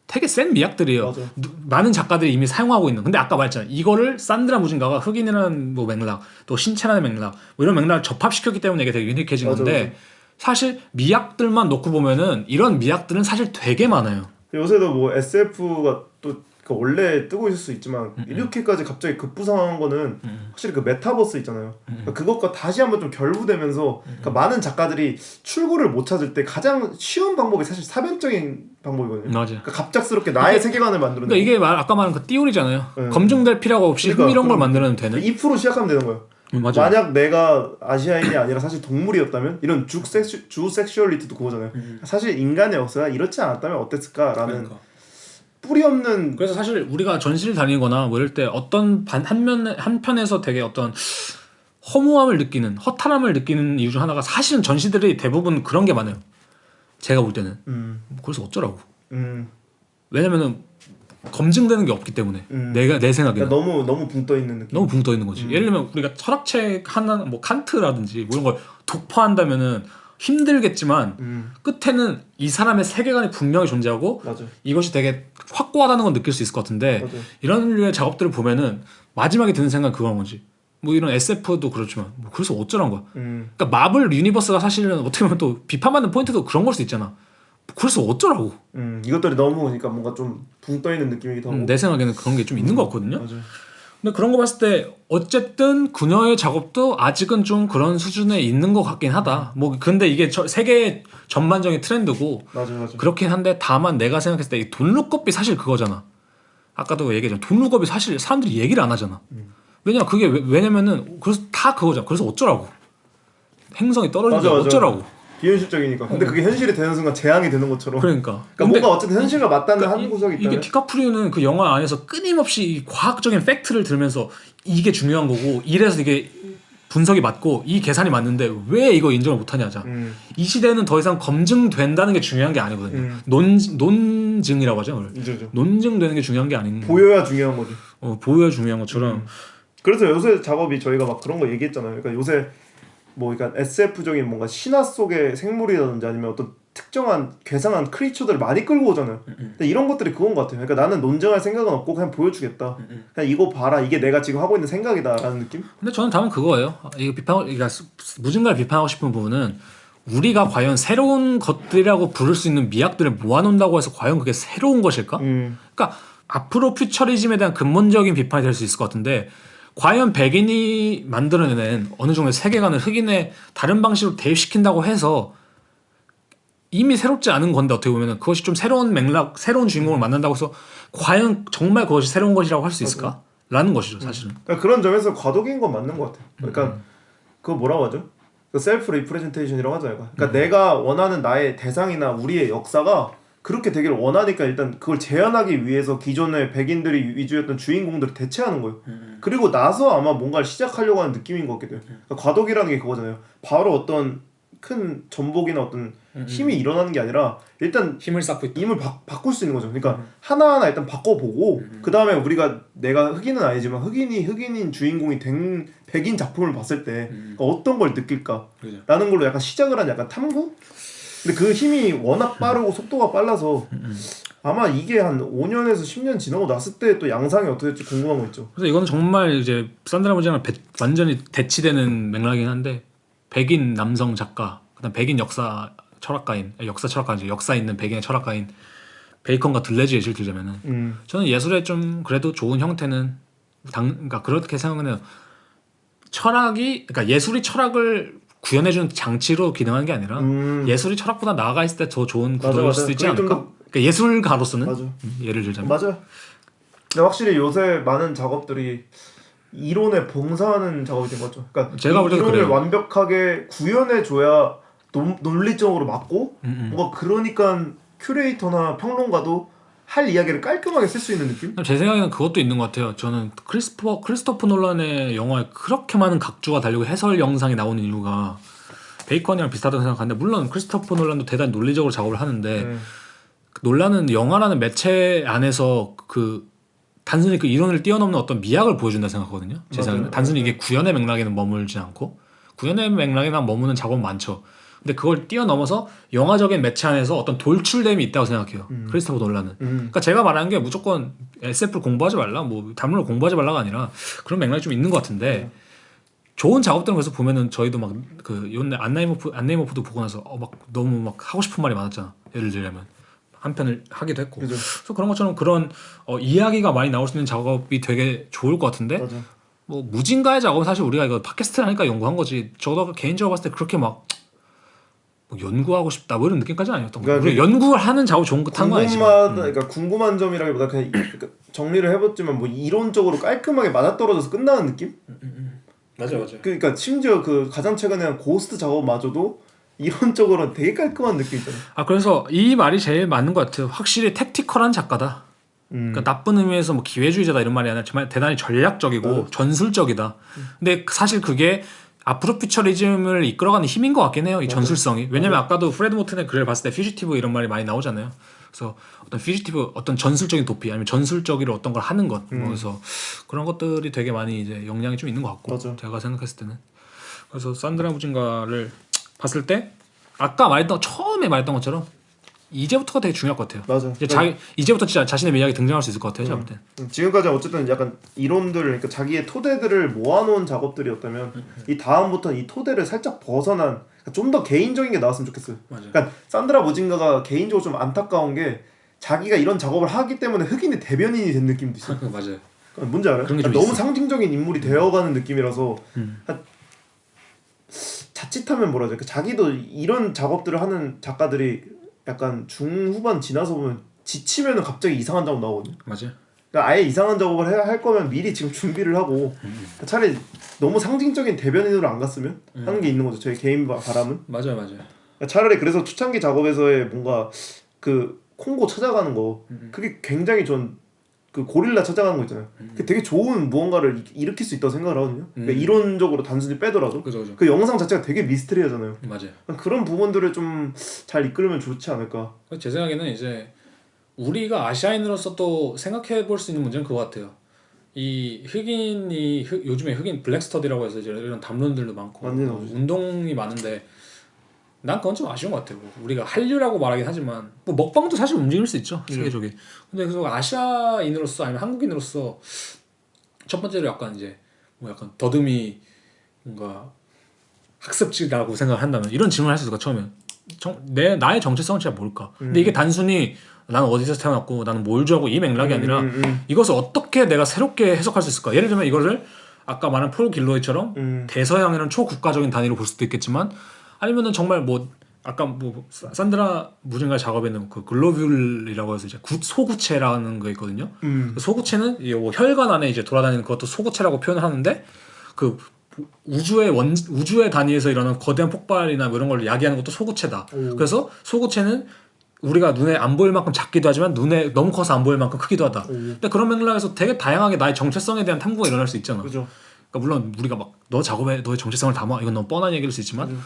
되게 센 미학들이에요. 맞아. 많은 작가들이 이미 사용하고 있는. 근데 아까 말했잖아요. 이거를 산드라 무진가가 흑인이라는 뭐 맥락, 또 신체라는 맥락, 뭐 이런 맥락을 접합시켰기 때문에 이게 되게 유니크해진 건데 사실 미학들만 놓고 보면은 이런 미학들은 사실 되게 많아요. 요새도 뭐 SF가 또 원래 뜨고 있을 수 있지만 이렇게까지 갑자기 급부상한 거는 확실히 그 메타버스 있잖아요. 그러니까 그것과 다시 한번 좀 결부되면서 그러니까 많은 작가들이 출구를 못 찾을 때 가장 쉬운 방법이 사실 사변적인 방법이거든요. 맞아. 그러니까 갑작스럽게 나의 세계관을 만들어내는. 그러니까 이게 아까 말한 그 띠오리잖아요. 검증될 필요가 없이 흥미로운 걸 만들어내면 되는. if로 시작하면 되는 거예요. 맞아. 만약 내가 아시아인이 아니라 사실 동물이었다면 이런 주 섹슈얼리티도 그거잖아요. 사실 인간의 역사가 이렇지 않았다면 어땠을까라는 뿌리 없는. 그래서 사실 우리가 전시를 다니거나 뭐 이럴 때 어떤 한편에서 되게 어떤 허무함을 느끼는 허탈함을 느끼는 이유 중 하나가 사실은 전시들이 대부분 그런 게 많아요. 제가 볼 때는. 그래서 어쩌라고. 왜냐면은 검증되는 게 없기 때문에 내 생각에는 그러니까 너무 붕 떠 있는 느낌. 너무 붕 떠 있는 거지. 예를 들면 우리가 철학책 하나 뭐 칸트라든지 뭐 이런 걸 독파한다면은 힘들겠지만 끝에는 이 사람의 세계관이 분명히 존재하고 맞아. 이것이 되게 확고하다는 건 느낄 수 있을 것 같은데 맞아. 이런 류의 작업들을 보면은 마지막에 드는 생각은 그건 거지. 뭐 이런 SF도 그렇지만 뭐 그래서 어쩌란 거야. 그러니까 마블 유니버스가 사실은 어떻게 보면 또 비판받는 포인트도 그런 걸 수 있잖아. 그래서 어쩌라고. 이것들이 너무 그러니까 뭔가 좀 붕 떠 있는 느낌이기도 하고. 내 생각에는 그런 게 좀 있는 것 같거든요. 맞아. 근데 그런 거 봤을 때 어쨌든 그녀의 작업도 아직은 좀 그런 수준에 있는 것 같긴 하다. 뭐 근데 이게 세계의 전반적인 트렌드고 맞아. 그렇긴 한데 다만 내가 생각했을 때 이 돈룩업이 사실 그거잖아. 아까도 얘기했잖아. 돈룩업이 사실 사람들이 얘기를 안 하잖아. 왜냐 그게 왜냐면은 그래서 다 그거잖아. 그래서 어쩌라고. 행성이 떨어지는 게 어쩌라고. 비현실적이니까. 근데 그게 현실이 되는 순간 재앙이 되는 것처럼. 그러니까 뭔가 어쨌든 현실과 맞닿는 그러니까 한 구석이 있다면. 이게 디카프리오는 그 영화 안에서 끊임없이 이 과학적인 팩트를 들으면서 이게 중요한 거고 이래서 이게 분석이 맞고 이 계산이 맞는데 왜 이거 인정을 못하냐자. 이 시대는 더 이상 검증된다는 게 중요한 게 아니거든요. 논증이라고 하죠. 그렇죠. 논증되는 게 중요한 게 아닌. 보여야 중요한 거지. 보여야 중요한 것처럼. 그래서 요새 작업이 저희가 막 그런 거 얘기했잖아요. 그러니까 요새 뭐 그러니까 SF적인 뭔가 신화 속의 생물이라든지 아니면 어떤 특정한 괴상한 크리처들을 많이 끌고 오잖아요. 근데 이런 것들이 그건 것 같아요. 그러니까 나는 논증할 생각은 없고 그냥 보여주겠다. 그냥 이거 봐라. 이게 내가 지금 하고 있는 생각이다라는 느낌? 근데 저는 다만 그거예요. 이거 그러니까 무증가를 비판하고 싶은 부분은 우리가 과연 새로운 것들이라고 부를 수 있는 미학들을 모아놓는다고 해서 과연 그게 새로운 것일까? 그러니까 앞으로 퓨처리즘에 대한 근본적인 비판이 될 수 있을 것 같은데 과연 백인이 만들어낸 어느 정도의 세계관을 흑인의 다른 방식으로 대입시킨다고 해서 이미 새롭지 않은 건데 어떻게 보면 그것이 좀 새로운 맥락, 새로운 주인공을 만난다고 해서 과연 정말 그것이 새로운 것이라고 할 수 있을까? 라는 것이죠 사실은. 그러니까 그런 점에서 과도기인 건 맞는 것 같아요. 그러니까 그거 뭐라고 하죠? 그 셀프 리프레젠테이션이라고 하잖아요. 그러니까 내가 원하는 나의 대상이나 우리의 역사가 그렇게 되기를 원하니까 일단 그걸 재현하기 위해서 기존의 백인들이 위주였던 주인공들을 대체하는 거예요. 그리고 나서 아마 뭔가를 시작하려고 하는 느낌인 것 같기도 해요. 그러니까 과도기라는 게 그거잖아요. 바로 어떤 큰 전복이나 어떤 힘이 일어나는 게 아니라 일단 힘을 쌓고 있다. 힘을 바꿀 수 있는 거죠. 그러니까 하나하나 일단 바꿔보고 그 다음에 우리가 내가 흑인은 아니지만 흑인인 주인공이 된 백인 작품을 봤을 때 어떤 걸 느낄까 그죠. 라는 걸로 약간 시작을 한 약간 탐구? 근데 그 힘이 워낙 빠르고 속도가 빨라서 아마 이게 한 5년에서 10년 지나고 났을 때 또 양상이 어떻게 될지 궁금한 거 있죠. 그래서 이거는 정말 이제 산드라 무지랑 완전히 대치되는 맥락이긴 한데 백인 남성 작가, 그다음 백인 역사 철학가인, 역사 있는 백인의 철학가인 베이컨과 들레즈 예시를 들자면은 저는 예술의 좀 그래도 좋은 형태는 그러니까 그렇게 생각해요. 그러니까 예술이 철학을 구현해주는 장치로 기능하는 게 아니라 예술이 철학보다 나아가 있을 때 더 좋은 구도일 수 있지 않을까? 그러니까 예술가로서는 맞아. 예를 들자면 맞아요. 근데 확실히 요새 많은 작업들이 이론에 봉사하는 작업이 된 거죠. 그러니까 제가 볼 때도 이론을 그래요. 완벽하게 구현해줘야 논리적으로 맞고 뭔가 그러니까 큐레이터나 평론가도 할 이야기를 깔끔하게 쓸 수 있는 느낌? 제 생각에는 그것도 있는 것 같아요. 저는 크리스토퍼 놀란의 영화에 그렇게 많은 각주가 달리고 해설 영상이 나오는 이유가 베이컨이랑 비슷하다고 생각하는데 물론 크리스토퍼 놀란도 대단히 논리적으로 작업을 하는데 놀란은 영화라는 매체 안에서 단순히 그 이론을 뛰어넘는 어떤 미학을 보여준다 생각하거든요. 제 생각에는 단순히 이게 구현의 맥락에는 머물지 않고 구현의 맥락에만 머무는 작업은 많죠. 근데 그걸 뛰어넘어서 영화적인 매체 안에서 어떤 돌출됨이 있다고 생각해요. 크리스토퍼 놀란은. 그러니까 제가 말하는 게 무조건 SF를 공부하지 말라, 뭐 단문을 공부하지 말라가 아니라 그런 맥락이 좀 있는 것 같은데 좋은 작업들은 그래서 보면은 저희도 막 요번에 안네이머프도 보고 나서 막 너무 막 하고 싶은 말이 많았잖아. 예를 들자면 한 편을 하기도 했고. 그죠. 그래서 그런 것처럼 그런 이야기가 많이 나올 수 있는 작업이 되게 좋을 것 같은데. 맞아. 뭐 무진가의 작업은 사실 우리가 이거 팟캐스트를 하니까 연구한 거지. 저도 개인적으로 봤을 때 그렇게 막 뭐 연구하고 싶다 뭐 이런 느낌까지는 아니었던 거예요. 그러니까 연구를 하는 작업 좋은 거 탄 건 아니지만. 그러니까 궁금한 점이라기보다 그냥 그러니까 정리를 해봤지만 뭐 이론적으로 깔끔하게 맞아떨어져서 끝나는 느낌? 맞아. 그러니까 심지어 그 가장 최근에 한 고스트 작업마저도 이론적으로 되게 깔끔한 느낌 있잖아요. 그래서 이 말이 제일 맞는 것 같아요. 확실히 택티컬한 작가다. 그러니까 나쁜 의미에서 뭐 기회주의자다 이런 말이 아니라 정말 대단히 전략적이고 전술적이다. 근데 사실 그게 앞으로 퓨처리즘을 이끌어가는 힘인 것 같긴 해요. 이 전술성이. 왜냐면 아까도 프레드 모튼의 글을 봤을 때 퓨지티브 이런 말이 많이 나오잖아요. 그래서 어떤 퓨지티브 어떤 전술적인 도피 아니면 전술적으로 어떤 걸 하는 것 그래서 그런 것들이 되게 많이 이제 영향이 좀 있는 것 같고 맞아. 제가 생각했을 때는. 그래서 산드라 무진가를 봤을 때 아까 처음에 말했던 것처럼 이제부터가 되게 중요할 것 같아요. 맞아. 이제 이제부터 진짜 자신의 매력이 등장할 수 있을 것 같아요. 제가 볼 땐. 지금까지는 어쨌든 약간 이론들, 그러니까 자기의 토대들을 모아놓은 작업들이었다면 이 다음부터는 이 토대를 살짝 벗어난 좀 더 개인적인 게 나왔으면 좋겠어요. 맞아요. 그러니까 산드라 무진가가 개인적으로 좀 안타까운 게 자기가 이런 작업을 하기 때문에 흑인의 대변인이 된 느낌도 있어요. 맞아요. 뭔지 알아요? 그런 게 좀 너무 있어. 상징적인 인물이 되어가는 느낌이라서 자칫하면 뭐라 하죠? 자기도 이런 작업들을 하는 작가들이 약간 중후반 지나서 보면 지치면은 갑자기 이상한 작업 나오거든요. 맞아요. 그러니까 아예 이상한 작업을 해야 할 거면 미리 지금 준비를 하고 차라리 너무 상징적인 대변인으로 안 갔으면 하는 게 있는 거죠. 저희 개인 바람은. 맞아요. 그러니까 차라리 그래서 초창기 작업에서의 뭔가 그 콩고 찾아가는 거 그게 굉장히 전 그 고릴라 찾아가는 거 있잖아요. 그게 되게 좋은 무언가를 일으킬 수 있다고 생각을 하거든요. 그러니까 이론적으로 단순히 빼더라도 그죠. 그 영상 자체가 되게 미스터리하잖아요. 맞아요. 그런 부분들을 좀 잘 이끌면 좋지 않을까. 제 생각에는 이제 우리가 아시아인으로서 또 생각해 볼 수 있는 문제는 그거 같아요. 이 흑인이 요즘에 흑인 블랙 스터디라고 해서 이제 이런 담론들도 많고 운동이 많은데 난 그건 좀 아쉬운 것 같아요. 우리가 한류라고 말하긴 하지만 뭐 먹방도 사실 움직일 수 있죠, 세계적인. 근데 그래서 아시아인으로서 아니면 한국인으로서 첫 번째로 약간 이제 뭐 약간 더듬이 뭔가 학습지라고 생각한다면 이런 질문을 할 수 있을까 처음에. 나의 정체성은 진짜 뭘까? 근데 이게 단순히 나는 어디서 태어났고 나는 뭘 좋아하고 이 맥락이 아니라 이것을 어떻게 내가 새롭게 해석할 수 있을까? 예를 들면 이거를 아까 말한 폴 길로이처럼 대서양에는 초국가적인 단위로 볼 수도 있겠지만 아니면은 정말 뭐 아까 뭐 산드라 무진가 작업에는 그 글로뷸이라고 해서 이제 소구체라는 거 있거든요. 그 소구체는 뭐 혈관 안에 이제 돌아다니는 그것도 소구체라고 표현을 하는데 그 우주의 단위에서 일어나는 거대한 폭발이나 뭐 이런 걸 야기하는 것도 소구체다. 그래서 소구체는 우리가 눈에 안 보일 만큼 작기도 하지만 눈에 너무 커서 안 보일 만큼 크기도 하다. 근데 그런 맥락에서 되게 다양하게 나의 정체성에 대한 탐구가 일어날 수 있잖아. 그죠. 그러니까 물론 우리가 막 너 작업에 너의 정체성을 담아 이건 너무 뻔한 얘기일 수 있지만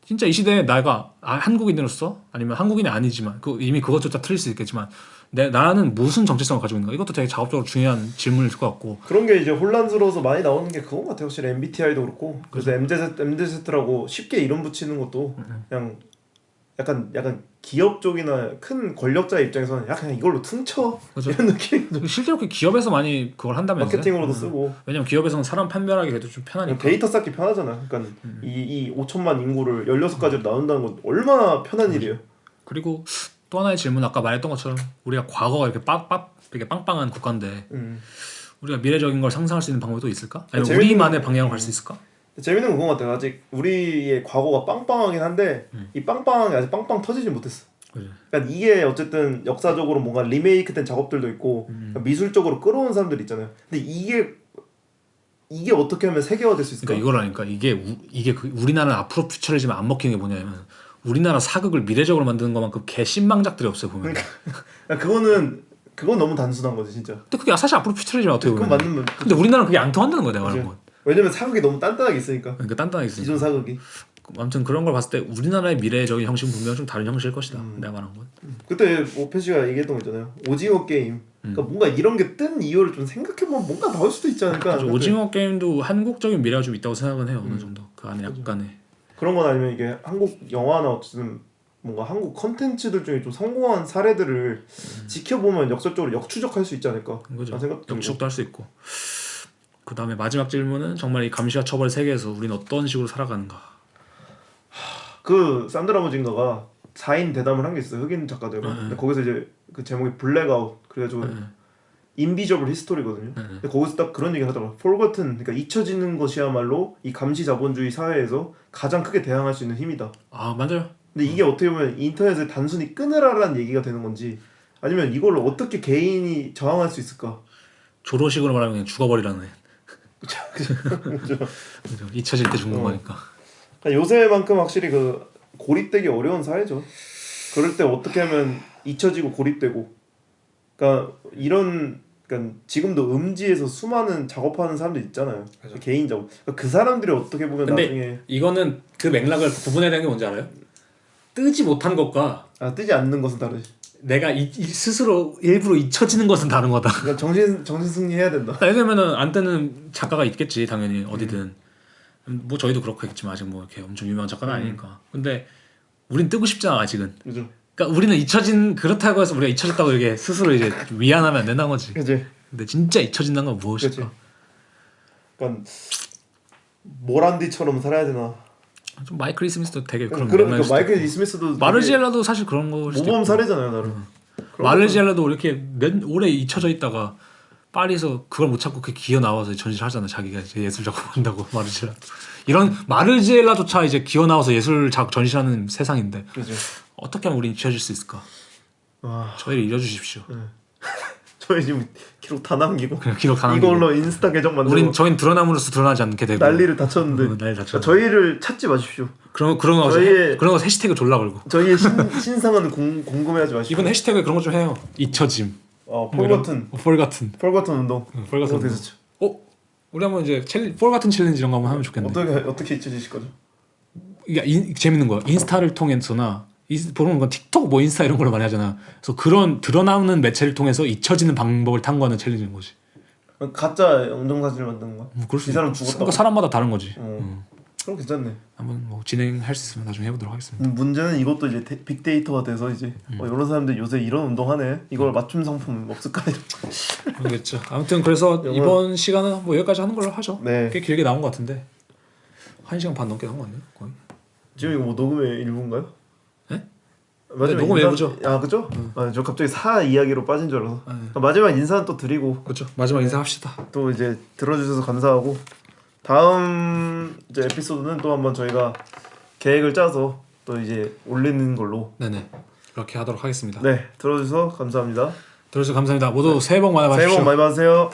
진짜 이 시대에 내가 한국인으로서 아니면 한국인이 아니지만 이미 그것조차 틀릴 수 있겠지만 나는 무슨 정체성을 가지고 있는가 이것도 되게 작업적으로 중요한 질문일 것 같고 그런 게 이제 혼란스러워서 많이 나오는 게 그건 같아요. 확실히 MBTI도 그렇고 그래서 MZ라고 쉽게 이름 붙이는 것도 그냥 약간 기업 쪽이나 큰 권력자의 입장에서는 그냥 이걸로 퉁쳐 그죠. 이런 느낌. 실제로 그 기업에서 많이 그걸 한다면서요? 마케팅으로도 쓰고. 왜냐면 기업에서는 사람 판별하기 그래도 좀 편하니까. 데이터 쌓기 편하잖아. 그러니까 이 5천만 인구를 16가지로 나눈다는 건 얼마나 편한 일이에요. 그리고 또 하나의 질문 아까 말했던 것처럼 우리가 과거가 이렇게 이렇게 빵빵한 국가인데 우리가 미래적인 걸 상상할 수 있는 방법이 또 있을까? 아니면 우리만의 방향으로 갈 수 있을까? 재밌는 건 그건 같아요. 아직 우리의 과거가 빵빵하긴 한데 이 빵빵한 게 아직 빵빵 터지지 못했어. 그러니까 이게 어쨌든 역사적으로 뭔가 리메이크된 작업들도 있고 그러니까 미술적으로 끌어온 사람들 있잖아요. 근데 이게 어떻게 하면 세계화될 수 있을까? 그러니까 이거라니까 이게 우리나라는 앞으로 퓨처리즘에 안 먹히는 게 뭐냐면 우리나라 사극을 미래적으로 만드는 것만큼 개신망작들이 없어요 보면. 그러니까 그건 너무 단순한 거지 진짜. 근데 그게 사실 앞으로 퓨처리즘 어떻게 보면. 맞는. 근데 우리나라는 그게 안 통한다는 거야 내가 말하는 건. 왜냐면 사극이 너무 단단하게 있으니까. 그러니까 단단하게 있으니까. 기존 사극이. 아무튼 그런 걸 봤을 때 우리나라의 미래적인 형식은 분명 좀 다른 형식일 것이다. 내가 말한 건. 그때 오페 씨가 얘기했던 거 있잖아요. 오징어 게임. 그러니까 뭔가 이런 게 뜬 이유를 좀 생각해보면 뭔가 나올 수도 있지 않을까. 오징어 게임도 한국적인 미래가 좀 있다고 생각은 해요. 어느 정도. 그 안에 약간의. 그런 건 아니면 이게 한국 영화나 어쨌든 뭔가 한국 컨텐츠들 중에 좀 성공한 사례들을 지켜보면 역설적으로 역추적할 수 있지 않을까. 그죠. 역추적도 할 수 있고. 그 다음에 마지막 질문은 정말 이 감시와 처벌 세계에서 우리는 어떤 식으로 살아가는가. 그 산드라 무진가가 4인 대담을 한 게 있어요. 흑인 작가들. 근데 거기서 이제 그 제목이 블랙아웃. 그래가지고 인비저블 히스토리거든요. 근데 거기서 딱 그런 얘기를 하더라고요. forgotten, 그러니까 잊혀지는 것이야말로 이 감시 자본주의 사회에서 가장 크게 대항할 수 있는 힘이다. 아 맞아요. 근데 이게 어떻게 보면 인터넷을 단순히 끊으라라는 얘기가 되는 건지 아니면 이걸 어떻게 개인이 저항할 수 있을까? 조로식으로 말하면 그냥 죽어버리라는 애. 그죠. 잊혀질 때 죽는 거니까. 그러니까 요새만큼 확실히 그 고립되기 어려운 사회죠. 그럴 때 어떻게 하면 잊혀지고 고립되고, 그러니까 그러니까 지금도 음지에서 수많은 작업하는 사람들 있잖아요. 그렇죠. 개인 작업. 그러니까 그 사람들이 어떻게 보면 근데 나중에 이거는 그 맥락을 구분해야 되는 게 뭔지 알아요? 뜨지 못한 것과 뜨지 않는 것은 다르지. 내가 스스로 일부러 잊혀지는 것은 다른 거다. 그러니까 정신 승리해야 된다. 예를 안 뜨는 작가가 있겠지 당연히 어디든. 뭐 저희도 그렇겠지만 아직 뭐 이렇게 엄청 유명한 작가는 아니니까. 근데 우린 뜨고 싶잖아 아직은. 그죠. 그러니까 우리는 잊혀진 그렇다고 해서 우리가 잊혀졌다고 이게 스스로 이제 위안하면 안 된다는 거지. 그지. 근데 진짜 잊혀진다는 건 무엇일까? 그러니까 모란디처럼 살아야 되나? 좀 마이클 이스미스도 되게 그런 그러니까 맥락일 수도 마이클 있고. 이스미스도 마르지엘라도 사실 그런 거 수도 모범 있고. 사례잖아요, 나름. 마르지엘라도 이렇게 오래 잊혀져 있다가 파리에서 그걸 못 찾고 그 기어 나와서 전시하잖아. 자기가 이제 예술 작업한다고 마르지엘라. 이런 마르지엘라조차 이제 기어 나와서 예술 작업 전시하는 세상인데 그죠. 어떻게 하면 우리 잊혀질 수 있을까? 와, 저희를 잊어주십시오. 저희 지금 기록 다 남기고 그냥 기록 다 남기고. 이걸로 인스타 계정 만들고 우린 저희는 드러남으로써 드러나지 않게 되고 난리를 다 쳤는데 난리 다 쳤는데. 저희를 찾지 마십시오. 그런 거 저희의- 그런 거 해시태그 졸라 걸고 저희의 신상은 궁금해하지 마십시오. 이번 해시태그에 그런 거 좀 해요. 잊혀짐. 폴 같은 폴 같은 운동. 폴 같은 그거 운동. 되셨죠. 우리 한번 이제 폴 같은 챌린지 이런 거 한번 하면 좋겠네. 어떻게 잊혀지실 거죠? 이게 재밌는 거야. 인스타를 통해서나 보는 건 틱톡 뭐 인스타 이런 걸로 많이 하잖아. 그래서 그런 드러나는 매체를 통해서 잊혀지는 방법을 탐구하는 챌린지인 거지. 가짜 영정 사진을 만드는 거야. 그럴 수 이 사람 있- 죽었다고. 그러니까 사람마다 다른 거지. 그럼 괜찮네. 한번 뭐 진행할 수 있으면 나중에 해보도록 하겠습니다. 문제는 이것도 이제 빅데이터가 돼서 이제 이런 사람들 요새 이런 운동하네. 이걸 맞춤 상품 없을까? 모르겠죠. 아무튼 그래서 영화- 이번 시간은 뭐 여기까지 하는 걸로 하죠. 네. 꽤 길게 나온 것 같은데 1시간 반 넘게 나온 것 같네요. 거의. 지금 이거 뭐 녹음의 일부인가요? 네? 마지막 네, 녹음 인사- 일부죠. 아 그죠? 아, 저 갑자기 사 이야기로 빠진 줄 알아서 네. 마지막 인사는 또 드리고 그렇죠. 마지막 인사합시다. 또 이제 들어주셔서 감사하고 다음 이제 에피소드는 또 한번 저희가 계획을 짜서 또 이제 올리는 걸로 네네. 그렇게 하도록 하겠습니다. 네 들어주셔서 감사합니다. 들어주셔서 감사합니다. 모두 새해 복 많이 새해 받으십시오. 복 많이 받으세요.